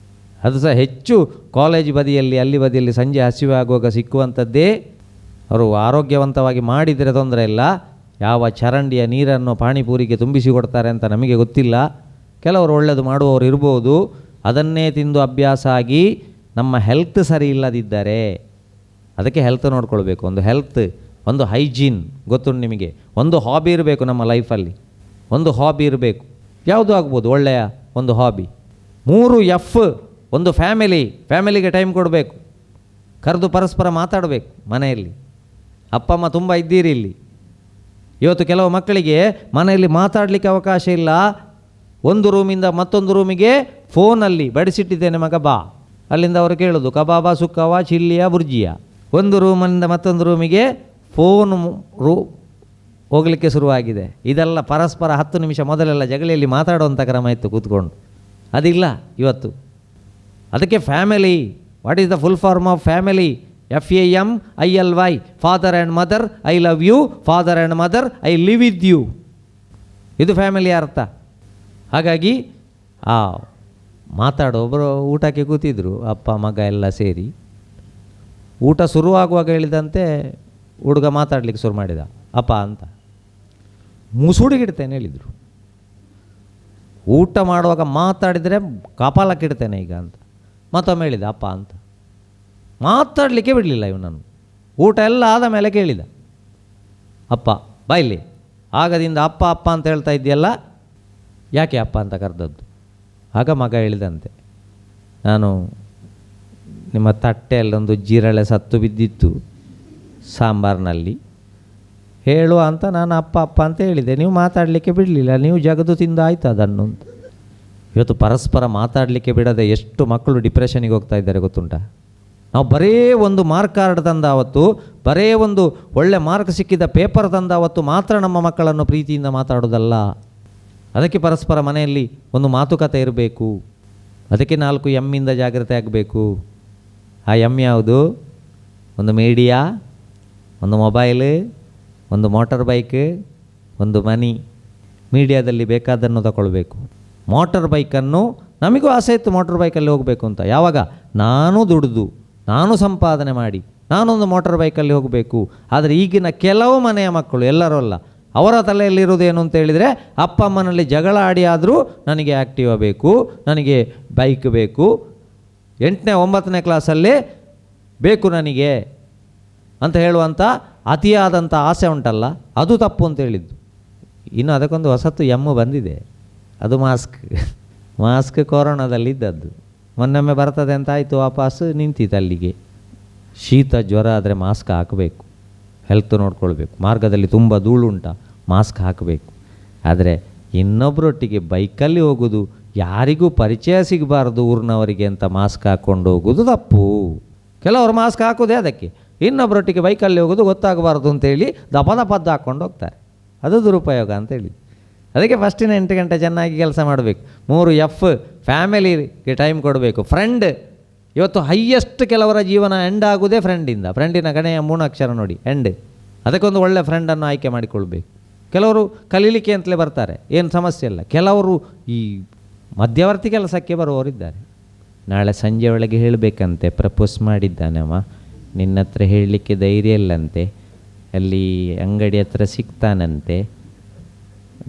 Speaker 3: ಅದು ಸಹ ಹೆಚ್ಚು ಕಾಲೇಜ್ ಬದಿಯಲ್ಲಿ, ಅಲ್ಲಿ ಬದಿಯಲ್ಲಿ ಸಂಜೆ ಹಸಿವೆ ಆಗುವಾಗ ಸಿಕ್ಕುವಂಥದ್ದೇ. ಅವರು ಆರೋಗ್ಯವಂತವಾಗಿ ಮಾಡಿದರೆ ತೊಂದರೆ ಇಲ್ಲ. ಯಾವ ಚರಂಡಿಯ ನೀರನ್ನು ಪಾನಿಪೂರಿಗೆ ತುಂಬಿಸಿ ಕೊಡ್ತಾರೆ ಅಂತ ನಮಗೆ ಗೊತ್ತಿಲ್ಲ. ಕೆಲವರು ಒಳ್ಳೆಯದು ಮಾಡುವವರು ಇರ್ಬೋದು. ಅದನ್ನೇ ತಿಂದು ಅಭ್ಯಾಸ ಆಗಿ ನಮ್ಮ ಹೆಲ್ತ್ ಸರಿ ಇಲ್ಲದಿದ್ದರೆ, ಅದಕ್ಕೆ ಹೆಲ್ತ್ ನೋಡ್ಕೊಳ್ಬೇಕು. ಒಂದು ಹೆಲ್ತ್, ಒಂದು ಹೈಜೀನ್ ಗೊತ್ತುಂಟು ನಿಮಗೆ. ಒಂದು ಹಾಬಿ ಇರಬೇಕು ನಮ್ಮ ಲೈಫಲ್ಲಿ, ಒಂದು ಹಾಬಿ ಇರಬೇಕು. ಯಾವುದು ಆಗ್ಬೋದು ಒಳ್ಳೆಯ ಒಂದು ಹಾಬಿ. 3 F, ಒಂದು ಫ್ಯಾಮಿಲಿಗೆ ಟೈಮ್ ಕೊಡಬೇಕು. ಕರೆದು ಪರಸ್ಪರ ಮಾತಾಡಬೇಕು ಮನೆಯಲ್ಲಿ. ಅಪ್ಪ ಅಮ್ಮ ತುಂಬ ಇದ್ದೀರಿ ಇಲ್ಲಿ. ಇವತ್ತು ಕೆಲವು ಮಕ್ಕಳಿಗೆ ಮನೆಯಲ್ಲಿ ಮಾತಾಡಲಿಕ್ಕೆ ಅವಕಾಶ ಇಲ್ಲ. ಒಂದು ರೂಮಿಂದ ಮತ್ತೊಂದು ರೂಮಿಗೆ ಫೋನಲ್ಲಿ ಬಡಿಸಿಟ್ಟಿದ್ದೇನೆ ಮಗ ಬಾ, ಅಲ್ಲಿಂದ ಅವರು ಕೇಳೋದು ಕಬಾಬ, ಸುಕ್ಕವ, ಚಿಲ್ಲಿಯ, ಬುರ್ಜಿಯ. ಒಂದು ರೂಮಿಂದ ಮತ್ತೊಂದು ರೂಮಿಗೆ ಫೋನ್ ಹೋಗಲಿಕ್ಕೆ ಶುರುವಾಗಿದೆ. ಇದೆಲ್ಲ ಪರಸ್ಪರ 10 ನಿಮಿಷ ಮೊದಲೆಲ್ಲ ಜಗಳಿಯಲ್ಲಿ ಮಾತಾಡುವಂಥ ಕ್ರಮ ಇತ್ತು ಕೂತ್ಕೊಂಡು. ಅದಿಲ್ಲ ಇವತ್ತು. ಅದಕ್ಕೆ family, what is the full form of family? FAMILY, father and mother, I love you, father and mother, I live with you. ಇದು ಫ್ಯಾಮಿಲಿಯ ಅರ್ಥ. ಹಾಗಾಗಿ ಒಬ್ಬರು ಊಟಕ್ಕೆ ಕೂತಿದ್ರು, ಅಪ್ಪ ಮಗ ಎಲ್ಲ ಸೇರಿ. ಊಟ ಶುರುವಾಗುವಾಗ ಹೇಳಿದಂತೆ ಹುಡುಗ ಮಾತಾಡಲಿಕ್ಕೆ ಶುರು ಮಾಡಿದ, ಅಪ್ಪ ಅಂತ. ಮುಸುಡಿಗಿಡ್ತೇನೆ ಹೇಳಿದರು. ಊಟ ಮಾಡುವಾಗ ಮಾತಾಡಿದರೆ ಕಪಾಲಕ್ಕಿಡ್ತೇನೆ ಈಗ ಅಂತ. ಮತ್ತೊಮ್ಮೆ ಹೇಳಿದ ಅಪ್ಪ ಅಂತ. ಮಾತಾಡಲಿಕ್ಕೆ ಬಿಡಲಿಲ್ಲ ಇವನನ್ನು. ಊಟ ಎಲ್ಲ ಆದ ಮೇಲೆ ಕೇಳಿದ, ಅಪ್ಪ ಬಾಯಿಲಿ, ಆಗದಿಂದ ಅಪ್ಪ ಅಂತ ಹೇಳ್ತಾ ಇದ್ದೀಯಲ್ಲ, ಯಾಕೆ ಅಪ್ಪ ಅಂತ ಕರೆದದ್ದು? ಆಗ ಮಗ ಹೇಳಿದಂತೆ, ನಾನು ನಿಮ್ಮ ತಟ್ಟೆಯಲ್ಲೊಂದು ಜಿರಳೆ ಸತ್ತು ಬಿದ್ದಿತ್ತು ಸಾಂಬಾರಿನಲ್ಲಿ, ಹೇಳುವ ಅಂತ ನಾನು ಅಪ್ಪ ಅಂತ ಹೇಳಿದೆ. ನೀವು ಮಾತಾಡಲಿಕ್ಕೆ ಬಿಡಲಿಲ್ಲ, ನೀವು ಜಗದು ತಿಂದು ಆಯ್ತು ಅದನ್ನು ಅಂತ. ಇವತ್ತು ಪರಸ್ಪರ ಮಾತಾಡಲಿಕ್ಕೆ ಬಿಡದೆ ಎಷ್ಟು ಮಕ್ಕಳು ಡಿಪ್ರೆಷನಿಗೆ ಹೋಗ್ತಾ ಇದ್ದಾರೆ ಗೊತ್ತುಂಟಾ? ನಾವು ಬರೇ ಒಂದು ಮಾರ್ಕ್ ಕಾರ್ಡ್ ತಂದಾವತ್ತು, ಬರೇ ಒಂದು ಒಳ್ಳೆ ಮಾರ್ಕ್ ಸಿಕ್ಕಿದ ಪೇಪರ್ ತಂದಾವತ್ತು ಮಾತ್ರ ನಮ್ಮ ಮಕ್ಕಳನ್ನು ಪ್ರೀತಿಯಿಂದ ಮಾತಾಡೋದಲ್ಲ. ಅದಕ್ಕೆ ಪರಸ್ಪರ ಮನೆಯಲ್ಲಿ ಒಂದು ಮಾತುಕತೆ ಇರಬೇಕು. ಅದಕ್ಕೆ 4 ಎಮ್ಮಿಂದ ಜಾಗ್ರತೆ ಆಗಬೇಕು. ಆ ಎಮ್ ಯಾವುದು? ಒಂದು ಮೀಡಿಯಾ, ಒಂದು ಮೊಬೈಲ್, ಒಂದು ಮೋಟಾರ್ ಬೈಕ್, ಒಂದು ಮನಿ. ಮೀಡಿಯಾದಲ್ಲಿ ಬೇಕಾದನ್ನು ತಗೊಳ್ಬೇಕು. ಮೋಟಾರ್ ಬೈಕನ್ನು ನಮಗೂ ಆಸೆ ಇತ್ತು ಮೋಟಾರ್ ಬೈಕಲ್ಲಿ ಹೋಗಬೇಕು ಅಂತ. ಯಾವಾಗ ನಾನು ದುಡಿದು, ನಾನು ಸಂಪಾದನೆ ಮಾಡಿ ನಾನೊಂದು ಮೋಟಾರ್ ಬೈಕಲ್ಲಿ ಹೋಗಬೇಕು. ಆದರೆ ಈಗಿನ ಕೆಲವು ಮನೆಯ ಮಕ್ಕಳು, ಎಲ್ಲರೂ ಅಲ್ಲ, ಅವರ ತಲೆಯಲ್ಲಿರೋದೇನು ಅಂತ ಹೇಳಿದರೆ, ಅಪ್ಪ ಅಮ್ಮನಲ್ಲಿ ಜಗಳ ಆಡಿ ಆದರೂ ನನಗೆ ಆ್ಯಕ್ಟಿವಾ ಬೇಕು, ನನಗೆ ಬೈಕ್ ಬೇಕು, 8ನೇ 9ನೇ ಕ್ಲಾಸಲ್ಲೇ ಬೇಕು ನನಗೆ ಅಂತ ಹೇಳುವಂಥ ಅತಿಯಾದಂಥ ಆಸೆ ಉಂಟಲ್ಲ, ಅದು ತಪ್ಪು ಅಂತ ಹೇಳಿದ್ದು. ಇನ್ನು ಅದಕ್ಕೊಂದು ಹೊಸತು ಎಮ್ಮು ಬಂದಿದೆ, ಅದು ಮಾಸ್ಕ್ ಕೊರೋನಾದಲ್ಲಿ ಇದ್ದದ್ದು. ಮೊನ್ನೊಮ್ಮೆ ಬರ್ತದೆ ಅಂತ ಆಯಿತು, ವಾಪಸ್ಸು ನಿಂತಿತ್ತು ಅಲ್ಲಿಗೆ. ಶೀತ ಜ್ವರ ಆದರೆ ಮಾಸ್ಕ್ ಹಾಕಬೇಕು, ಹೆಲ್ತ್ ನೋಡ್ಕೊಳ್ಬೇಕು. ಮಾರ್ಗದಲ್ಲಿ ತುಂಬ ಧೂಳುಂಟ, ಮಾಸ್ಕ್ ಹಾಕಬೇಕು. ಆದರೆ ಇನ್ನೊಬ್ಬರೊಟ್ಟಿಗೆ ಬೈಕಲ್ಲಿ ಹೋಗೋದು, ಯಾರಿಗೂ ಪರಿಚಯ ಸಿಗಬಾರ್ದು ಊರಿನವರಿಗೆ ಅಂತ ಮಾಸ್ಕ್ ಹಾಕ್ಕೊಂಡು ಹೋಗೋದು ತಪ್ಪು. ಕೆಲವರು ಮಾಸ್ಕ್ ಹಾಕೋದೇ ಅದಕ್ಕೆ, ಇನ್ನೊಬ್ಬರೊಟ್ಟಿಗೆ ಬೈಕಲ್ಲಿ ಹೋಗೋದು ಗೊತ್ತಾಗಬಾರ್ದು ಅಂತೇಳಿ ದಪದಪದ್ದು ಹಾಕ್ಕೊಂಡು ಹೋಗ್ತಾರೆ. ಅದು ದುರುಪಯೋಗ ಅಂತೇಳಿ. ಅದಕ್ಕೆ ಫಸ್ಟಿನ 8 ಗಂಟೆ ಚೆನ್ನಾಗಿ ಕೆಲಸ ಮಾಡಬೇಕು. 3 F, ಫ್ಯಾಮಿಲಿಗೆ ಟೈಮ್ ಕೊಡಬೇಕು. ಫ್ರೆಂಡ್, ಇವತ್ತು ಹೈಯೆಸ್ಟ್ ಕೆಲವರ ಜೀವನ ಎಂಡ್ ಆಗೋದೇ ಫ್ರೆಂಡಿಂದ. ಫ್ರೆಂಡಿನ ಕಡೆಯ 3 ಅಕ್ಷರ ನೋಡಿ, ಎಂಡ್. ಅದಕ್ಕೊಂದು ಒಳ್ಳೆ ಫ್ರೆಂಡನ್ನು ಆಯ್ಕೆ ಮಾಡಿಕೊಳ್ಬೇಕು. ಕೆಲವರು ಕಲೀಲಿಕ್ಕೆ ಅಂತಲೇ ಬರ್ತಾರೆ, ಏನು ಸಮಸ್ಯೆ ಇಲ್ಲ. ಕೆಲವರು ಈ ಮಧ್ಯವರ್ತಿ ಕೆಲಸಕ್ಕೆ ಬರುವವರಿದ್ದಾರೆ. ನಾಳೆ ಸಂಜೆ ಒಳಗೆ ಹೇಳಬೇಕಂತೆ, ಪ್ರಪೋಸ್ ಮಾಡಿದ್ದಾನವ, ನಿನ್ನ ಹತ್ರ ಹೇಳಲಿಕ್ಕೆ ಧೈರ್ಯ ಇಲ್ಲಂತೆ, ಅಲ್ಲಿ ಅಂಗಡಿ ಹತ್ರ ಸಿಗ್ತಾನಂತೆ,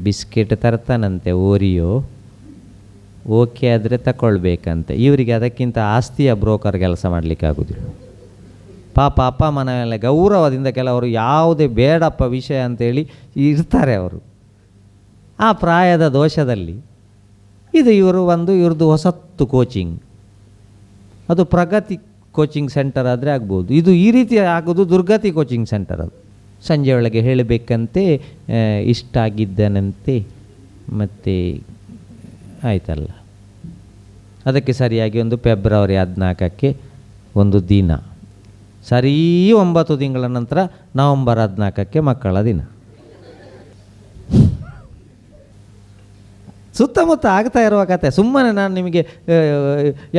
Speaker 3: ಬಿಸ್ಕೆಟ್ ತರ್ತಾನಂತೆ ಓರಿಯೋ, ಓಕೆ ಆದರೆ ತಗೊಳ್ಬೇಕಂತೆ. ಇವರಿಗೆ ಅದಕ್ಕಿಂತ ಆಸ್ತಿಯ ಬ್ರೋಕರ್ ಕೆಲಸ ಮಾಡಲಿಕ್ಕಾಗೋದಿಲ್ಲ. ಪಾಪ ಅಪ್ಪ ಅಮ್ಮನ ಮೇಲೆ ಗೌರವದಿಂದ ಕೆಲವರು ಯಾವುದೇ ಬೇಡಪ್ಪ ವಿಷಯ ಅಂತೇಳಿ ಇರ್ತಾರೆ ಅವರು. ಆ ಪ್ರಾಯದ ದೋಷದಲ್ಲಿ ಇದು ಇವ್ರದ್ದು ಹೊಸತ್ತು ಕೋಚಿಂಗ್, ಅದು ಪ್ರಗತಿ ಕೋಚಿಂಗ್ ಸೆಂಟರ್ ಆದರೆ ಆಗ್ಬೋದು. ಇದು ಈ ರೀತಿ ಆಗೋದು ದುರ್ಗತಿ ಕೋಚಿಂಗ್ ಸೆಂಟರ್. ಅದು ಸಂಜೆ ಒಳಗೆ ಹೇಳಬೇಕಂತೆ, ಇಷ್ಟ ಆಗಿದ್ದಾನಂತೆ, ಮತ್ತು ಆಯ್ತಲ್ಲ. ಅದಕ್ಕೆ ಸರಿಯಾಗಿ ಒಂದು ಫೆಬ್ರವರಿ 14ಕ್ಕೆ ಒಂದು ದಿನ, ಸರಿ 9 ತಿಂಗಳ ನಂತರ ನವಂಬರ್ 14ಕ್ಕೆ ಮಕ್ಕಳ ದಿನ. ಸುತ್ತಮುತ್ತ ಆಗ್ತಾ ಇರುವ ಕತೆ. ಸುಮ್ಮನೆ ನಾನು ನಿಮಗೆ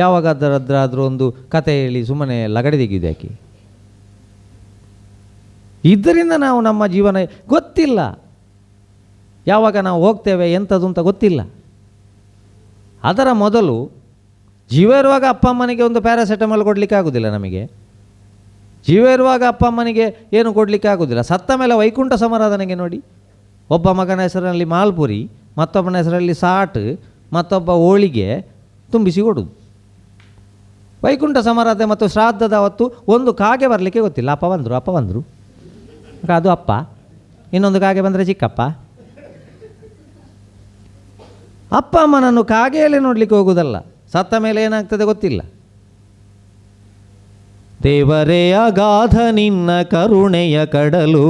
Speaker 3: ಯಾವಾಗಾದ್ರಾದ್ರೂ ಒಂದು ಕತೆ ಹೇಳಿ ಸುಮ್ಮನೆ ಲಗಡೆ ತೆಗೆಯುವುದು ಯಾಕೆ? ಇದರಿಂದ ನಾವು ನಮ್ಮ ಜೀವನ ಗೊತ್ತಿಲ್ಲ, ಯಾವಾಗ ನಾವು ಹೋಗ್ತೇವೆ ಎಂಥದ್ದು ಅಂತ ಗೊತ್ತಿಲ್ಲ. ಅದರ ಮೊದಲು ಜೀವ ಇರುವಾಗ ಅಪ್ಪ ಅಮ್ಮನಿಗೆ ಒಂದು ಪ್ಯಾರಾಸೆಟಮಾಲ್ ಕೊಡಲಿಕ್ಕೆ ಆಗೋದಿಲ್ಲ. ನಮಗೆ ಜೀವ ಇರುವಾಗ ಅಪ್ಪ ಅಮ್ಮನಿಗೆ ಏನು ಕೊಡಲಿಕ್ಕೆ ಆಗೋದಿಲ್ಲ. ಸತ್ತ ಮೇಲೆ ವೈಕುಂಠ ಸಮಾರಾಧನೆಗೆ ನೋಡಿ, ಒಬ್ಬ ಮಗನ ಹೆಸರಲ್ಲಿ ಮಾಲ್ಪುರಿ, ಮತ್ತೊಬ್ಬನ ಹೆಸರಲ್ಲಿ ಸಾಟ್, ಮತ್ತೊಬ್ಬ ಹೋಳಿಗೆ ತುಂಬಿಸಿ ಕೊಡೋದು. ವೈಕುಂಠ ಸಮಾರಾಧನೆ ಮತ್ತು ಶ್ರಾದ್ದದ ಅವತ್ತು ಒಂದು ಕಾಗೆ ಬರಲಿಕ್ಕೆ ಗೊತ್ತಿಲ್ಲ. ಅಪ್ಪ ಬಂದರು ಅದು ಅಪ್ಪ, ಇನ್ನೊಂದು ಕಾಗೆ ಬಂದರೆ ಚಿಕ್ಕಪ್ಪ. ಅಪ್ಪ ಅಮ್ಮನನ್ನು ಕಾಗೆಯಲ್ಲೇ ನೋಡಲಿಕ್ಕೆ ಹೋಗುವುದಲ್ಲ, ಸತ್ತ ಮೇಲೆ ಏನಾಗ್ತದೆ ಗೊತ್ತಿಲ್ಲ. ದೇವರೇ ಅಗಾಧ ನಿನ್ನ ಕರುಣೆಯ ಕಡಲು,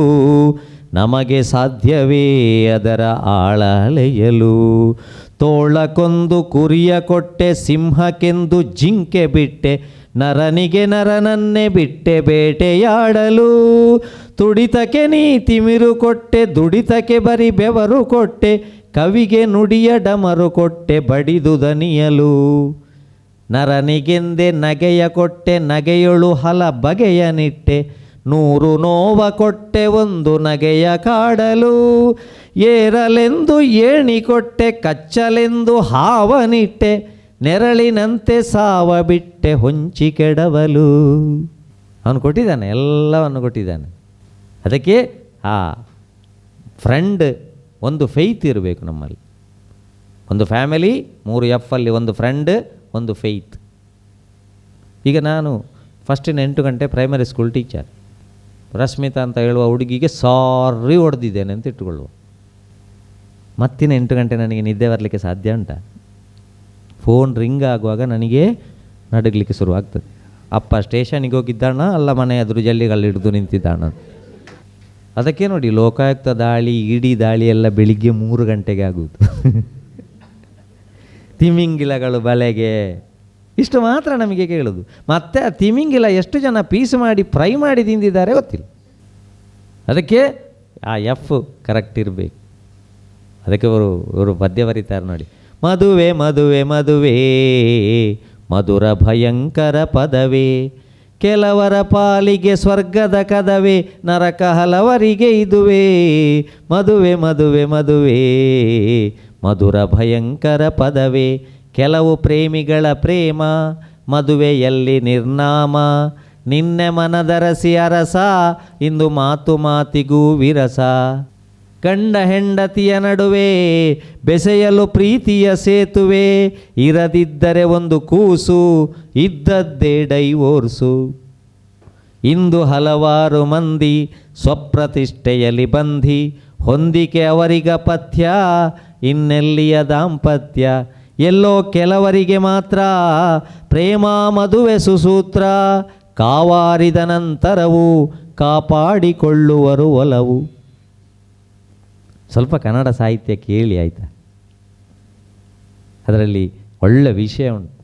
Speaker 3: ನಮಗೆ ಸಾಧ್ಯವೇ ಅದರ ಆಳ ಅಳೆಯಲು. ತೋಳಕ್ಕೊಂದು ಕುರಿಯ ಕೊಟ್ಟೆ, ಸಿಂಹಕ್ಕೆಂದು ಜಿಂಕೆ ಬಿಟ್ಟೆ, ನರನಿಗೆ ನರನನ್ನೇ ಬಿಟ್ಟೆ ಬೇಟೆಯಾಡಲು. ತುಡಿತಕ್ಕೆ ನೀ ತಿಮಿರು ಕೊಟ್ಟೆ, ದುಡಿತಕ್ಕೆ ಬರಿ ಬೆವರು ಕೊಟ್ಟೆ, ಕವಿಗೆ ನುಡಿಯ ಡಮರು ಕೊಟ್ಟೆ ಬಡಿದು ದನಿಯಲು. ನರನಿಗೆಂದೆ ನಗೆಯ ಕೊಟ್ಟೆ, ನಗೆಯೊಳು ಹಲ ಬಗೆಯ ನಿಟ್ಟೆ, 100 ನೋವ ಕೊಟ್ಟೆ ಒಂದು ನಗೆಯ ಕಾಡಲು. ಏರಲೆಂದು ಏಣಿ ಕೊಟ್ಟೆ, ಕಚ್ಚಲೆಂದು ಹಾವನಿಟ್ಟೆ, ನೆರಳಿನಂತೆ ಸಾವ ಬಿಟ್ಟೆ ಹೊಂಚಿ ಕೆಡವಲು. ಅವನು ಕೊಟ್ಟಿದ್ದಾನೆ, ಎಲ್ಲವನ್ನು ಕೊಟ್ಟಿದ್ದಾನೆ. ಅದಕ್ಕೆ ಆ ಫ್ರೆಂಡ್ ಒಂದು ಫೇತ್ ಇರಬೇಕು ನಮ್ಮಲ್ಲಿ. ಒಂದು ಫ್ಯಾಮಿಲಿ, 3 F ಒಂದು ಫ್ರೆಂಡ್, ಒಂದು ಫೇತ್. ಈಗ ನಾನು ಫಸ್ಟಿನ 8 ಗಂಟೆ ಪ್ರೈಮರಿ ಸ್ಕೂಲ್ ಟೀಚರ್. ರಶ್ಮಿತಾ ಅಂತ ಹೇಳುವ ಹುಡುಗಿಗೆ ಸಾರಿ ಹೊಡೆದಿದ್ದೇನೆ ಅಂತ ಇಟ್ಟುಕೊಳ್ಳುವ. ಮತ್ತಿನ 8 ಗಂಟೆ ನನಗೆ ನಿದ್ದೆ ಬರಲಿಕ್ಕೆ ಸಾಧ್ಯ ಉಂಟಾ? ಫೋನ್ ರಿಂಗ್ ಆಗುವಾಗ ನನಗೆ ನಡಗಲಿಕ್ಕೆ ಶುರುವಾಗ್ತದೆ. ಅಪ್ಪ ಸ್ಟೇಷನಿಗೆ ಹೋಗಿದ್ದಾಣ, ಅಲ್ಲ ಮನೆ ಎದುರು ಜಲ್ಲಿಗಳು ಹಿಡಿದು ನಿಂತಿದ್ದಾಣ. ಅದಕ್ಕೆ ನೋಡಿ, ಲೋಕಾಯುಕ್ತ ದಾಳಿ, ಇಡೀ ದಾಳಿ ಎಲ್ಲ ಬೆಳಿಗ್ಗೆ 3 ಗಂಟೆಗೆ ಆಗುವುದು. ತಿಮಿಂಗಿಲಗಳು ಬಲೆಗೆ, ಇಷ್ಟು ಮಾತ್ರ ನಮಗೆ ಕೇಳೋದು. ಮತ್ತು ಆ ತಿಮಿಂಗಿಲ ಎಷ್ಟು ಜನ ಪೀಸ್ ಮಾಡಿ ಫ್ರೈ ಮಾಡಿ ತಿಂದಿದ್ದಾರೆ ಗೊತ್ತಿಲ್ಲ. ಅದಕ್ಕೆ ಆ ಎಫ್ ಕರೆಕ್ಟ್ ಇರಬೇಕು. ಅದಕ್ಕೆ ಇವರು ಪದ್ಯ ಬರೀತಾರೆ ನೋಡಿ, ಮದುವೆ ಮದುವೆ ಮದುವೆ ಮಧುರ ಭಯಂಕರ ಪದವೇ, ಕೆಲವರ ಪಾಲಿಗೆ ಸ್ವರ್ಗದ ಕದವೇ, ನರಕ ಹಲವರಿಗೆ ಇದುವೇ. ಮದುವೆ ಮದುವೆ ಮದುವೆ ಮಧುರ ಭಯಂಕರ ಪದವೇ, ಕೆಲವು ಪ್ರೇಮಿಗಳ ಪ್ರೇಮ ಮದುವೆಯಲ್ಲಿ ನಿರ್ನಾಮ. ನಿನ್ನೆ ಮನದರಸಿ ಅರಸ, ಇಂದು ಮಾತು ಮಾತಿಗೂ ವಿರಸ. ಗಂಡ ಹೆಂಡತಿಯ ನಡುವೆ ಬೆಸೆಯಲು ಪ್ರೀತಿಯ ಸೇತುವೆ, ಇರದಿದ್ದರೆ ಒಂದು ಕೂಸು, ಇದ್ದದ್ದೇ ಡೈವೋರ್ಸು. ಇಂದು ಹಲವಾರು ಮಂದಿ ಸ್ವಪ್ರತಿಷ್ಠೆಯಲ್ಲಿ ಬಂಧಿ, ಹೊಂದಿಕೆ ಅವರಿಗ ಪಥ್ಯ, ಇನ್ನೆಲ್ಲಿಯ ದಾಂಪತ್ಯ. ಎಲ್ಲೋ ಕೆಲವರಿಗೆ ಮಾತ್ರ ಪ್ರೇಮ ಮದುವೆ ಸುಸೂತ್ರ, ಕಾವಾರಿದ ನಂತರವೂ ಕಾಪಾಡಿಕೊಳ್ಳುವರು ಒಲವು. ಸ್ವಲ್ಪ ಕನ್ನಡ ಸಾಹಿತ್ಯ ಕೇಳಿ ಆಯಿತಾ? ಅದರಲ್ಲಿ ಒಳ್ಳೆ ವಿಷಯ ಉಂಟು.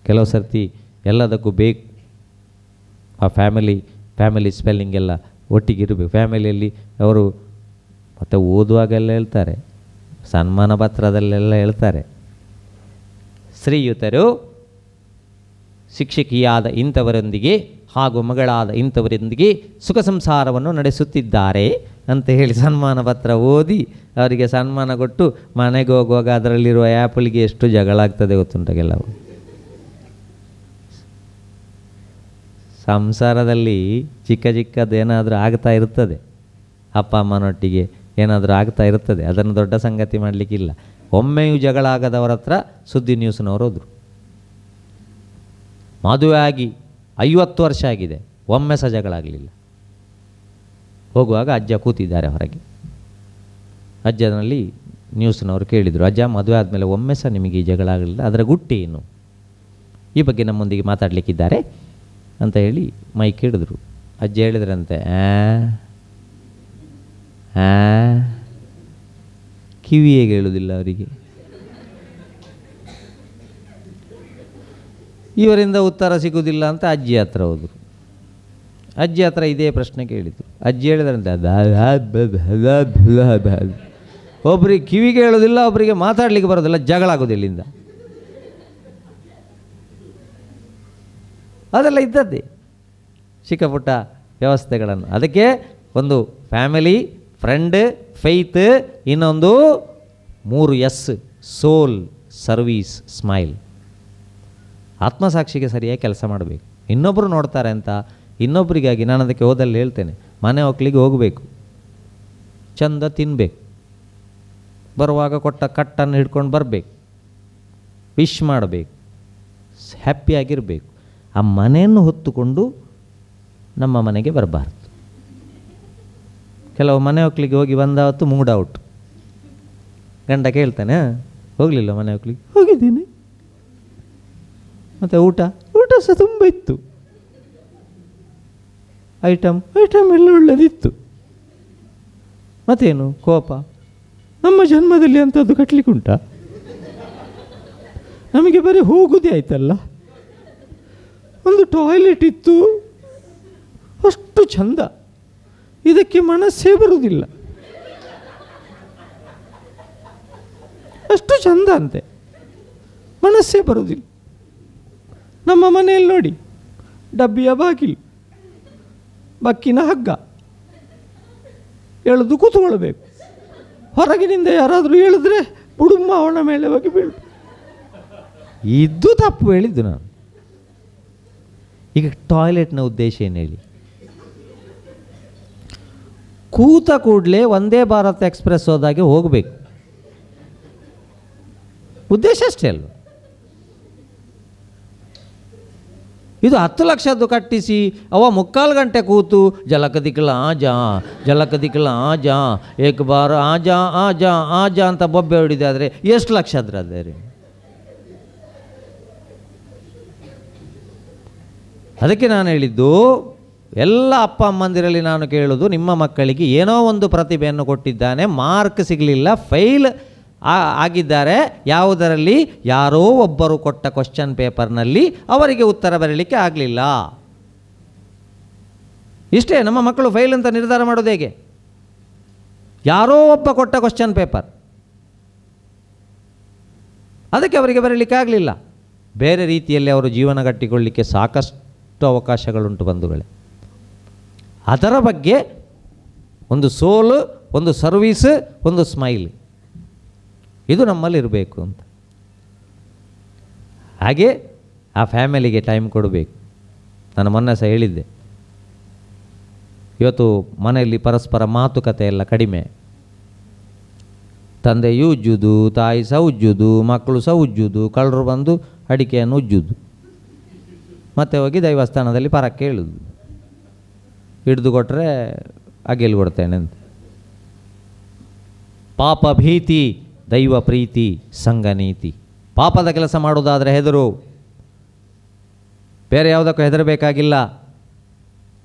Speaker 3: ಕೆಲವು ಸರ್ತಿ ಎಲ್ಲದಕ್ಕೂ ಬೇಕು ಆ ಫ್ಯಾಮಿಲಿ ಸ್ಪೆಲ್ಲಿಂಗ್ ಎಲ್ಲ ಒಟ್ಟಿಗಿರಬೇಕು. ಫ್ಯಾಮಿಲಿಯಲ್ಲಿ ಅವರು ಮತ್ತು ಓದುವಾಗೆಲ್ಲ ಹೇಳ್ತಾರೆ, ಸನ್ಮಾನ ಪತ್ರದಲ್ಲೆಲ್ಲ ಹೇಳ್ತಾರೆ, ಶ್ರೀಯುತರು ಶಿಕ್ಷಕಿಯಾದ ಇಂಥವರೊಂದಿಗೆ ಹಾಗೂ ಮಗಳಾದ ಇಂಥವರೊಂದಿಗೆ ಸುಖ ಸಂಸಾರವನ್ನು ನಡೆಸುತ್ತಿದ್ದಾರೆ ಅಂತ ಹೇಳಿ ಸನ್ಮಾನ ಪತ್ರ ಓದಿ ಅವರಿಗೆ ಸನ್ಮಾನ ಕೊಟ್ಟು ಮನೆಗೆ ಹೋಗುವಾಗ ಅದರಲ್ಲಿರುವ ಆ್ಯಪಲ್ಗೆ ಎಷ್ಟು ಜಗಳ ಆಗ್ತದೆ ಗೊತ್ತುಂಟ. ಕೆಲವು ಸಂಸಾರದಲ್ಲಿ ಚಿಕ್ಕದೇನಾದರೂ ಆಗ್ತಾ ಇರ್ತದೆ. ಅಪ್ಪ ಅಮ್ಮನೊಟ್ಟಿಗೆ ಏನಾದರೂ ಆಗ್ತಾ ಇರ್ತದೆ, ಅದನ್ನು ದೊಡ್ಡ ಸಂಗತಿ ಮಾಡಲಿಕ್ಕಿಲ್ಲ. ಒಮ್ಮೆಯೂ ಜಗಳ ಆಗದವರ ಹತ್ರ ಸುದ್ದಿ ನ್ಯೂಸ್ನವರು ಹೋದರು. ಮದುವೆ ಆಗಿ 50 ವರ್ಷ ಆಗಿದೆ, ಒಮ್ಮೆ ಸಹ ಜಗಳ ಆಗಲಿಲ್ಲ. ಹೋಗುವಾಗ ಅಜ್ಜ ಕೂತಿದ್ದಾರೆ ಹೊರಗೆ. ಅಜ್ಜನಲ್ಲಿ ನ್ಯೂಸ್ನವರು ಕೇಳಿದರು, ಅಜ್ಜ ಮದುವೆ ಆದಮೇಲೆ ಒಮ್ಮೆ ಸಹ ನಿಮಗೆ ಈ ಜಗಳ ಆಗಲಿಲ್ಲ, ಅದರ ಗುಟ್ಟಿ ಏನು, ಈ ಬಗ್ಗೆ ನಮ್ಮೊಂದಿಗೆ ಮಾತಾಡಲಿಕ್ಕಿದ್ದಾರೆ ಅಂತ ಹೇಳಿ ಮೈಕ್ ಹಿಡಿದ್ರು. ಅಜ್ಜ ಹೇಳಿದ್ರಂತೆ, ಕಿವಿಯೇ ಕೇಳುವುದಿಲ್ಲ ಅವರಿಗೆ. ಇವರಿಂದ ಉತ್ತರ ಸಿಗುವುದಿಲ್ಲ ಅಂತ ಅಜ್ಜಿ ಹತ್ರ ಹೋದರು. ಅಜ್ಜಿ ಹತ್ರ ಇದೇ ಪ್ರಶ್ನೆ ಕೇಳಿದರು. ಅಜ್ಜಿ ಹೇಳಿದ್ರಂತೆ, ಒಬ್ರಿಗೆ ಕಿವಿಗೆ ಹೇಳೋದಿಲ್ಲ, ಒಬ್ಬರಿಗೆ ಮಾತಾಡಲಿಕ್ಕೆ ಬರೋದಿಲ್ಲ, ಜಗಳ ಆಗೋದಿಲ್ಲ ಇಲ್ಲಿಂದ. ಅದೆಲ್ಲ ಇದ್ದದ್ದೇ ಚಿಕ್ಕ ಪುಟ್ಟ ವ್ಯವಸ್ಥೆಗಳನ್ನು. ಅದಕ್ಕೆ ಒಂದು ಫ್ಯಾಮಿಲಿ, ಫ್ರೆಂಡ್, ಫೈತ್, ಇನ್ನೊಂದು 3 S: ಸೋಲ್, ಸರ್ವೀಸ್, ಸ್ಮೈಲ್. ಆತ್ಮಸಾಕ್ಷಿಗೆ ಸರಿಯಾಗಿ ಕೆಲಸ ಮಾಡಬೇಕು. ಇನ್ನೊಬ್ಬರು ನೋಡ್ತಾರೆ ಅಂತ ಇನ್ನೊಬ್ಬರಿಗಾಗಿ, ನಾನು ಅದಕ್ಕೆ ಹೋದಲ್ಲಿ ಹೇಳ್ತೇನೆ, ಮನೆ ಹೊಕ್ಕಲಿಗೆ ಹೋಗಬೇಕು, ಚಂದ ತಿನ್ನಬೇಕು, ಬರುವಾಗ ಕೊಟ್ಟ ಕಟ್ಟನ್ನು ಹಿಡ್ಕೊಂಡು ಬರಬೇಕು, ವಿಶ್ ಮಾಡಬೇಕು, ಹ್ಯಾಪಿಯಾಗಿರಬೇಕು. ಆ ಮನೆಯನ್ನು ಹೊತ್ತುಕೊಂಡು ನಮ್ಮ ಮನೆಗೆ ಬರಬಾರ್ದು. ಕೆಲವು ಮನೆ ಹೊಕ್ಕಲಿಗೆ ಹೋಗಿ ಬಂದಾವತ್ತು ಮೂಡ್ ಔಟ್. ಗಂಡ ಕೇಳ್ತಾನೆ, ಹೋಗಲಿಲ್ಲ ಮನೆ ಹೊಕ್ಕಲಿಗೆ? ಹೋಗಿದ್ದೀನಿ. ಮತ್ತು ಊಟ ಸಹ ತುಂಬ ಇತ್ತು, ಐಟಮ್ ಎಲ್ಲ ಒಳ್ಳೆದಿತ್ತು. ಮತ್ತೇನು ಕೋಪ? ನಮ್ಮ ಜನ್ಮದಲ್ಲಿ ಅಂಥದ್ದು ಕಟ್ಲಿಕ್ಕೆ ಉಂಟಾ? ನಮಗೆ ಬರೀ ಹೋಗುದೇ ಆಯ್ತಲ್ಲ. ಒಂದು ಟಾಯ್ಲೆಟ್ ಇತ್ತು, ಅಷ್ಟು ಚಂದ, ಇದಕ್ಕೆ ಮನಸ್ಸೇ ಬರುವುದಿಲ್ಲ. ಅಷ್ಟು ಚಂದ ಅಂತೆ, ಮನಸ್ಸೇ ಬರುವುದಿಲ್ಲ. ನಮ್ಮ ಮನೆಯಲ್ಲಿ ನೋಡಿ, ಡಬ್ಬಿಯ ಬಾಗಿಲು, ಬಕ್ಕಿನ ಹಗ್ಗ, ಎಳೆದು ಕೂತ್ಕೊಳ್ಬೇಕು. ಹೊರಗಿನಿಂದ ಯಾರಾದರೂ ಹೇಳಿದ್ರೆ ಬುಡುಮ್ಮ ಅವನ ಮೇಲೆ ಹೋಗಿ ಬೀಳು. ಇದು ತಪ್ಪು ಹೇಳಿದ್ದು ನಾನು. ಈಗ ಟಾಯ್ಲೆಟ್ನ ಉದ್ದೇಶ ಏನು ಹೇಳಿ? ಕೂತ ಕೂಡಲೇ ವಂದೇ ಭಾರತ್ ಎಕ್ಸ್ಪ್ರೆಸ್ ಹೋದಾಗೆ ಹೋಗಬೇಕು, ಉದ್ದೇಶ ಅಷ್ಟೇ ಅಲ್ವ? ಇದು 10 ಲಕ್ಷದ್ದು ಕಟ್ಟಿಸಿ ಅವ 3/4 ಗಂಟೆ ಕೂತು ಜಲಕದಿಕ್ಲ ಆ ಜಾ ಏಕ್ ಬಾರ್ ಆ ಜಾ ಅಂತ ಬೊಬ್ಬೆ ಹೊಡಿದೆ. ಆದರೆ ಎಷ್ಟು ಲಕ್ಷ ಆದ್ರೆ ಅದೇ ರೀ. ಅದಕ್ಕೆ ನಾನು ಹೇಳಿದ್ದು, ಎಲ್ಲ ಅಪ್ಪ ಅಮ್ಮಂದಿರಲ್ಲಿ ನಾನು ಕೇಳೋದು, ನಿಮ್ಮ ಮಕ್ಕಳಿಗೆ ಏನೋ ಒಂದು ಪ್ರತಿಭೆಯನ್ನು ಕೊಟ್ಟಿದ್ದಾನೆ, ಮಾರ್ಕ್ ಸಿಗಲಿಲ್ಲ, ಫೈಲ್ ಆಗಿದ್ದಾರೆ, ಯಾವುದರಲ್ಲಿ? ಯಾರೋ ಒಬ್ಬರು ಕೊಟ್ಟ ಕ್ವಶ್ಚನ್ ಪೇಪರ್ನಲ್ಲಿ ಅವರಿಗೆ ಉತ್ತರ ಬರಲಿಕ್ಕೆ ಆಗಲಿಲ್ಲ. ಇಷ್ಟೇ. ನಮ್ಮ ಮಕ್ಕಳು ಫೈಲ್ ಅಂತ ನಿರ್ಧಾರ ಮಾಡೋದು ಹೇಗೆ? ಯಾರೋ ಒಬ್ಬ ಕೊಟ್ಟ ಕ್ವಶ್ಚನ್ ಪೇಪರ್, ಅದಕ್ಕೆ ಅವರಿಗೆ ಬರಲಿಕ್ಕೆ ಆಗಲಿಲ್ಲ. ಬೇರೆ ರೀತಿಯಲ್ಲಿ ಅವರು ಜೀವನ ಕಟ್ಟಿಕೊಳ್ಳಲಿಕ್ಕೆ ಸಾಕಷ್ಟು ಅವಕಾಶಗಳುಂಟು ಬಂಧುಗಳೇ. ಅದರ ಬಗ್ಗೆ ಒಂದು ಸೋಲು, ಒಂದು ಸರ್ವೀಸ್, ಒಂದು ಸ್ಮೈಲ್, ಇದು ನಮ್ಮಲ್ಲಿ ಇರಬೇಕು ಅಂತ. ಹಾಗೆ ಆ ಫ್ಯಾಮಿಲಿಗೆ ಟೈಮ್ ಕೊಡಬೇಕು. ನಾನು ಮೊನ್ನೆ ಸಹ ಹೇಳಿದ್ದೆ, ಇವತ್ತು ಮನೆಯಲ್ಲಿ ಪರಸ್ಪರ ಮಾತುಕತೆ ಎಲ್ಲ ಕಡಿಮೆ. ತಂದೆಯೂ ಉಜ್ಜುದು, ತಾಯಿ ಸಹ ಉಜ್ಜುದು, ಮಕ್ಕಳು ಸಹ ಉಜ್ಜುದು, ಕಳ್ಳರು ಬಂದು ಅಡಿಕೆಯನ್ನು ಉಜ್ಜುದು, ಮತ್ತೆ ಹೋಗಿ ದೈವಸ್ಥಾನದಲ್ಲಿ ಪರಕ್ಕೆ ಹೇಳುದು, ಹಿಡಿದು ಕೊಟ್ಟರೆ ಅಗೆಲ್ ಕೊಡ್ತೇನೆ ಅಂತ. ಪಾಪ ಭೀತಿ, ದೈವ ಪ್ರೀತಿ, ಸಂಘನೀತಿ. ಪಾಪದ ಕೆಲಸ ಮಾಡೋದಾದರೆ ಹೆದರು, ಬೇರೆ ಯಾವುದಕ್ಕೂ ಹೆದರಬೇಕಾಗಿಲ್ಲ.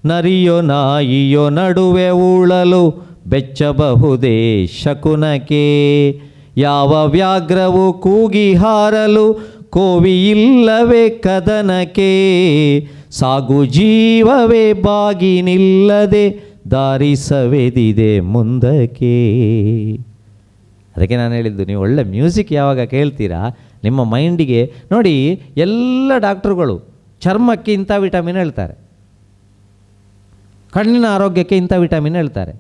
Speaker 3: ನರಿಯೋ ನಾಯಿಯೋ ನಡುವೆ ಉಳಲು ಬೆಚ್ಚಬಹುದೇ ಶಕುನಕ್ಕೆ, ಯಾವ ವ್ಯಾಘ್ರವು ಕೂಗಿ ಹಾರಲು ಕೋವಿ ಇಲ್ಲವೇ ಕದನಕ್ಕೆ, ಸಾಗು ಜೀವವೇ ಬಾಗಿ ನಿಲ್ಲದೆ ದಾರಿಸವೆದಿದೆ ಮುಂದಕ್ಕೆ. ಅದಕ್ಕೆ ನಾನು ಹೇಳಿದ್ದು, ನೀವು ಒಳ್ಳೆ ಮ್ಯೂಸಿಕ್ ಯಾವಾಗ ಕೇಳ್ತೀರಾ ನಿಮ್ಮ ಮೈಂಡಿಗೆ ನೋಡಿ. ಎಲ್ಲ ಡಾಕ್ಟ್ರುಗಳು ಚರ್ಮಕ್ಕೆ ಇಂಥ ವಿಟಮಿನ್ ಹೇಳ್ತಾರೆ, ಕಣ್ಣಿನ ಆರೋಗ್ಯಕ್ಕೆ ಇಂಥ ವಿಟಮಿನ್ ಹೇಳ್ತಾರೆ,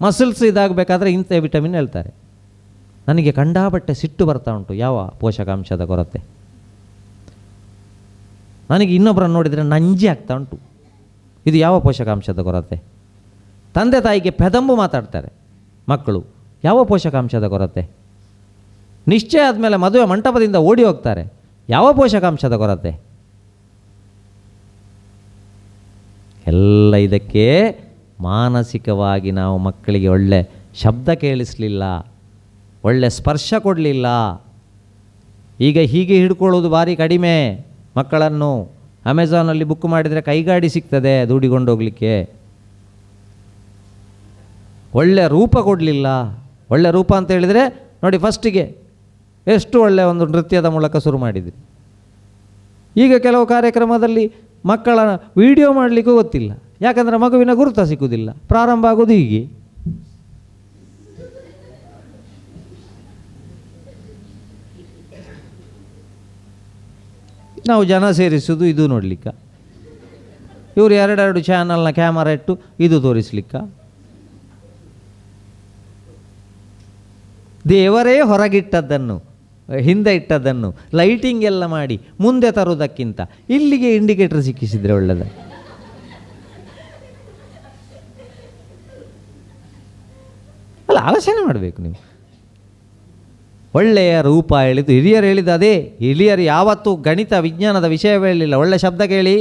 Speaker 3: ಮಸಲ್ಸ್ ಇದಾಗಬೇಕಾದ್ರೆ ಇಂಥ ವಿಟಮಿನ್ ಹೇಳ್ತಾರೆ. ನನಗೆ ಕಂಡಾಬಟ್ಟೆ ಸಿಟ್ಟು ಬರ್ತಾ ಉಂಟು, ಯಾವ ಪೋಷಕಾಂಶದ ಕೊರತೆ. ನನಗೆ ಇನ್ನೊಬ್ಬರನ್ನು ನೋಡಿದರೆ ನಂಜಿ ಆಗ್ತಾ ಉಂಟು, ಇದು ಯಾವ ಪೋಷಕಾಂಶದ ಕೊರತೆ. ತಂದೆ ತಾಯಿಗೆ ಪೆದಂಬು ಮಾತಾಡ್ತಾರೆ, ಮಕ್ಕಳು. ಯಾವ ಪೋಷಕಾಂಶದ ಕೊರತೆ? ನಿಶ್ಚಯ ಆದಮೇಲೆ ಮದುವೆ ಮಂಟಪದಿಂದ ಓಡಿ ಹೋಗ್ತಾರೆ. ಯಾವ ಪೋಷಕಾಂಶದ ಕೊರತೆ? ಎಲ್ಲ ಇದಕ್ಕೆ ಮಾನಸಿಕವಾಗಿ ನಾವು ಮಕ್ಕಳಿಗೆ ಒಳ್ಳೆ ಶಬ್ದ ಕೇಳಿಸಲಿಲ್ಲ, ಒಳ್ಳೆ ಸ್ಪರ್ಶ ಕೊಡಲಿಲ್ಲ. ಈಗ ಹೀಗೆ ಹಿಡ್ಕೊಳ್ಳೋದು ಭಾರಿ ಕಡಿಮೆ ಮಕ್ಕಳನ್ನು. ಅಮೆಝಾನಲ್ಲಿ ಬುಕ್ ಮಾಡಿದರೆ ಕೈಗಾಡಿ ಸಿಗ್ತದೆ ದೂಡಿಕೊಂಡೋಗ್ಲಿಕ್ಕೆ. ಒಳ್ಳೆ ರೂಪ ಕೊಡಲಿಲ್ಲ. ಒಳ್ಳೆ ರೂಪ ಅಂತ ಹೇಳಿದರೆ ನೋಡಿ, ಫಸ್ಟಿಗೆ ಎಷ್ಟು ಒಳ್ಳೆಯ ಒಂದು ನೃತ್ಯದ ಮೂಲಕ ಶುರು ಮಾಡಿದ್ರಿ. ಈಗ ಕೆಲವು ಕಾರ್ಯಕ್ರಮದಲ್ಲಿ ಮಕ್ಕಳ ವಿಡಿಯೋ ಮಾಡಲಿಕ್ಕೂ ಗೊತ್ತಿಲ್ಲ. ಯಾಕಂದರೆ ಮಗುವಿನ ಗುರುತ ಸಿಕ್ಕುವುದಿಲ್ಲ. ಪ್ರಾರಂಭ ಆಗೋದು ಹೀಗೆ. ನಾವು ಜನ ಸೇರಿಸೋದು ಇದು ನೋಡಲಿಕ್ಕ, ಇವರು ಎರಡೆರಡು ಚಾನಲ್ನ ಕ್ಯಾಮರಾ ಇಟ್ಟು ಇದು ತೋರಿಸ್ಲಿಕ್ಕ. ದೇವರೇ ಹೊರಗಿಟ್ಟದ್ದನ್ನು, ಹಿಂದೆ ಇಟ್ಟದ್ದನ್ನು ಲೈಟಿಂಗ್ ಎಲ್ಲ ಮಾಡಿ ಮುಂದೆ ತರುವುದಕ್ಕಿಂತ ಇಲ್ಲಿಗೆ ಇಂಡಿಕೇಟರ್ ಸಿಕ್ಕಿಸಿದರೆ ಒಳ್ಳೆಯದ. ಅಲ್ಲ, ಆಲೋಚನೆ ಮಾಡಬೇಕು ನೀವು. ಒಳ್ಳೆಯ ರೂಪ ಹೇಳಿದ್ದು ಹಿರಿಯರು ಹೇಳಿದ್ದು ಅದೇ. ಹಿರಿಯರು ಯಾವತ್ತೂ ಗಣಿತ ವಿಜ್ಞಾನದ ವಿಷಯವೇ ಹೇಳಿಲ್ಲ. ಒಳ್ಳೆ ಶಬ್ದ ಕೇಳಿ,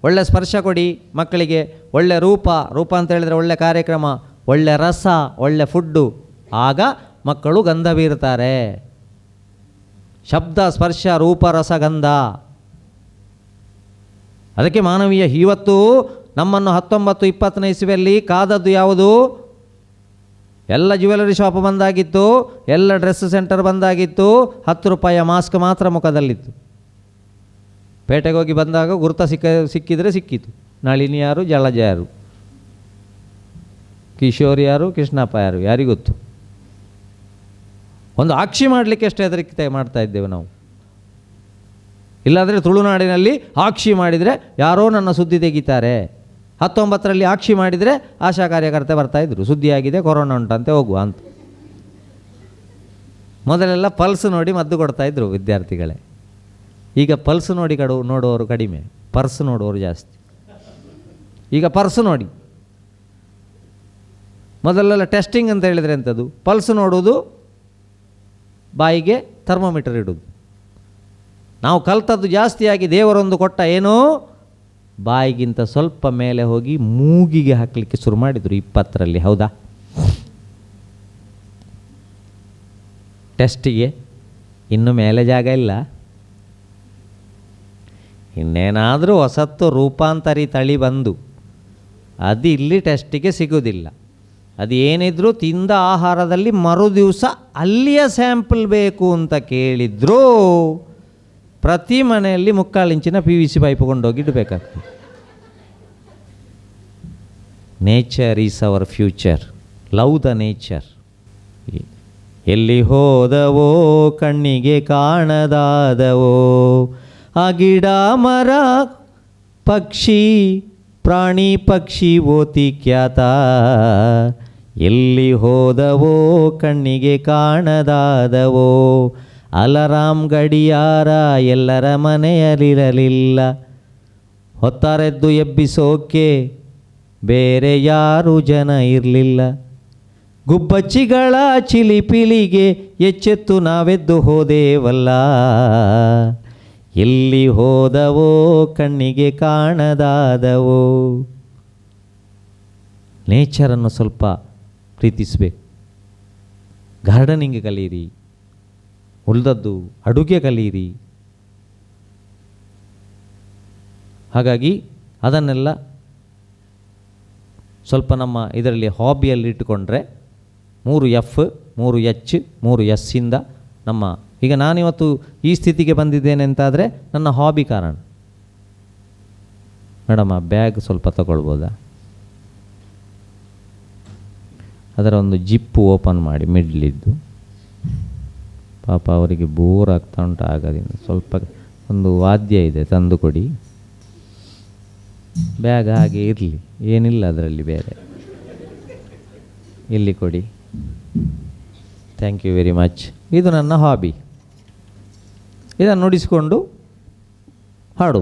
Speaker 3: ಒಳ್ಳೆ ಸ್ಪರ್ಶ ಕೊಡಿ ಮಕ್ಕಳಿಗೆ. ಒಳ್ಳೆ ರೂಪ ಅಂತ ಹೇಳಿದರೆ ಒಳ್ಳೆ ಕಾರ್ಯಕ್ರಮ, ಒಳ್ಳೆ ರಸ, ಒಳ್ಳೆ ಫುಡ್ಡು. ಆಗ ಮಕ್ಕಳು ಗಂಧ ಬೀರ್ತಾರೆ. ಶಬ್ದ, ಸ್ಪರ್ಶ, ರೂಪ, ರಸ, ಗಂಧ. ಅದಕ್ಕೆ ಮಾನವೀಯ ಇವತ್ತು ನಮ್ಮನ್ನು 1920ನೇ ಇಸವಿಯಲ್ಲಿ ಕಾದದ್ದು ಯಾವುದು? ಎಲ್ಲ ಜ್ಯುವೆಲರಿ ಶಾಪ್ ಬಂದಾಗಿತ್ತು, ಎಲ್ಲ ಡ್ರೆಸ್ ಸೆಂಟರ್ ಬಂದಾಗಿತ್ತು. 10 ರೂಪಾಯಿಯ ಮಾಸ್ಕ್ ಮಾತ್ರ ಮುಖದಲ್ಲಿತ್ತು. ಪೇಟೆಗೆ ಹೋಗಿ ಬಂದಾಗ ಗುರುತ ಸಿಕ್ಕಿದರೆ ಸಿಕ್ಕಿತು. ನಳಿನಿ ಯಾರು, ಜಲಜ ಯಾರು, ಕಿಶೋರ್ ಯಾರು, ಕೃಷ್ಣಪ್ಪ ಯಾರು, ಯಾರಿಗೊತ್ತು? ಒಂದು ಆಕ್ಷಿ ಮಾಡಲಿಕ್ಕೆ ಎಷ್ಟು ಹೆದರಿಕೆ ಮಾಡ್ತಾ ಇದ್ದೇವೆ ನಾವು. ಇಲ್ಲಾಂದರೆ ತುಳುನಾಡಿನಲ್ಲಿ ಆಕ್ಷಿ ಮಾಡಿದರೆ ಯಾರೋ ನನ್ನ ಸುದ್ದಿ ತೆಗಿತಾರೆ. 19ರಲ್ಲಿ ಆಕ್ಷಿ ಮಾಡಿದರೆ ಆಶಾ ಕಾರ್ಯಕರ್ತೆ ಬರ್ತಾಯಿದ್ರು, ಸುದ್ದಿಯಾಗಿದೆ, ಕೊರೋನಾ ಉಂಟಂತೆ, ಹೋಗುವ ಅಂತ. ಮೊದಲೆಲ್ಲ ಪಲ್ಸ್ ನೋಡಿ ಮದ್ದು ಕೊಡ್ತಾಯಿದ್ರು ವಿದ್ಯಾರ್ಥಿಗಳೇ. ಈಗ ಪಲ್ಸ್ ನೋಡಿ ನೋಡುವವರು ಕಡಿಮೆ, ಪರ್ಸ್ ನೋಡುವವರು ಜಾಸ್ತಿ. ಈಗ ಪರ್ಸ್ ನೋಡಿ. ಮೊದಲೆಲ್ಲ ಟೆಸ್ಟಿಂಗ್ ಅಂತ ಹೇಳಿದರೆ ಎಂಥದ್ದು? ಪಲ್ಸ್ ನೋಡುವುದು, ಬಾಯಿಗೆ ಥರ್ಮೋಮೀಟರ್ ಇಡೋದು. ನಾವು ಕಲ್ತದ್ದು ಜಾಸ್ತಿಯಾಗಿ ದೇವರೊಂದು ಕೊಟ್ಟ ಏನೋ ಬಾಯಿಗಿಂತ ಸ್ವಲ್ಪ ಮೇಲೆ ಹೋಗಿ ಮೂಗಿಗೆ ಹಾಕಲಿಕ್ಕೆ ಶುರು ಮಾಡಿದರು 20ರಲ್ಲಿ. ಹೌದಾ? ಟೆಸ್ಟಿಗೆ ಇನ್ನು ಮೇಲೆ ಜಾಗ ಇಲ್ಲ. ಇನ್ನೇನಾದರೂ ಹೊಸತ್ತು ರೂಪಾಂತರಿ ತಳಿ ಬಂದು ಅದು ಇಲ್ಲಿ ಟೆಸ್ಟಿಗೆ ಸಿಗೋದಿಲ್ಲ. ಅದು ಏನಿದ್ರು ತಿಂದ ಆಹಾರದಲ್ಲಿ ಮರುದಿವಸ ಅಲ್ಲಿಯ ಸ್ಯಾಂಪಲ್ ಬೇಕು ಅಂತ ಕೇಳಿದ್ರು ಪ್ರತಿ ಮನೆಯಲ್ಲಿ 3/4 ಇಂಚಿನ PVC ಪೈಪ್ ಕೊಂಡೋಗಿ ಇಡಬೇಕಾಗ್ತದೆ. Nature is our future. Love the nature. ಎಲ್ಲಿ ಹೋದವೋ ಕಣ್ಣಿಗೆ ಕಾಣದಾದವೋ ಆ ಗಿಡ ಮರ ಪಕ್ಷಿ ಪ್ರಾಣಿ ಪಕ್ಷಿ ಓತಿ ಖ್ಯಾತ. ಎಲ್ಲಿ ಹೋದವೋ ಕಣ್ಣಿಗೆ ಕಾಣದಾದವೋ ಅಲರಾಮ್ ಗಡಿಯಾರ ಎಲ್ಲರ ಮನೆಯಲ್ಲಿರಲಿಲ್ಲ. ಹೊತ್ತಾರೆದ್ದು ಎಬ್ಬಿಸೋಕೆ ಬೇರೆ ಯಾರು ಜನ ಇರಲಿಲ್ಲ. ಗುಬ್ಬಚ್ಚಿಗಳ ಚಿಲಿಪಿಲಿಗೆ ಎಚ್ಚೆತ್ತು ನಾವೆದ್ದು ಹೋದೇವಲ್ಲ. ಎಲ್ಲಿ ಹೋದವೋ ಕಣ್ಣಿಗೆ ಕಾಣದಾದವೋ. ನೇಚರನ್ನು ಸ್ವಲ್ಪ ಪ್ರೀತಿಸಬೇಕು. ಗಾರ್ಡನಿಂಗ್ ಕಲೀರಿ, ಉಳಿದದ್ದು ಅಡುಗೆ ಕಲೀರಿ. ಹಾಗಾಗಿ ಅದನ್ನೆಲ್ಲ ಸ್ವಲ್ಪ ನಮ್ಮ ಇದರಲ್ಲಿ ಹಾಬಿಯಲ್ಲಿ ಇಟ್ಟುಕೊಂಡ್ರೆ 3 F 3 H 3 S ಇಂದ ನಮ್ಮ ಈಗ ನಾನಿವತ್ತು ಈ ಸ್ಥಿತಿಗೆ ಬಂದಿದ್ದೇನೆ ಅಂತಾದರೆ ನನ್ನ ಹಾಬಿ ಕಾರಣ. ಮೇಡಮ್ ಆ ಬ್ಯಾಗ್ ಸ್ವಲ್ಪ ತಗೊಳ್ಬೋದಾ? ಅದರ ಒಂದು ಜಿಪ್ಪು ಓಪನ್ ಮಾಡಿ ಮಿಡ್ಲಿದ್ದು. ಪಾಪ ಅವರಿಗೆ ಬೋರ್ ಆಗ್ತಾ ಉಂಟು ಆಗದಿಂದ. ಸ್ವಲ್ಪ ಒಂದು ವಾದ್ಯ ಇದೆ ತಂದು ಕೊಡಿ. ಬ್ಯಾಗ್ ಹಾಗೆ ಇರಲಿ, ಏನಿಲ್ಲ ಅದರಲ್ಲಿ ಬೇರೆ. ಇಲ್ಲಿ ಕೊಡಿ. Thank you very much. ಇದು ನನ್ನ ಹಾಬಿ. ಇದನ್ನು ನುಡಿಸಿಕೊಂಡು ಹಾಡು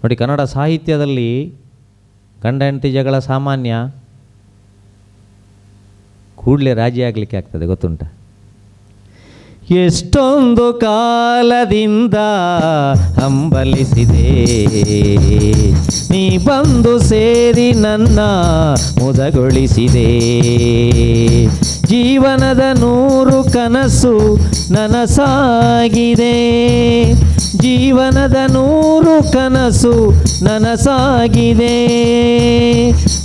Speaker 3: ನೋಡಿ. ಕನ್ನಡ ಸಾಹಿತ್ಯದಲ್ಲಿ ಗಂಡ ಹೆಂಡತಿ ಜಗಳ ಸಾಮಾನ್ಯ. ಕೂಡಲೇ ರಾಜಿ ಆಗಲಿಕ್ಕೆ ಆಗ್ತದೆ, ಗೊತ್ತುಂಟ? ಎಷ್ಟೊಂದು ಕಾಲದಿಂದ ಹಂಬಲಿಸಿದೆ, ನೀ ಬಂದು ಸೇರಿ ನನ್ನ ಮುದಗೊಳಿಸಿದೆ. ಜೀವನದ 100 ಕನಸು ನನಸಾಗಿದೆ, ಜೀವನದ 100 ಕನಸು ನನಸಾಗಿದೆ.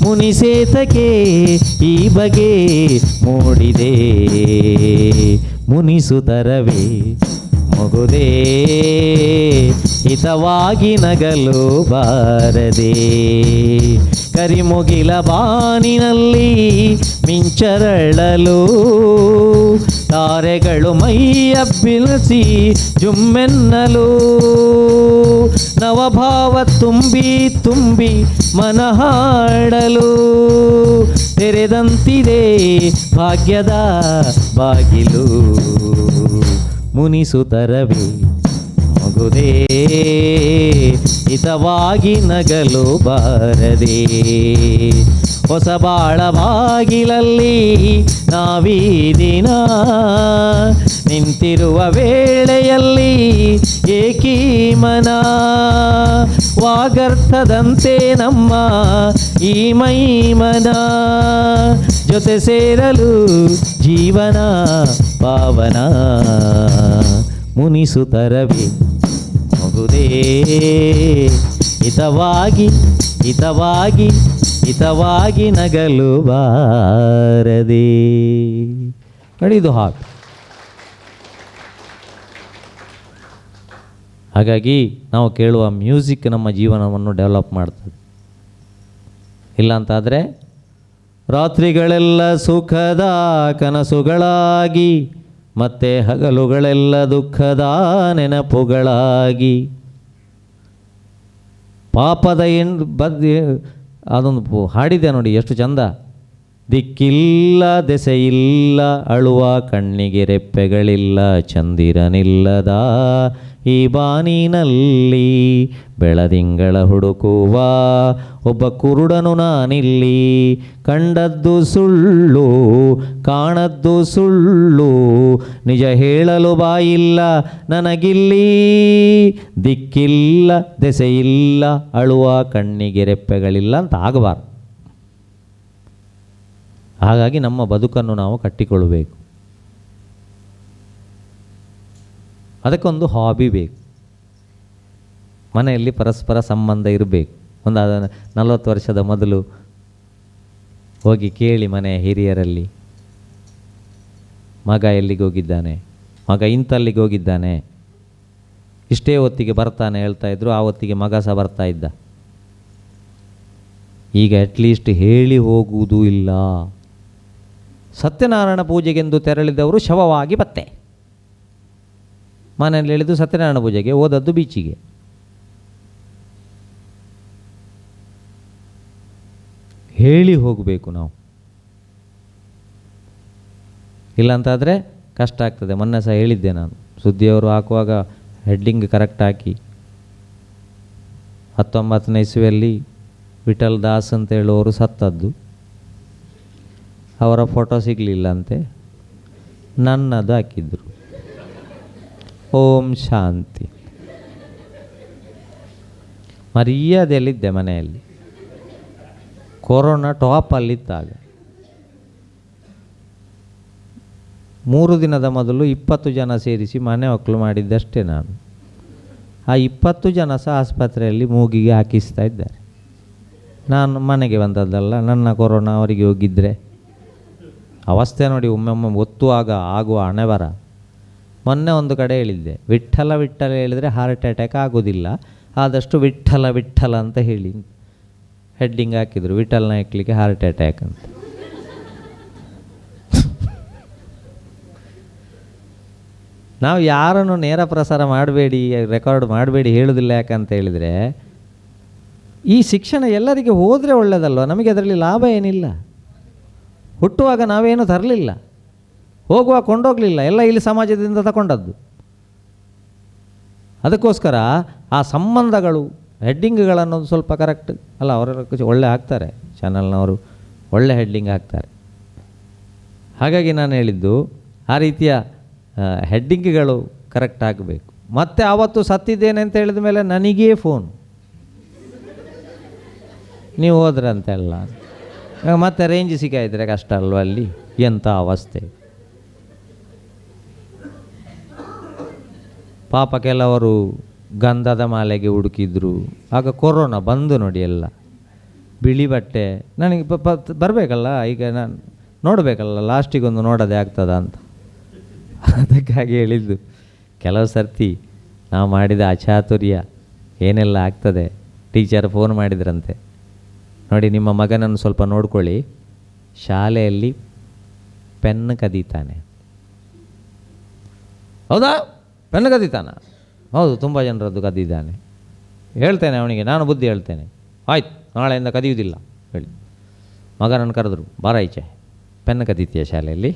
Speaker 3: ಮುನಿಸೇತಕ್ಕೆ ಈ ಬಗೆ ಮೂಡಿದೆ, ಮುನಿಸುತ್ತರವೇ ಮಗುದೇ ಹಿತವಾಗಿ ನಗಲು ಬಾರದೆ. ಕರಿಮುಗಿಲ ಬಾನಿನಲ್ಲಿ ಮಿಂಚರಳಲು, ತಾರೆಗಳು ಮೈಯಬ್ಬಿಳಿಸಿ ಜುಮ್ಮೆನ್ನಲು. ನವಭಾವ ತುಂಬಿ ತುಂಬಿ ಮನಹಾಡಲು, ತೆರೆದಂತಿದೆ ಭಾಗ್ಯದ ಬಾಗಿಲು. ಮುನಿಸುತ್ತರವೇ ಮಗುದೇ ಹಿತವಾಗಿ ನಗಲು ಬಾರದೆ. ಹೊಸ ಬಾಳ ಬಾಗಿಲಲ್ಲಿ ನಾವೀ ದಿನ ನಿಂತಿರುವ ವೇಳೆಯಲ್ಲಿ ಏಕೀ ಮನ. ವಾಗರ್ಥದಂತೆ ನಮ್ಮ ಈ ಮೈಮನ, ಜೊತೆ ಸೇರಲು ಜೀವನ ಪಾವನ. ಮುನಿಸುತ್ತರವೇ ಮಗುದೇ ಹಿತವಾಗಿ ಹಿತವಾಗಿ ಹಿತವಾಗಿ ನಗಲು ಬಾರದೆ. ಕಡಿದು ಹಾಡು. ಹಾಗಾಗಿ ನಾವು ಕೇಳುವ ಮ್ಯೂಸಿಕ್ ನಮ್ಮ ಜೀವನವನ್ನು ಡೆವಲಪ್ ಮಾಡ್ತದೆ. ಇಲ್ಲಾಂತಾದರೆ ರಾತ್ರಿಗಳೆಲ್ಲ ಸುಖದ ಕನಸುಗಳಾಗಿ, ಮತ್ತೆ ಹಗಲುಗಳೆಲ್ಲ ದುಃಖದ ನೆನಪುಗಳಾಗಿ. ಪಾಪದ ಅದೊಂದು ಹಾಡಿದೆ ನೋಡಿ, ಎಷ್ಟು ಚಂದ. ದಿಕ್ಕಿಲ್ಲ ದೆಸೆಯಿಲ್ಲ ಅಳುವ ಕಣ್ಣಿಗೆ ರೆಪ್ಪೆಗಳಿಲ್ಲ, ಚಂದಿರನಿಲ್ಲದ ಈ ಬಾನಿನಲ್ಲಿ ಬೆಳದಿಂಗಳ ಹುಡುಕುವ ಒಬ್ಬ ಕುರುಡನು ನಾನಿಲ್ಲಿ. ಕಂಡದ್ದು ಸುಳ್ಳು ಕಾಣದ್ದು ಸುಳ್ಳು, ನಿಜ ಹೇಳಲು ಬಾಯಿಲ್ಲ ನನಗಿಲ್ಲಿ. ದಿಕ್ಕಿಲ್ಲ ದೆಸೆಯಿಲ್ಲ ಅಳುವ ಕಣ್ಣಿಗೆ ರೆಪ್ಪೆಗಳಿಲ್ಲ ಅಂತ ಆಗಬಾರ್ದು. ಹಾಗಾಗಿ ನಮ್ಮ ಬದುಕನ್ನು ನಾವು ಕಟ್ಟಿಕೊಳ್ಳಬೇಕು. ಅದಕ್ಕೊಂದು ಹಾಬಿ ಬೇಕು. ಮನೆಯಲ್ಲಿ ಪರಸ್ಪರ ಸಂಬಂಧ ಇರಬೇಕು. ಒಂದು 40 ವರ್ಷದ ಮೊದಲು ಹೋಗಿ ಕೇಳಿ ಮನೆಯ ಹಿರಿಯರಲ್ಲಿ, ಮಗ ಎಲ್ಲಿಗೆ ಹೋಗಿದ್ದಾನೆ, ಮಗ ಇಂಥಲ್ಲಿಗೆ ಹೋಗಿದ್ದಾನೆ, ಇಷ್ಟೇ ಹೊತ್ತಿಗೆ ಬರ್ತಾನೆ ಹೇಳ್ತಾ ಇದ್ರು. ಆ ಹೊತ್ತಿಗೆ ಮಗ ಸಹ ಬರ್ತಾ ಇದ್ದ. ಈಗ ಅಟ್ಲೀಸ್ಟ್ ಹೇಳಿ ಹೋಗುವುದೂ ಇಲ್ಲ. ಸತ್ಯನಾರಾಯಣ ಪೂಜೆಗೆಂದು ತೆರಳಿದವರು ಶವವಾಗಿ ಬತ್ತೆ. ಮನೆಯಲ್ಲಿ ಹೇಳಿದ್ದು ಸತ್ಯನಾರಾಯಣ ಪೂಜೆಗೆ, ಹೋದದ್ದು ಬೀಚಿಗೆ. ಹೇಳಿ ಹೋಗಬೇಕು ನಾವು, ಇಲ್ಲಾಂತಾದರೆ ಕಷ್ಟ ಆಗ್ತದೆ. ಮೊನ್ನೆ ಸಹ ಹೇಳಿದ್ದೆ ನಾನು, ಸುದ್ದಿಯವರು ಹಾಕುವಾಗ ಹೆಡ್ಡಿಂಗ್ ಕರೆಕ್ಟ್ ಹಾಕಿ. 19ನೇ ಇಸ್ವಿಯಲ್ಲಿ ವಿಠಲ್ ದಾಸ್ ಅಂತ ಹೇಳುವವರು ಸತ್ತದ್ದು, ಅವರ ಫೋಟೋ ಸಿಗಲಿಲ್ಲಂತೆ, ನನ್ನದು ಹಾಕಿದ್ರು. ಓಂ ಶಾಂತಿ. ಮರ್ಯಾದೆಯಲ್ಲಿದ್ದೆ ಮನೆಯಲ್ಲಿ, ಕೊರೋನಾ ಟಾಪಲ್ಲಿದ್ದಾಗ. 3 ದಿನದ ಮೊದಲು 20 ಜನ ಸೇರಿಸಿ ಮನೆ ಮಕ್ಕಳು ಮಾಡಿದ್ದಷ್ಟೇ ನಾನು. ಆ 20 ಜನ ಸಹ ಆಸ್ಪತ್ರೆಯಲ್ಲಿ ಮೂಗಿಗೆ ಹಾಕಿಸ್ತಾ ಇದ್ದಾರೆ. ನಾನು ಮನೆಗೆ ಬಂದದ್ದಲ್ಲ, ನನ್ನ ಕೊರೋನಾ ಅವರಿಗೆ ಹೋಗಿದ್ದರೆ ಅವಸ್ಥೆ ನೋಡಿ. ಒಮ್ಮೊಮ್ಮೆ ಒತ್ತುವಾಗ ಆಗುವ ಹಣೆಬರ. ಮೊನ್ನೆ ಒಂದು ಕಡೆ ಹೇಳಿದ್ದೆ, ವಿಠ್ಠಲ ವಿಠ್ಠಲ ಹೇಳಿದರೆ ಹಾರ್ಟ್ ಅಟ್ಯಾಕ್ ಆಗೋದಿಲ್ಲ, ಆದಷ್ಟು ವಿಠ್ಠಲ ವಿಠ್ಠಲ ಅಂತ ಹೇಳಿ ಹೆಡ್ಡಿಂಗ್ ಹಾಕಿದರು. ವಿಠ್ಠಲ್ನ ಹಾಕ್ಲಿಕ್ಕೆ ಹಾರ್ಟ್ ಅಟ್ಯಾಕ್ ಅಂತ. ನಾವು ಯಾರನ್ನು ನೇರ ಪ್ರಸಾರ ಮಾಡಬೇಡಿ, ರೆಕಾರ್ಡ್ ಮಾಡಬೇಡಿ ಹೇಳೋದಿಲ್ಲ. ಯಾಕಂತ ಹೇಳಿದರೆ ಈ ಶಿಕ್ಷಣ ಎಲ್ಲರಿಗೆ ಹೋದರೆ ಒಳ್ಳೆಯದಲ್ವ, ನಮಗೆ ಅದರಲ್ಲಿ ಲಾಭ ಏನಿಲ್ಲ. ಹುಟ್ಟುವಾಗ ನಾವೇನು ತರಲಿಲ್ಲ, ಹೋಗುವಾಗ ಕೊಂಡೋಗಲಿಲ್ಲ, ಎಲ್ಲ ಇಲ್ಲಿ ಸಮಾಜದಿಂದ ತಗೊಂಡದ್ದು. ಅದಕ್ಕೋಸ್ಕರ ಆ ಸಂಬಂಧಗಳು, ಹೆಡ್ಡಿಂಗ್ಗಳನ್ನೊಂದು ಸ್ವಲ್ಪ ಕರೆಕ್ಟ್ ಅಲ್ಲ. ಅವರ ಒಳ್ಳೆ ಹಾಕ್ತಾರೆ, ಚಾನಲ್ನವರು ಒಳ್ಳೆ ಹೆಡ್ಡಿಂಗ್ ಹಾಕ್ತಾರೆ. ಹಾಗಾಗಿ ನಾನು ಹೇಳಿದ್ದು ಆ ರೀತಿಯ ಹೆಡ್ಡಿಂಗ್ಗಳು ಕರೆಕ್ಟ್ ಆಗಬೇಕು. ಮತ್ತು ಆವತ್ತು ಸತ್ತಿದ್ದೇನೆ ಅಂತ ಹೇಳಿದ ಮೇಲೆ ನನಗೇ ಫೋನ್, ನೀವು ಹೋದ್ರಂತೆಲ್ಲ. ಮತ್ತೆ ರೇಂಜ್ ಸಿಕ್ಕಾಯಿದ್ರೆ ಕಷ್ಟ ಅಲ್ವ ಅಲ್ಲಿ, ಎಂಥ ಅವಸ್ಥೆ. ಪಾಪ ಕೆಲವರು ಗಂಧದ ಮಾಲೆಗೆ ಹುಡುಕಿದ್ರು. ಆಗ ಕೊರೋನಾ ಬಂದು ನೋಡಿ, ಎಲ್ಲ ಬಿಳಿ ಬಟ್ಟೆ. ನನಗೆ ಬರಬೇಕಲ್ಲ, ಈಗ ನಾನು ನೋಡಬೇಕಲ್ಲ, ಲಾಸ್ಟಿಗೊಂದು ನೋಡೋದೇ ಆಗ್ತದ ಅಂತ. ಅದಕ್ಕಾಗಿ ಹೇಳಿದ್ದು, ಕೆಲವು ಸರ್ತಿ ನಾವು ಮಾಡಿದ ಅಚಾತುರ್ಯ ಏನೆಲ್ಲ ಆಗ್ತದೆ. ಟೀಚರ್ ಫೋನ್ ಮಾಡಿದ್ರಂತೆ, ನೋಡಿ ನಿಮ್ಮ ಮಗನನ್ನು ಸ್ವಲ್ಪ ನೋಡ್ಕೊಳ್ಳಿ, ಶಾಲೆಯಲ್ಲಿ ಪೆನ್ ಕದೀತಾನೆ. ಹೌದಾ, ಪೆನ್ ಕದೀತಾನ? ಹೌದು, ತುಂಬ ಜನರದ್ದು ಕದ್ದಿದ್ದಾನೆ. ಹೇಳ್ತೇನೆ ಅವನಿಗೆ, ನಾನು ಬುದ್ಧಿ ಹೇಳ್ತೇನೆ. ಆಯ್ತು, ನಾಳೆಯಿಂದ ಕದಿಯುವುದಿಲ್ಲ ಹೇಳಿ. ಮಗನನ್ನು ಕರೆದ್ರು, ಬಾರ ಈಚೆ, ಪೆನ್ ಕದೀತೀಯ ಶಾಲೆಯಲ್ಲಿ?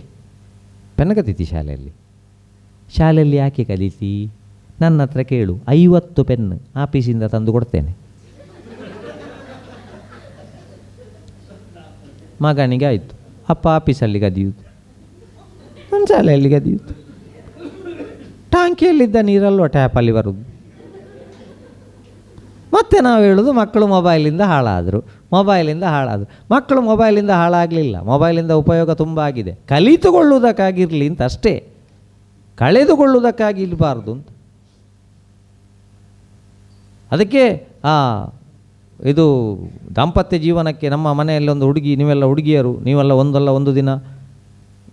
Speaker 3: ಪೆನ್ ಕದೀತಿ ಶಾಲೆಯಲ್ಲಿ? ಶಾಲೆಯಲ್ಲಿ ಯಾಕೆ ಕದೀತಿ? ನನ್ನ ಹತ್ರ ಕೇಳು, 50 ಪೆನ್ ಆಫೀಸಿಂದ ತಂದು ಕೊಡ್ತೇನೆ. ಮಗನಿಗೆ ಆಯಿತು, ಅಪ್ಪ ಆಫೀಸಲ್ಲಿ ಕದಿಯುವುದು, ನನ್ನ ಶಾಲೆಯಲ್ಲಿ ಕದಿಯುವುದು. ಟಾಂಕಿಯಲ್ಲಿದ್ದ ನೀರಲ್ವ ಟ್ಯಾಪಲ್ಲಿ ಬರುವುದು. ಮತ್ತೆ ನಾವು ಹೇಳೋದು ಮಕ್ಕಳು ಮೊಬೈಲಿಂದ ಹಾಳಾದರು. ಮಕ್ಕಳು ಮೊಬೈಲಿಂದ ಹಾಳಾಗಲಿಲ್ಲ, ಮೊಬೈಲಿಂದ ಉಪಯೋಗ ತುಂಬ ಆಗಿದೆ. ಕಲಿತುಕೊಳ್ಳುವುದಕ್ಕಾಗಿರಲಿ ಅಂತ ಅಷ್ಟೇ, ಕಳೆದುಕೊಳ್ಳುವುದಕ್ಕಾಗಿ ಇರಬಾರ್ದು ಅಂತ. ಅದಕ್ಕೆ ಇದು ದಾಂಪತ್ಯ ಜೀವನಕ್ಕೆ, ನಮ್ಮ ಮನೆಯಲ್ಲಿ ಒಂದು ಹುಡುಗಿ, ನೀವೆಲ್ಲ ಹುಡುಗಿಯರು, ನೀವೆಲ್ಲ ಒಂದು ದಿನ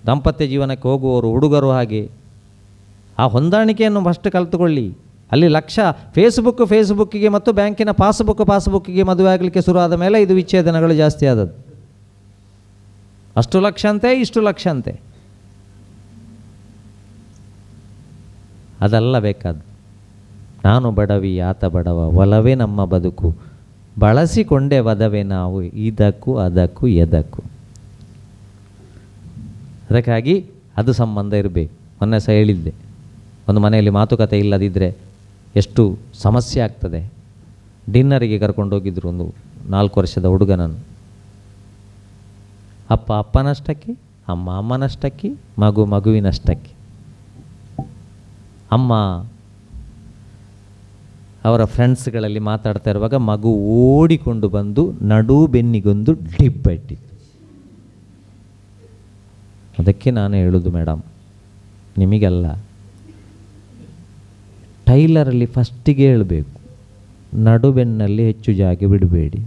Speaker 3: ದಾಂಪತ್ಯ ಜೀವನಕ್ಕೆ ಹೋಗುವವರು ಹುಡುಗರು, ಹಾಗೆ ಆ ಹೊಂದಾಣಿಕೆಯನ್ನು ಫಸ್ಟ್ ಕಲಿತುಕೊಳ್ಳಿ. ಅಲ್ಲಿ ಲಕ್ಷ ಫೇಸ್ಬುಕ್ಕಿಗೆ ಮತ್ತು ಬ್ಯಾಂಕಿನ ಪಾಸ್ಬುಕ್ಕಿಗೆ ಮದುವೆ ಆಗಲಿಕ್ಕೆ ಶುರು ಆದ ಮೇಲೆ ಇದು ವಿಚ್ಛೇದನಗಳು ಜಾಸ್ತಿ ಆದದ್ದು. ಅಷ್ಟು ಲಕ್ಷ ಅಂತೆ, ಇಷ್ಟು ಲಕ್ಷ ಅಂತೆ. ಅದಲ್ಲ ಬೇಕಾದ್ದು. ನಾನು ಬಡವಿ, ಆತ ಬಡವ, ಒಲವೇ ನಮ್ಮ ಬದುಕು, ಬಳಸಿಕೊಂಡೆ ವದವೇ ನಾವು, ಇದಕ್ಕೂ ಅದಕ್ಕೂ ಎದಕ್ಕೂ. ಅದಕ್ಕಾಗಿ ಅದು ಸಂಬಂಧ ಇರಬೇಕು. ಮೊನ್ನೆ ಸಹ ಹೇಳಿದ್ದೆ, ಒಂದು ಮನೆಯಲ್ಲಿ ಮಾತುಕತೆ ಇಲ್ಲದಿದ್ದರೆ ಎಷ್ಟು ಸಮಸ್ಯೆ ಆಗ್ತದೆ. ಡಿನ್ನರಿಗೆ ಕರ್ಕೊಂಡೋಗಿದ್ರು ಒಂದು 4 ವರ್ಷದ ಹುಡುಗನನ್ನು. ಅಪ್ಪ ಅಪ್ಪನಷ್ಟಕ್ಕೆ, ಅಮ್ಮ ಅಮ್ಮನಷ್ಟಕ್ಕೆ, ಮಗುವಿನಷ್ಟಕ್ಕೆ. ಅಮ್ಮ ಅವರ ಫ್ರೆಂಡ್ಸ್ಗಳಲ್ಲಿ ಮಾತಾಡ್ತಾ ಇರುವಾಗ ಮಗು ಓಡಿಕೊಂಡು ಬಂದು ನಡು ಬೆನ್ನಿಗೊಂದು ಡಿಬ್ಬ ಇಟ್ಟಿತ್ತು. ಅದಕ್ಕೆ ನಾನು ಹೇಳೋದು, ಮೇಡಮ್ ನಿಮಗೆಲ್ಲ ಟೈಲರಲ್ಲಿ ಫಸ್ಟಿಗೆ ಹೇಳಬೇಕು, ನಡುಬೆನ್ನಲ್ಲಿ ಹೆಚ್ಚು ಜಾಗ ಬಿಡಬೇಡಿ.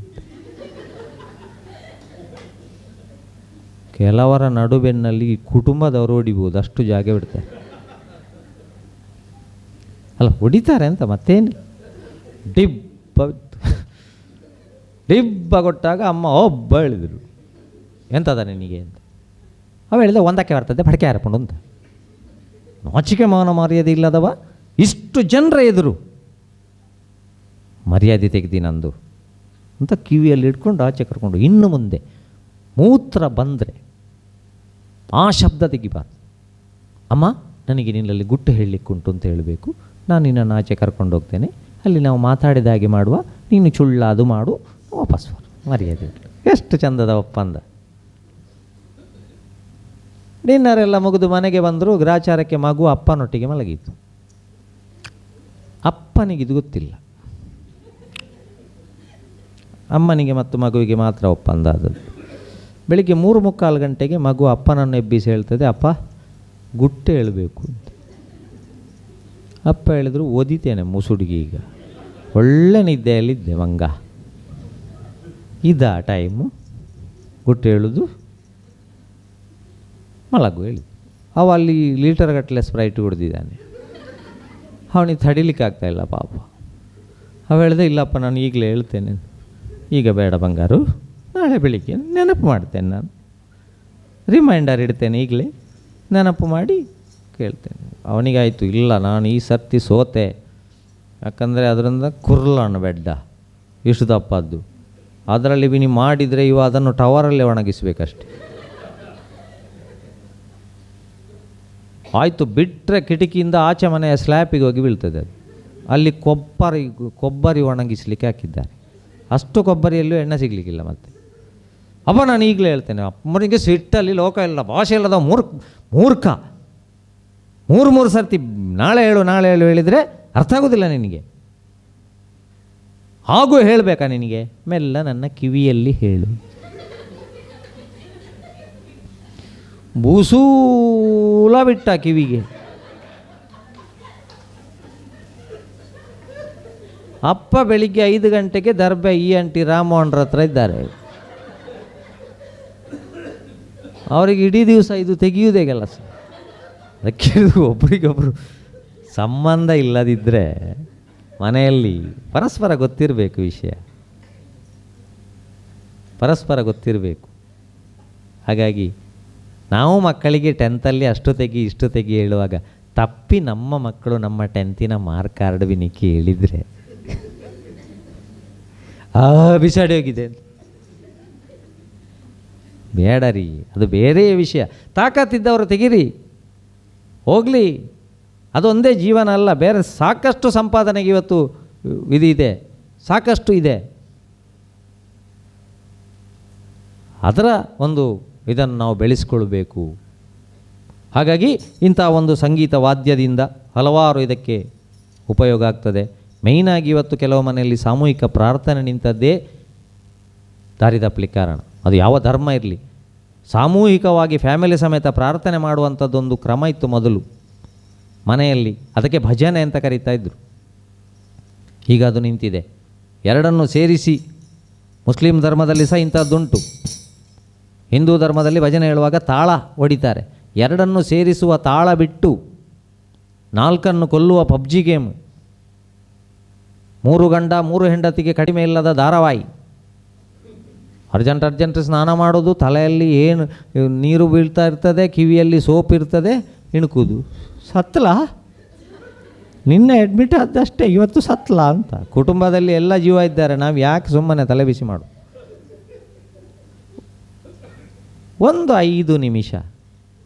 Speaker 3: ಕೆಲವರ ನಡುಬೆನ್ನಲ್ಲಿ ಕುಟುಂಬದವರು ಹೊಡಿಬೋದು, ಅಷ್ಟು ಜಾಗ ಬಿಡ್ತಾರೆ. ಅಲ್ಲ, ಹೊಡಿತಾರೆ ಅಂತ ಮತ್ತೇನು. ಡಿಬ್ಬ ಕೊಟ್ಟಾಗ ಅಮ್ಮ ಒಬ್ಬ ಹೇಳಿದರು, ಎಂತದ ನಿನಗೆ ಅಂತ. ಅವ ಹೇಳಿದ, ಒಂದಕ್ಕೆ ಬರ್ತದೆ ಬಡಕೆ ಹಾರ್ಕೊಂಡು ಅಂತ. ನಾಚಿಕೆ ಮಾನ ಮರ್ಯಾದೆ ಇಲ್ಲದವ, ಇಷ್ಟು ಜನರ ಎದುರು ಮರ್ಯಾದೆ ತೆಗೆದಿ ನಂದು ಅಂತ ಕಿವಿಯಲ್ಲಿ ಇಟ್ಕೊಂಡು ಆಚೆ ಕರ್ಕೊಂಡು, ಇನ್ನು ಮುಂದೆ ಮೂತ್ರ ಬಂದರೆ ಆ ಶಬ್ದ ತೆಗಿಬಾರ್ದು. ಅಮ್ಮ ನನಗೆ ನಿನ್ನಲ್ಲಿ ಗುಟ್ಟು ಹೇಳಲಿಕ್ಕುಂಟು ಅಂತ ಹೇಳಬೇಕು. ನಾನು ನಿನ್ನನ್ನು ಆಚೆ ಕರ್ಕೊಂಡು ಹೋಗ್ತೇನೆ, ಅಲ್ಲಿ ನಾವು ಮಾತಾಡಿದ ಹಾಗೆ ಮಾಡುವ, ನೀನು ಚುಳ್ಳಾದು ಮಾಡು, ವಾಪಸ್ ಬರು, ಮರ್ಯಾದೆ. ಎಷ್ಟು ಚಂದದ ಒಪ್ಪಂದ. ಡಿನ್ನರೆಲ್ಲ ಮುಗಿದು ಮನೆಗೆ ಬಂದರು. ಗ್ರಾಚಾರಕ್ಕೆ ಮಗು ಅಪ್ಪನೊಟ್ಟಿಗೆ ಮಲಗಿತ್ತು. ಅಪ್ಪನಿಗಿದು ಗೊತ್ತಿಲ್ಲ, ಅಮ್ಮನಿಗೆ ಮತ್ತು ಮಗುವಿಗೆ ಮಾತ್ರ ಒಪ್ಪಂದ ಆದದ್ದು. ಬೆಳಿಗ್ಗೆ 3:45 ಗಂಟೆಗೆ ಮಗು ಅಪ್ಪನನ್ನು ಎಬ್ಬಿಸಿ ಹೇಳ್ತದೆ, ಅಪ್ಪ ಗುಟ್ಟೆ ಹೇಳಬೇಕು ಅಂತ. ಅಪ್ಪ ಹೇಳಿದ್ರು, ಓದಿತೇನೆ ಮುಸುಡಿಗೆ, ಈಗ ಒಳ್ಳೆ ನಿದ್ದೆಯಲ್ಲಿದ್ದೆ ಮಂಗ, ಇದಾ ಟೈಮು ಗುಟ್ಟೆ ಹೇಳೋದು, ಮಲಗು ಹೇಳಿ. ಅವ ಅಲ್ಲಿ ಲೀಟರ್ಗಟ್ಟಲೆ ಸ್ಪ್ರೈಟ್ ಕುಡ್ದಿದ್ದಾನೆ, ಅವನಿಗೆ ತಡಿಲಿಕ್ಕೆ ಆಗ್ತಾಯಿಲ್ಲ ಪಾಪ. ಅವ ಹೇಳಿದೆ, ಇಲ್ಲಪ್ಪ ನಾನು ಈಗಲೇ ಹೇಳ್ತೇನೆ, ಈಗ ಬೇಡ ಬಂಗಾರು, ನಾಳೆ ಬೆಳಿಗ್ಗೆ ನೆನಪು ಮಾಡ್ತೇನೆ, ನಾನು ರಿಮೈಂಡರ್ ಇಡ್ತೇನೆ, ಈಗಲೇ ನೆನಪು ಮಾಡಿ ಕೇಳ್ತೇನೆ. ಅವನಿಗಾಯಿತು, ಇಲ್ಲ ನಾನು ಈ ಸರ್ತಿ ಸೋತೆ, ಯಾಕಂದರೆ ಅದರಿಂದ ಕುರ್ಲಣ್ಣು ಬೆಡ್ಡ ಇಷ್ಟು ದಪ್ಪದ್ದು, ಅದರಲ್ಲಿ ನೀವು ಮಾಡಿದರೆ ಇವ ಅದನ್ನು ಟವರಲ್ಲೇ ಒಣಗಿಸ್ಬೇಕಷ್ಟೆ. ಆಯಿತು, ಬಿಟ್ಟರೆ ಕಿಟಕಿಯಿಂದ ಆಚೆ ಮನೆಯ ಸ್ಲ್ಯಾಪಿಗೆ ಹೋಗಿ ಬೀಳ್ತದೆ ಅದು. ಅಲ್ಲಿ ಕೊಬ್ಬರಿ ಒಣಗಿಸಲಿಕ್ಕೆ ಹಾಕಿದ್ದಾರೆ. ಅಷ್ಟು ಕೊಬ್ಬರಿಯಲ್ಲೂ ಎಣ್ಣೆ ಸಿಗಲಿಕ್ಕಿಲ್ಲ. ಮತ್ತು ಅಪ್ಪ ನಾನು ಈಗಲೇ ಹೇಳ್ತೇನೆ, ಅಮ್ಮನಿಗೆ ಸಿಟ್ಟಲ್ಲಿ ಲೋಕ ಇಲ್ಲ, ಭಾಷೆ ಇಲ್ಲದ ಮೂರ್ಖ. ಮೂರು ಸರ್ತಿ ನಾಳೆ ಹೇಳು ಹೇಳಿದರೆ ಅರ್ಥ ಆಗೋದಿಲ್ಲ ನಿನಗೆ. ಹಾಗೂ ಹೇಳಬೇಕಾ ನಿನಗೆ? ಮೆಲ್ಲ ನನ್ನ ಕಿವಿಯಲ್ಲಿ ಹೇಳು. ಬೂಸೂಲ ಬಿಟ್ಟ ಕಿವಿಗೆ. ಅಪ್ಪ ಬೆಳಿಗ್ಗೆ 5 ಗಂಟೆಗೆ ದರ್ಬೆ ಆಂಟಿ ರಾಮೋಹನ್ರ ಹತ್ರ ಇದ್ದಾರೆ. ಅವರಿಗೆ ಇಡೀ ದಿವಸ ಇದು ತೆಗೆಯುವುದೇ ಕೆಲಸ. ಅದಕ್ಕೆ ಒಬ್ರಿಗೊಬ್ಬರು ಸಂಬಂಧ ಇಲ್ಲದಿದ್ದರೆ ಮನೆಯಲ್ಲಿ ಪರಸ್ಪರ ಗೊತ್ತಿರಬೇಕು ವಿಷಯ, ಪರಸ್ಪರ ಗೊತ್ತಿರಬೇಕು. ಹಾಗಾಗಿ ನಾವು ಮಕ್ಕಳಿಗೆ 10th ಅಷ್ಟು ತೆಗಿ ಇಷ್ಟು ತೆಗಿ ಹೇಳುವಾಗ ತಪ್ಪಿ ನಮ್ಮ ಮಕ್ಕಳು ನಮ್ಮ 10th ಮಾರ್ಕ್ ಕಾರ್ಡ್ ವಿನಿಕ್ಕೆ ಹೇಳಿದರೆ ಬಿಸಾಡಿ ಹೋಗಿದೆ. ಬೇಡ ರೀ, ಅದು ಬೇರೆ ವಿಷಯ. ತಾಕತ್ತಿದ್ದವರು ತೆಗೀರಿ, ಹೋಗಲಿ. ಅದೊಂದೇ ಜೀವನ ಅಲ್ಲ, ಬೇರೆ ಸಾಕಷ್ಟು ಸಂಪಾದನೆಗೆ ಇವತ್ತು ಇದೆ, ಸಾಕಷ್ಟು ಇದೆ. ಅದರ ಒಂದು ಇದನ್ನು ನಾವು ಬೆಳೆಸ್ಕೊಳ್ಬೇಕು. ಹಾಗಾಗಿ ಇಂಥ ಒಂದು ಸಂಗೀತ ವಾದ್ಯದಿಂದ ಹಲವಾರು ಇದಕ್ಕೆ ಉಪಯೋಗ ಆಗ್ತದೆ. ಮೇಯ್ನಾಗಿ ಇವತ್ತು ಕೆಲವು ಮನೆಯಲ್ಲಿ ಸಾಮೂಹಿಕ ಪ್ರಾರ್ಥನೆ ನಿಂತದ್ದೇ ದಾರಿದಪ್ಪಲಿಕ್ಕೆ ಕಾರಣ. ಅದು ಯಾವ ಧರ್ಮ ಇರಲಿ, ಸಾಮೂಹಿಕವಾಗಿ ಫ್ಯಾಮಿಲಿ ಸಮೇತ ಪ್ರಾರ್ಥನೆ ಮಾಡುವಂಥದ್ದೊಂದು ಕ್ರಮ ಇತ್ತು ಮೊದಲು ಮನೆಯಲ್ಲಿ. ಅದಕ್ಕೆ ಭಜನೆ ಅಂತ ಕರೀತಾ ಇದ್ದರು. ಈಗ ಅದು ನಿಂತಿದೆ. ಎರಡನ್ನು ಸೇರಿಸಿ ಮುಸ್ಲಿಂ ಧರ್ಮದಲ್ಲಿ ಸಹ ಇಂಥದ್ದುಂಟು. ಹಿಂದೂ ಧರ್ಮದಲ್ಲಿ ಭಜನೆ ಹೇಳುವಾಗ ತಾಳ ಹೊಡಿತಾರೆ. ಎರಡನ್ನು ಸೇರಿಸುವ ತಾಳ ಬಿಟ್ಟು 4 ಕೊಲ್ಲುವ ಪಬ್ಜಿ ಗೇಮ್, 3 ಗಂಡ 3 ಹೆಂಡತಿಗೆ ಕಡಿಮೆ ಇಲ್ಲದ ಧಾರಾವಾಹಿ, ಅರ್ಜೆಂಟ್ ಸ್ನಾನ ಮಾಡೋದು, ತಲೆಯಲ್ಲಿ ಏನು ನೀರು ಬೀಳ್ತಾ ಇರ್ತದೆ, ಕಿವಿಯಲ್ಲಿ ಸೋಪ್ ಇರ್ತದೆ, ಇಣುಕುದು. ಸತ್ತಲ ನಿನ್ನೆ ಅಡ್ಮಿಟ್ ಆದಷ್ಟೇ, ಇವತ್ತು ಸತ್ತಲ ಅಂತ. ಕುಟುಂಬದಲ್ಲಿ ಎಲ್ಲ ಜೀವ ಇದ್ದಾರೆ, ನಾವು ಯಾಕೆ ಸುಮ್ಮನೆ ತಲೆ ಬಿಸಿ ಮಾಡು? ಒಂದು 5 ನಿಮಿಷ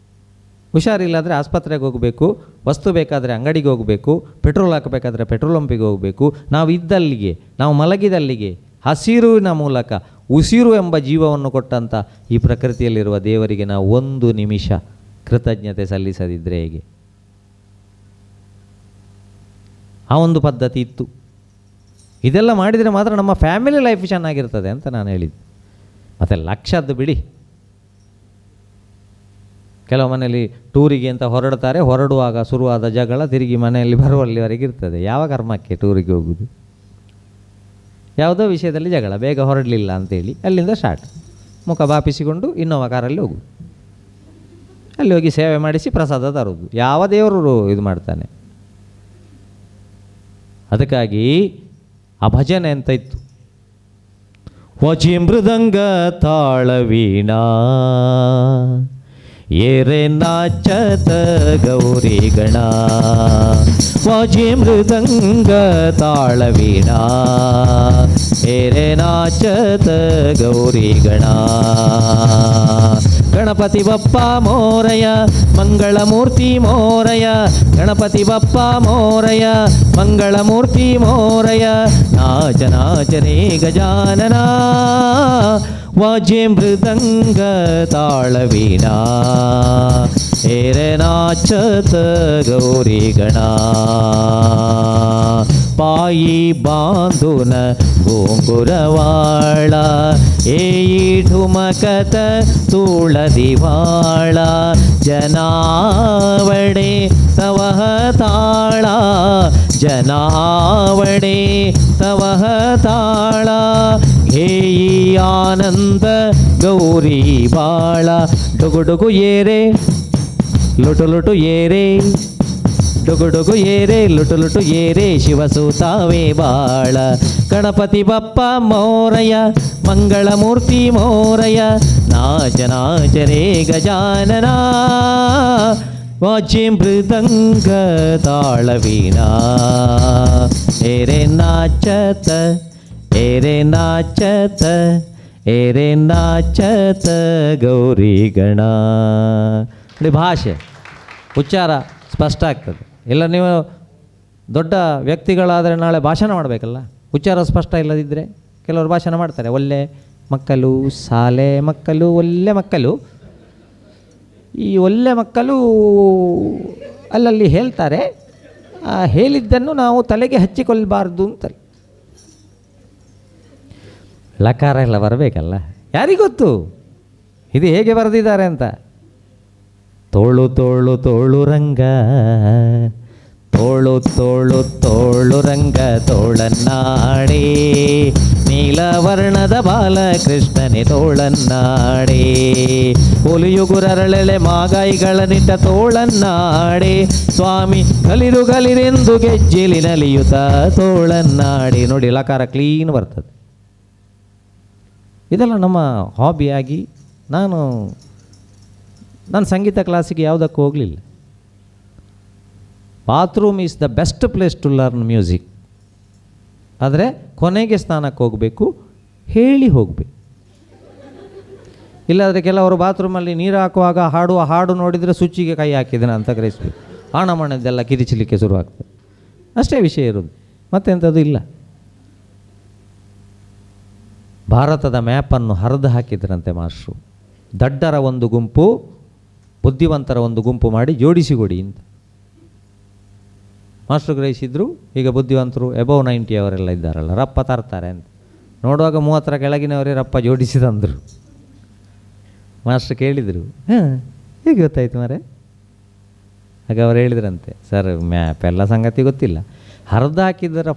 Speaker 3: ಹುಷಾರಿಲ್ಲಾದರೆ ಆಸ್ಪತ್ರೆಗೆ ಹೋಗಬೇಕು, ವಸ್ತು ಬೇಕಾದರೆ ಅಂಗಡಿಗೆ ಹೋಗಬೇಕು, ಪೆಟ್ರೋಲ್ ಹಾಕಬೇಕಾದ್ರೆ ಪೆಟ್ರೋಲ್ ಪಂಪಿಗೆ ಹೋಗಬೇಕು. ನಾವು ಇದ್ದಲ್ಲಿಗೆ, ನಾವು ಮಲಗಿದಲ್ಲಿಗೆ ಹಸಿರುವಿನ ಮೂಲಕ ಉಸಿರು ಎಂಬ ಜೀವವನ್ನು ಕೊಟ್ಟಂಥ ಈ ಪ್ರಕೃತಿಯಲ್ಲಿರುವ ದೇವರಿಗೆ ನಾವು 1 ನಿಮಿಷ ಕೃತಜ್ಞತೆ ಸಲ್ಲಿಸದಿದ್ದರೆ ಹೇಗೆ? ಆ ಒಂದು ಪದ್ಧತಿ ಇತ್ತು. ಇದೆಲ್ಲ ಮಾಡಿದರೆ ಮಾತ್ರ ನಮ್ಮ ಫ್ಯಾಮಿಲಿ ಲೈಫ್ ಚೆನ್ನಾಗಿರ್ತದೆ ಅಂತ ನಾನು ಹೇಳಿದ್ದು. ಮತ್ತು ಲಕ್ಷದ್ದು ಬಿಡಿ, ಕೆಲವು ಮನೆಯಲ್ಲಿ ಟೂರಿಗೆ ಅಂತ ಹೊರಡ್ತಾರೆ, ಹೊರಡುವಾಗ ಶುರುವಾದ ಜಗಳ ತಿರುಗಿ ಮನೆಯಲ್ಲಿ ಬರುವಲ್ಲಿವರೆಗೆ ಇರ್ತದೆ. ಯಾವ ಕರ್ಮಕ್ಕೆ ಟೂರಿಗೆ ಹೋಗುವುದು? ಯಾವುದೋ ವಿಷಯದಲ್ಲಿ ಜಗಳ, ಬೇಗ ಹೊರಡಲಿಲ್ಲ ಅಂತೇಳಿ ಅಲ್ಲಿಂದ ಸ್ಟಾರ್ಟ್. ಮುಖ ಬಾಪಿಸಿಕೊಂಡು ಇನ್ನೋವಾ ಕಾರಲ್ಲಿ ಹೋಗುದು, ಅಲ್ಲಿ ಹೋಗಿ ಸೇವೆ ಮಾಡಿಸಿ ಪ್ರಸಾದ ತರೋದು. ಯಾವ ದೇವರು ಇದು ಮಾಡ್ತಾನೆ? ಅದಕ್ಕಾಗಿ ಆ ಭಜನೆ ಅಂತ ಇತ್ತು. ವಾಚಿ ಮೃದಂಗ ತಾಳವೀಣಾ ಏರೆ ನಾಚತ ಗೌರಿ ಗಣ. ವಾಜಿ ಮೃದಂಗ ತಾಳವೀಣಾ ಏರೆ ನಾಚತ ಗೌರಿ ಗಣ. ಗಣಪತಿ ಬಪ್ಪ ಮೋರಯ ಮಂಗಳಮೂರ್ತಿ ಮೋರಯ. ಗಣಪತಿ ಬಪ್ಪ ಮೋರಯ ಮಂಗಳಮೂರ್ತಿ ಮೋರಯ. ನಾಚ ನಾಚ ರೇ ಗಜಾನನ ವಾಜೆ ಮೃದಂಗ ತಾಳವೀಣಾ ಏರೆ ನಾಚತ ಗೌರಿ ಗಣ. ಪಾಯಿ ಬಾಂಧುನ ಗೋಂಗುರವಾಳ ಏಯಿ ಠುಮಕತ ತೂಳದಿವಾಳ. ಜನಾವಡೆ ತವಹ ತಾಳ ಜನಾವಡೆ ತವಹ ತಾಳ. ಹೇಯಿ ಆನಂದ ಗೌರಿ ಬಾಳ. ಡುಗು ಡುಗು ಏರೆ ಲುಟು ಲುಟು ಏರೆ. ಡುಗು ಡುಗು ಏರೆ ಲುಟು ಲುಟು ಏರೆ ಶಿವಸೂತಾವೇ ಬಾಳ. ಗಣಪತಿ ಬಪ್ಪ ಮೋರಯ ಮಂಗಳಮೂರ್ತಿ ಮೋರಯ. ನಾಚ ನಾಚ ರೇ ಗಜಾನನ ವಾಚೆ ಮೃದಂಗ ತಾಳವೀಣಾ ಏರೆ ನಾಚತ ಏರೆ ನಾಚತ ಏರೆ ನಾಚತ ಗೌರಿ ಗಣ. ನೋಡಿ, ಭಾಷೆ ಉಚ್ಚಾರ ಸ್ಪಷ್ಟ ಆಗ್ತದೆ. ಇಲ್ಲ ನೀವು ದೊಡ್ಡ ವ್ಯಕ್ತಿಗಳಾದರೆ ನಾಳೆ ಭಾಷಣ ಮಾಡಬೇಕಲ್ಲ, ಉಚ್ಚಾರ ಸ್ಪಷ್ಟ ಇಲ್ಲದಿದ್ದರೆ ಕೆಲವರು ಭಾಷಣ ಮಾಡ್ತಾರೆ. ಒಳ್ಳೆ ಮಕ್ಕಳು, ಶಾಲೆ ಮಕ್ಕಳು, ಒಳ್ಳೆ ಮಕ್ಕಳು. ಈ ಒಳ್ಳೆ ಮಕ್ಕಳು ಅಲ್ಲಲ್ಲಿ ಹೇಳ್ತಾರೆ, ಹೇಳಿದ್ದನ್ನು ನಾವು ತಲೆಗೆ ಹಚ್ಚಿಕೊಳ್ಬಾರ್ದು ಅಂತಲ್ಲ. ಲಕಾರ ಎಲ್ಲ ಬರಬೇಕಲ್ಲ, ಯಾರಿಗೊತ್ತು ಇದು ಹೇಗೆ ಬರೆದಿದ್ದಾರೆ ಅಂತ. ತೋಳು ತೋಳು ತೋಳು ರಂಗ, ತೋಳು ತೋಳು ತೋಳು ರಂಗ ತೋಳನ್ನಾಡೇ, ನೀಲವರ್ಣದ ಬಾಲಕೃಷ್ಣನೇ ತೋಳನ್ನಾಡೇ, ಹುಲಿಯುಗುರರಳೆಳೆ ಮಾಗಾಯಿಗಳ ನಿಟ್ಟ ತೋಳನ್ನಾಡೇ, ಸ್ವಾಮಿ ಕಲಿರು ಕಲಿರೆಂದು ಗೆಜ್ಜೆಲಿ ನಲಿಯುತ್ತ ತೋಳನ್ನಾಡಿ. ನೋಡಿ ಲಕಾರ ಕ್ಲೀನ್ ಬರ್ತದೆ. ಇದೆಲ್ಲ ನಮ್ಮ ಹಾಬಿಯಾಗಿ ನಾನು ಸಂಗೀತ ಕ್ಲಾಸಿಗೆ ಯಾವುದಕ್ಕೂ ಹೋಗಲಿಲ್ಲ. Bathroom is the best place to learn music. ಆದರೆ ಕೊನೆಗೆ ಸ್ನಾನಕ್ಕೆ ಹೋಗಬೇಕು, ಹೇಳಿ ಹೋಗಬೇಕು. ಇಲ್ಲಾದರೆ ಕೆಲವರು ಬಾತ್ರೂಮಲ್ಲಿ ನೀರು ಹಾಕುವಾಗ ಹಾಡುವ ಹಾಡು ನೋಡಿದರೆ ಸ್ವಿಚ್ಚಿಗೆ ಕೈ ಹಾಕಿದ್ದೇನೆ ಅಂತ ಗ್ರಹಿಸಬೇಕು. ಹಣಮಣದ್ದೆಲ್ಲ ಕಿರಿಚಲಿಕ್ಕೆ ಶುರುವಾಗ್ತದೆ. ಅಷ್ಟೇ ವಿಷಯ ಇರೋದು, ಮತ್ತೆಂಥದ್ದು ಇಲ್ಲ. ಭಾರತದ ಮ್ಯಾಪನ್ನು ಹರಿದು ಹಾಕಿದ್ರಂತೆ ಮಾಸ್ಟ್ರು. ದಡ್ಡರ ಒಂದು ಗುಂಪು, ಬುದ್ಧಿವಂತರ ಒಂದು ಗುಂಪು ಮಾಡಿ ಜೋಡಿಸಿಕೊಡಿ ಅಂತ ಮಾಸ್ಟ್ರು ಗ್ರಹಿಸಿದ್ರು. ಈಗ ಬುದ್ಧಿವಂತರು ಎಬವ್ 90 ಅವರೆಲ್ಲ ಇದ್ದಾರಲ್ಲ, ರಪ್ಪ ತರ್ತಾರೆ ಅಂತ ನೋಡುವಾಗ 30ರ ಕೆಳಗಿನವರೇ ರಪ್ಪ ಜೋಡಿಸಿದಂದರು. ಮಾಸ್ಟ್ರು ಕೇಳಿದರು, ಹೇಗೆ ಗೊತ್ತಾಯ್ತು ಮಾರೆ? ಆಗ ಅವ್ರು ಹೇಳಿದ್ರಂತೆ, ಸರ್ ಮ್ಯಾಪ್ ಎಲ್ಲ ಸಂಗತಿ ಗೊತ್ತಿಲ್ಲ, ಹರಿದು ಹಾಕಿದ್ದರ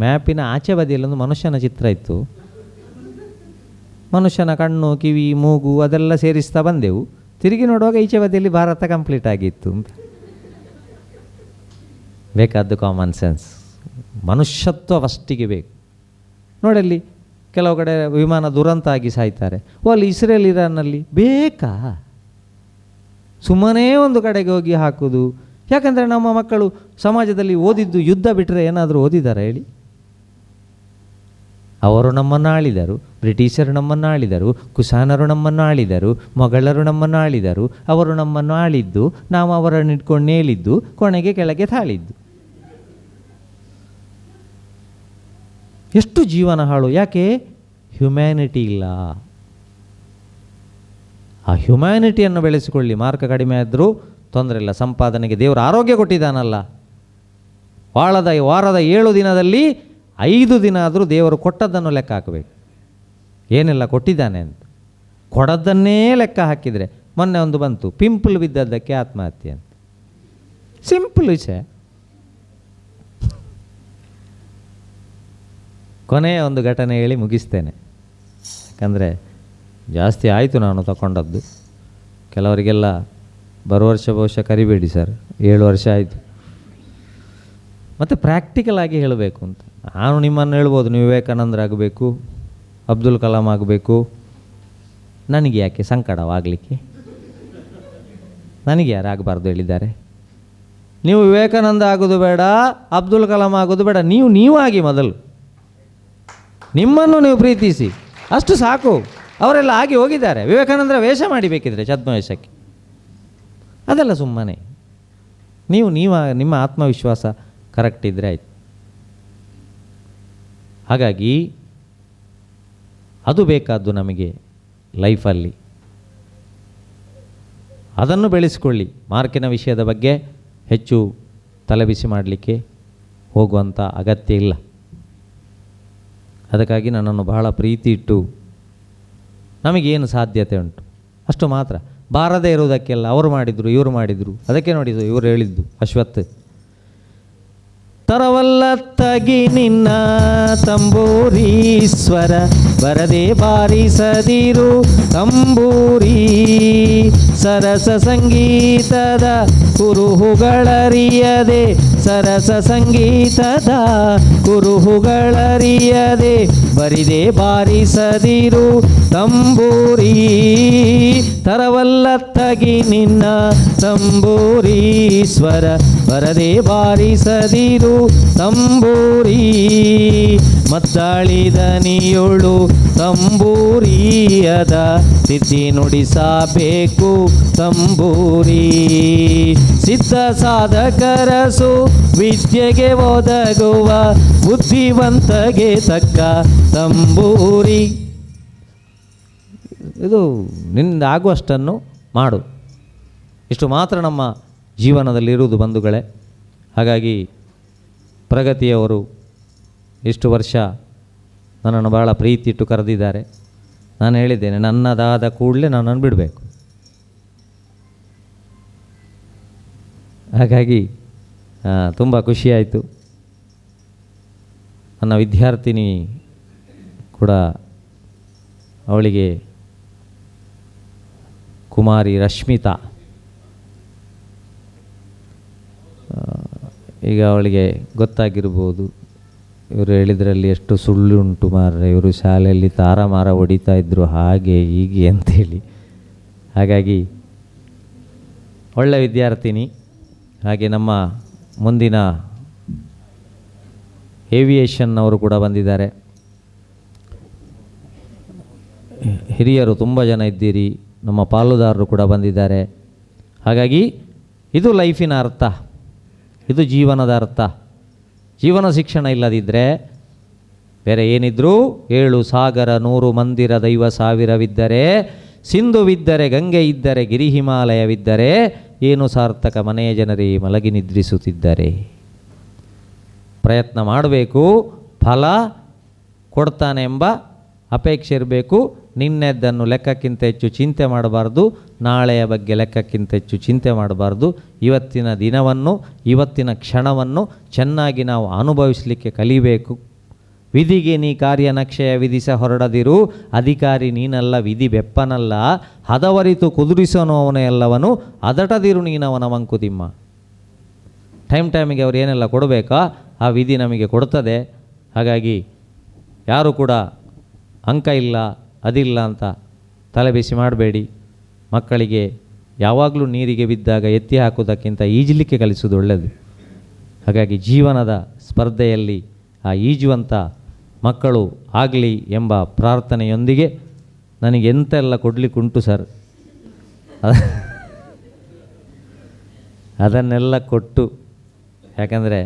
Speaker 3: ಮ್ಯಾಪಿನ ಆಚೆ ಬದಿಯಲ್ಲೊಂದು ಮನುಷ್ಯನ ಚಿತ್ರ ಇತ್ತು. ಮನುಷ್ಯನ ಕಣ್ಣು, ಕಿವಿ, ಮೂಗು ಅದೆಲ್ಲ ಸೇರಿಸ್ತಾ ಬಂದೆವು. ತಿರುಗಿ ನೋಡುವಾಗ ಈಚೆ ಬದಿಯಲ್ಲಿ ಭಾರತ ಕಂಪ್ಲೀಟ್ ಆಗಿತ್ತು ಅಂತ. ಬೇಕಾದ್ದು ಕಾಮನ್ ಸೆನ್ಸ್, ಮನುಷ್ಯತ್ವ ಫಸ್ಟಿಗೆ ಬೇಕು. ನೋಡಲ್ಲಿ ಕೆಲವು ಕಡೆ ವಿಮಾನ ದುರಂತ ಆಗಿ ಸಾಯ್ತಾರೆ. ಅಲ್ಲಿ ಇಸ್ರೇಲ್ ಇರಾನ್ನಲ್ಲಿ ಬೇಕಾ ಸುಮ್ಮನೆ ಒಂದು ಕಡೆಗೆ ಹೋಗಿ ಹಾಕೋದು? ಯಾಕಂದರೆ ನಮ್ಮ ಮಕ್ಕಳು ಸಮಾಜದಲ್ಲಿ ಓದಿದ್ದು ಯುದ್ಧ ಬಿಟ್ಟರೆ ಏನಾದರೂ ಓದಿದ್ದಾರೆ ಹೇಳಿ? ಅವರು ನಮ್ಮನ್ನು ಆಳಿದರು, ಬ್ರಿಟಿಷರು ನಮ್ಮನ್ನು ಆಳಿದರು, ಕುಶಾನರು ನಮ್ಮನ್ನು ಆಳಿದರು, ಮೊಘಲರು ನಮ್ಮನ್ನು ಆಳಿದರು. ಅವರು ನಮ್ಮನ್ನು ಆಳಿದ್ದು, ನಾವು ಅವರನ್ನು ಇಟ್ಕೊಂಡು ನೇಳಿದ್ದು, ಕೊನೆಗೆ ಕೆಳಗೆ ತಾಳಿದ್ದು. ಎಷ್ಟು ಜೀವನ ಹಾಳು. ಯಾಕೆ? ಹ್ಯುಮ್ಯಾನಿಟಿ ಇಲ್ಲ. ಆ ಹ್ಯುಮ್ಯಾನಿಟಿಯನ್ನು ಬೆಳೆಸಿಕೊಳ್ಳಿ. ಮಾರ್ಕ್ ಕಡಿಮೆ ಆದರೂ ತೊಂದರೆ ಇಲ್ಲ, ಸಂಪಾದನೆಗೆ ದೇವರು ಆರೋಗ್ಯ ಕೊಟ್ಟಿದ್ದಾನಲ್ಲ. ವಾರದ 7 ದಿನದಲ್ಲಿ 5 ದಿನ ಆದರೂ ದೇವರು ಕೊಟ್ಟದ್ದನ್ನು ಲೆಕ್ಕ ಹಾಕಬೇಕು, ಏನೆಲ್ಲ ಕೊಟ್ಟಿದ್ದಾನೆ ಅಂತ. ಕೊಡದ್ದನ್ನೇ ಲೆಕ್ಕ ಹಾಕಿದರೆ, ಮೊನ್ನೆ ಒಂದು ಬಂತು, ಪಿಂಪಲ್ ಬಿದ್ದದ್ದಕ್ಕೆ ಆತ್ಮಹತ್ಯೆ ಅಂತ. ಸಿಂಪಲ್ ವಿಷಯ. ಕೊನೆಯ ಒಂದು ಘಟನೆ ಹೇಳಿ ಮುಗಿಸ್ತೇನೆ, ಯಾಕಂದರೆ ಜಾಸ್ತಿ ಆಯಿತು ನಾನು ತಗೊಂಡದ್ದು. ಕೆಲವರಿಗೆಲ್ಲ ಬರೋ ವರ್ಷ ಬಹುಶಃ ಕರಿಬೇಡಿ ಸರ್, 7 ವರ್ಷ ಆಯಿತು. ಮತ್ತು ಪ್ರಾಕ್ಟಿಕಲ್ ಆಗಿ ಹೇಳಬೇಕು ಅಂತ ನಾನು ನಿಮ್ಮನ್ನು ಹೇಳ್ಬೋದು, ನೀವು ವಿವೇಕಾನಂದರಾಗಬೇಕು, ಅಬ್ದುಲ್ ಕಲಾಂ ಆಗಬೇಕು. ನನಗೆ ಯಾಕೆ ಸಂಕಟವಾಗಲಿಕ್ಕೆ? ನನಗೆ ಯಾರು ಆಗಬಾರ್ದು ಹೇಳಿದ್ದಾರೆ? ನೀವು ವಿವೇಕಾನಂದ ಆಗೋದು ಬೇಡ, ಅಬ್ದುಲ್ ಕಲಾಂ ಆಗೋದು ಬೇಡ, ನೀವಾಗಿ ಮೊದಲು ನಿಮ್ಮನ್ನು ನೀವು ಪ್ರೀತಿಸಿ, ಅಷ್ಟು ಸಾಕು. ಅವರೆಲ್ಲ ಆಗಿ ಹೋಗಿದ್ದಾರೆ. ವಿವೇಕಾನಂದರ ವೇಷ ಮಾಡಿಬೇಕಿದ್ರೆ ಛದ್ಮವೇಷಕ್ಕೆ, ಅದೆಲ್ಲ ಸುಮ್ಮನೆ. ನೀವು ನಿಮ್ಮ ಆತ್ಮವಿಶ್ವಾಸ ಕರೆಕ್ಟ್ ಇದ್ದರೆ ಆಯ್ತು. ಹಾಗಾಗಿ ಅದು ಬೇಕಾದ್ದು ನಮಗೆ ಲೈಫಲ್ಲಿ. ಅದನ್ನು ಬೆಳೆಸಿಕೊಳ್ಳಿ. ಮಾರ್ಕಿನ ವಿಷಯದ ಬಗ್ಗೆ ಹೆಚ್ಚು ತಲೆಬಿಸಿ ಮಾಡಲಿಕ್ಕೆ ಹೋಗುವಂಥ ಅಗತ್ಯ ಇಲ್ಲ. ಅದಕ್ಕಾಗಿ ನನ್ನನ್ನು ಬಹಳ ಪ್ರೀತಿ ಇಟ್ಟು ನಮಗೇನು ಸಾಧ್ಯತೆ ಉಂಟು ಅಷ್ಟು ಮಾತ್ರ. ಬಾರದೇ ಇರುವುದಕ್ಕೆಲ್ಲ ಅವರು ಮಾಡಿದರು, ಇವರು ಮಾಡಿದರು. ಅದಕ್ಕೆ ನೋಡಿ ಇವರು ಹೇಳಿದ್ದು ಅಶ್ವತ್ಥ, ತರವಲ್ಲತ್ತಗಿ ನಿನ್ನ ತಂಬೂರೀಶ್ವರ, ಬರದೆ ಬಾರಿಸದಿರು ತಂಬೂರಿ, ಸರಸ ಸಂಗೀತದ ಕುರುಹುಗಳರಿಯದೆ, ಸರಸ ಸಂಗೀತದ ಕುರುಹುಗಳರಿಯದೆ, ಬರಿದೆ ಬಾರಿಸದಿರು ತಂಬೂರಿ, ತರವಲ್ಲತ್ತಗಿ ನಿನ್ನ ತಂಬೂರೀಶ್ವರ, ಬರದೆ ಬಾರಿಸದಿರು ತಂಬೂರಿ, ಮದ್ದಾಳಿದ ನೀಯೋಳು ತಂಬೂರಿಯದ ಸಿದ್ಧಿ ನುಡಿಸಬೇಕು ತಂಬೂರಿ, ಸಿದ್ಧ ಸಾಧಕರಸು ವಿದ್ಯೆಗೆ ಒದಗುವ ಬುದ್ಧಿವಂತಗೆ ತಕ್ಕ ತಂಬೂರಿ. ಇದು ನಿನ್ನಿಂದ ಆಗುವಷ್ಟನ್ನು ಮಾಡು. ಇಷ್ಟು ಮಾತ್ರ ನಮ್ಮ ಜೀವನದಲ್ಲಿರುವುದು ಬಂಧುಗಳೇ. ಹಾಗಾಗಿ ಪ್ರಗತಿಯವರು ಇಷ್ಟು ವರ್ಷ ನನ್ನನ್ನು ಭಾಳ ಪ್ರೀತಿ ಇಟ್ಟು ಕರೆದಿದ್ದಾರೆ. ನಾನು ಹೇಳಿದ್ದೇನೆ, ನನ್ನದಾದ ಕೂಡಲೇ ನನ್ನನ್ನು ಬಿಡಬೇಕು. ಹಾಗಾಗಿ ತುಂಬ ಖುಷಿಯಾಯಿತು. ನನ್ನ ವಿದ್ಯಾರ್ಥಿನಿ ಕೂಡ, ಅವಳಿಗೆ ಕುಮಾರಿ ರಶ್ಮಿತಾ, ಈಗ ಅವಳಿಗೆ ಗೊತ್ತಾಗಿರ್ಬೋದು, ಇವರು ಹೇಳಿದ್ರಲ್ಲಿ ಎಷ್ಟು ಸುಳ್ಳು ಉಂಟು ಮಾರ್ರೆ, ಇವರು ಶಾಲೆಯಲ್ಲಿ ತಾರಮಾರ ಹೊಡಿತಾ ಇದ್ದರು ಹಾಗೆ ಹೀಗೆ ಅಂಥೇಳಿ. ಹಾಗಾಗಿ ಒಳ್ಳೆ ವಿದ್ಯಾರ್ಥಿನಿ. ಹಾಗೆ ನಮ್ಮ ಮುಂದಿನ ಏವಿಯೇಷನ್ ಅವರು ಕೂಡ ಬಂದಿದ್ದಾರೆ. ಹಿರಿಯರು ತುಂಬ ಜನ ಇದ್ದೀರಿ, ನಮ್ಮ ಪಾಲುದಾರರು ಕೂಡ ಬಂದಿದ್ದಾರೆ. ಹಾಗಾಗಿ ಇದು ಲೈಫಿನ ಅರ್ಥ, ಇದು ಜೀವನದ ಅರ್ಥ. ಜೀವನ ಶಿಕ್ಷಣ ಇಲ್ಲದಿದ್ದರೆ ಬೇರೆ ಏನಿದ್ರೂ 7 ಸಾಗರ 100 ಮಂದಿರ ದೈವ ಸಾವಿರವಿದ್ದರೆ, ಸಿಂಧುವಿದ್ದರೆ ಗಂಗೆ ಇದ್ದರೆ ಗಿರಿ ಹಿಮಾಲಯವಿದ್ದರೆ, ಏನು ಸಾರ್ಥಕ ಮನೆಯ ಜನರೇ ಮಲಗಿ ನಿದ್ರಿಸುತ್ತಿದ್ದರೆ. ಪ್ರಯತ್ನ ಮಾಡಬೇಕು, ಫಲ ಕೊಡ್ತಾನೆ ಎಂಬ ಅಪೇಕ್ಷೆ ಇರಬೇಕು. ನಿನ್ನೆದ್ದನ್ನು ಲೆಕ್ಕಕ್ಕಿಂತ ಹೆಚ್ಚು ಚಿಂತೆ ಮಾಡಬಾರ್ದು, ನಾಳೆಯ ಬಗ್ಗೆ ಲೆಕ್ಕಕ್ಕಿಂತ ಹೆಚ್ಚು ಚಿಂತೆ ಮಾಡಬಾರ್ದು. ಇವತ್ತಿನ ದಿನವನ್ನು, ಇವತ್ತಿನ ಕ್ಷಣವನ್ನು ಚೆನ್ನಾಗಿ ನಾವು ಅನುಭವಿಸಲಿಕ್ಕೆ ಕಲಿಬೇಕು. ವಿಧಿಗೆ ನೀ ಕಾರ್ಯ ನಕ್ಷೆಯ ವಿಧಿಸ ಹೊರಡದಿರು, ಅಧಿಕಾರಿ ನೀನಲ್ಲ ವಿಧಿ ಬೆಪ್ಪನಲ್ಲ, ಹದವರಿತು ಕುದುರಿಸೋನು ಅವನೇ ಎಲ್ಲವನು, ಅದಟದಿರು ನೀನವನ ಮಂಕುತಿಮ್ಮ. ಟೈಮಿಗೆ ಅವ್ರು ಏನೆಲ್ಲ ಕೊಡಬೇಕಾ ಆ ವಿಧಿ ನಮಗೆ ಕೊಡ್ತದೆ. ಹಾಗಾಗಿ ಯಾರು ಕೂಡ ಅಂಕ ಇಲ್ಲ ಅದಿಲ್ಲ ಅಂತ ತಲೆ ಬಿಸಿ ಮಾಡಬೇಡಿ. ಮಕ್ಕಳಿಗೆ ಯಾವಾಗಲೂ ನೀರಿಗೆ ಬಿದ್ದಾಗ ಎತ್ತಿ ಹಾಕೋದಕ್ಕಿಂತ ಈಜಲಿಕ್ಕೆ ಕಲಿಸೋದು ಒಳ್ಳೆಯದು. ಹಾಗಾಗಿ ಜೀವನದ ಸ್ಪರ್ಧೆಯಲ್ಲಿ ಆ ಈಜುವಂಥ ಮಕ್ಕಳು ಆಗಲಿ ಎಂಬ ಪ್ರಾರ್ಥನೆಯೊಂದಿಗೆ ನನಗೆ ಎಂತೆಲ್ಲ ಕೊಡಲಿಕ್ಕುಂಟು ಸರ್, ಅದನ್ನೆಲ್ಲ ಕೊಟ್ಟು, ಯಾಕಂದರೆ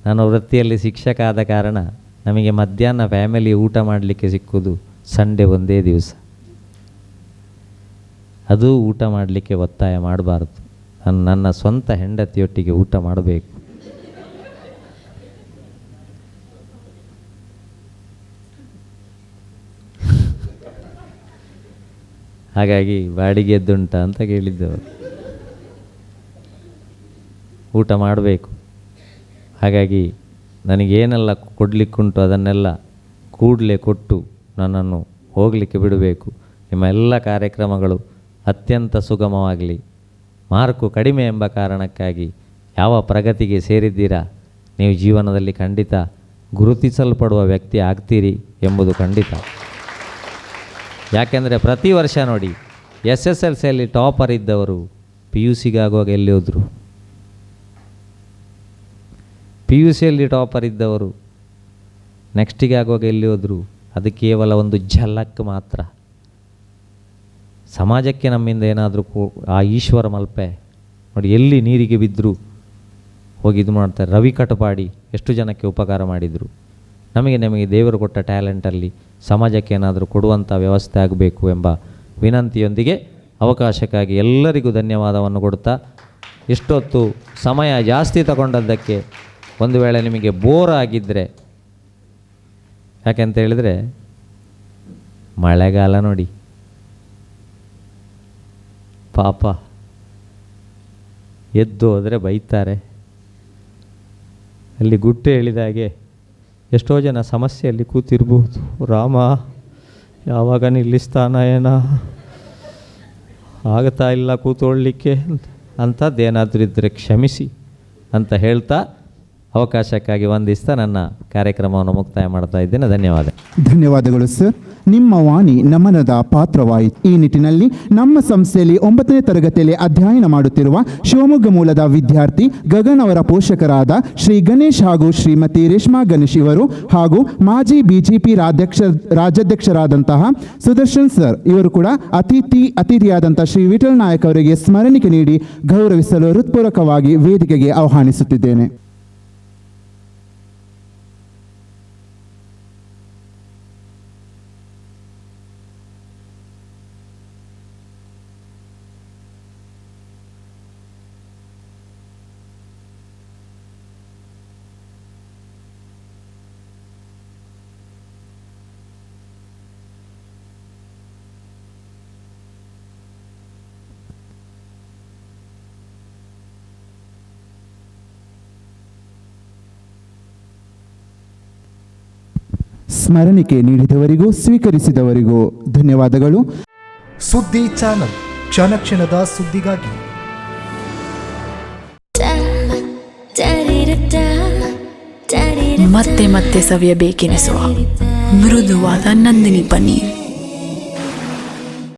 Speaker 3: ನಾನು ವೃತ್ತಿಯಲ್ಲಿ ಶಿಕ್ಷಕ ಆದ ಕಾರಣ ನಮಗೆ ಮಧ್ಯಾಹ್ನ ಫ್ಯಾಮಿಲಿ ಊಟ ಮಾಡಲಿಕ್ಕೆ ಸಿಕ್ಕುವುದು ಸಂಡೇ ಒಂದೇ ದಿವಸ. ಅದು ಊಟ ಮಾಡಲಿಕ್ಕೆ ಒತ್ತಾಯ ಮಾಡಬಾರ್ದು. ನಾನು ನನ್ನ ಸ್ವಂತ ಹೆಂಡತಿಯೊಟ್ಟಿಗೆ ಊಟ ಮಾಡಬೇಕು. ಹಾಗಾಗಿ ಬಾಡಿಗೆ ಎದ್ದುಂಟ ಅಂತ ಕೇಳಿದ್ದವರು, ಊಟ ಮಾಡಬೇಕು. ಹಾಗಾಗಿ ನನಗೇನೆಲ್ಲ ಕೊಡಲಿಕ್ಕುಂಟು ಅದನ್ನೆಲ್ಲ ಕೂಡಲೇ ಕೊಟ್ಟು ನನ್ನನ್ನು ಹೋಗಲಿಕ್ಕೆ ಬಿಡಬೇಕು. ನಿಮ್ಮ ಎಲ್ಲ ಕಾರ್ಯಕ್ರಮಗಳು ಅತ್ಯಂತ ಸುಗಮವಾಗಲಿ. ಮಾರ್ಕು ಕಡಿಮೆ ಎಂಬ ಕಾರಣಕ್ಕಾಗಿ ಯಾವ ಪ್ರಗತಿಗೆ ಸೇರಿದ್ದೀರಾ, ನೀವು ಜೀವನದಲ್ಲಿ ಖಂಡಿತ ಗುರುತಿಸಲ್ಪಡುವ ವ್ಯಕ್ತಿ ಆಗ್ತೀರಿ ಎಂಬುದು ಖಂಡಿತ. ಯಾಕೆಂದರೆ ಪ್ರತಿ ವರ್ಷ ನೋಡಿ, SSLCಯಲ್ಲಿ ಟಾಪರ್ ಇದ್ದವರು PUCಗೆ ಆಗುವಾಗ ಎಲ್ಲಿ ಹೋದರು, PUCಯಲ್ಲಿ ಟಾಪರ್ ಇದ್ದವರು ನೆಕ್ಸ್ಟಿಗೆ ಆಗುವಾಗ ಎಲ್ಲಿ ಹೋದರು. ಅದು ಕೇವಲ ಒಂದು ಝಲಕ್ ಮಾತ್ರ. ಸಮಾಜಕ್ಕೆ ನಮ್ಮಿಂದ ಏನಾದರೂ ಆ ಈಶ್ವರ ಮಲ್ಪೆ ನೋಡಿ, ಎಲ್ಲಿ ನೀರಿಗೆ ಬಿದ್ದರೂ ಹೋಗಿ ಇದು ಮಾಡ್ತಾರೆ. ರವಿ ಕಟಪಾಡಿ ಎಷ್ಟು ಜನಕ್ಕೆ ಉಪಕಾರ ಮಾಡಿದರು. ನಮಗೆ ದೇವರು ಕೊಟ್ಟ ಟ್ಯಾಲೆಂಟಲ್ಲಿ ಸಮಾಜಕ್ಕೆ ಏನಾದರೂ ಕೊಡುವಂಥ ವ್ಯವಸ್ಥೆ ಆಗಬೇಕು ಎಂಬ ವಿನಂತಿಯೊಂದಿಗೆ ಅವಕಾಶಕ್ಕಾಗಿ ಎಲ್ಲರಿಗೂ ಧನ್ಯವಾದವನ್ನು ಕೊಡ್ತಾ, ಇಷ್ಟೊತ್ತು ಸಮಯ ಜಾಸ್ತಿ ತಗೊಂಡದ್ದಕ್ಕೆ ಒಂದು ವೇಳೆ ನಿಮಗೆ ಬೋರ್ ಆಗಿದ್ದರೆ, ಯಾಕೆಂತ ಹೇಳಿದರೆ ಮಳೆಗಾಲ ನೋಡಿ ಪಾಪ, ಎದ್ದು ಹೋದರೆ ಬೈತಾರೆ. ಅಲ್ಲಿ ಗುಟ್ಟೆ ಹೇಳಿದ ಹಾಗೆ ಎಷ್ಟೋ ಜನ ಸಮಸ್ಯೆಯಲ್ಲಿ ಕೂತಿರ್ಬೋದು. ರಾಮ ಯಾವಾಗ ನಿಲ್ಲಿಸ್ತಾನ ಏನೋ, ಆಗ್ತಾ ಇಲ್ಲ ಕೂತ್ಕೊಳ್ಳಲಿಕ್ಕೆ ಅಂಥದ್ದೇನಾದರೂ ಇದ್ದರೆ ಕ್ಷಮಿಸಿ ಅಂತ ಹೇಳ್ತಾ ಅವಕಾಶಕ್ಕಾಗಿ ವಂದಿಸ್ತಾ ನನ್ನ ಕಾರ್ಯಕ್ರಮವನ್ನು ಮುಕ್ತಾಯ ಮಾಡ್ತಾ ಇದ್ದೇನೆ.
Speaker 1: ಧನ್ಯವಾದಗಳು ಸರ್. ನಿಮ್ಮ ವಾಣಿ ನಮನದ ಪಾತ್ರವಾಯಿತು. ಈ ನಿಟ್ಟಿನಲ್ಲಿ ನಮ್ಮ ಸಂಸ್ಥೆಯಲ್ಲಿ 9ನೇ ತರಗತಿಯಲ್ಲಿ ಅಧ್ಯಯನ ಮಾಡುತ್ತಿರುವ ಶಿವಮೊಗ್ಗ ಮೂಲದ ವಿದ್ಯಾರ್ಥಿ ಗಗನ್ ಅವರ ಪೋಷಕರಾದ ಶ್ರೀ ಗಣೇಶ್ ಹಾಗೂ ಶ್ರೀಮತಿ ರೇಷ್ಮಾ ಗಣೇಶ್ ಇವರು ಹಾಗೂ ಮಾಜಿ BJP ರಾಜ್ಯಾಧ್ಯಕ್ಷರಾದಂತಹ ಸುದರ್ಶನ್ ಸರ್ ಇವರು ಕೂಡ ಅತಿಥಿಯಾದಂತಹ ಶ್ರೀ ವಿಠಲ್ ನಾಯಕ್ ಅವರಿಗೆ ಸ್ಮರಣಿಕೆ ನೀಡಿ ಗೌರವಿಸಲು ಹೃತ್ಪೂರ್ವಕವಾಗಿ ವೇದಿಕೆಗೆ ಆಹ್ವಾನಿಸುತ್ತಿದ್ದೇನೆ. ಸ್ಮರಣಿಕೆ ನೀಡಿದವರಿಗೂ ಸ್ವೀಕರಿಸಿದವರಿಗೂ ಧನ್ಯವಾದಗಳು.
Speaker 4: ಸುದ್ದಿ ಚಾನಲ್, ಕ್ಷಣ ಕ್ಷಣದ ಸುದ್ದಿಗಾಗಿ.
Speaker 5: ಮತ್ತೆ ಮತ್ತೆ ಸವಿಯಬೇಕೆನಿಸುವ ಮೃದುವಾದ ನಂದಿನಿ ಪನ್ನೀರ್.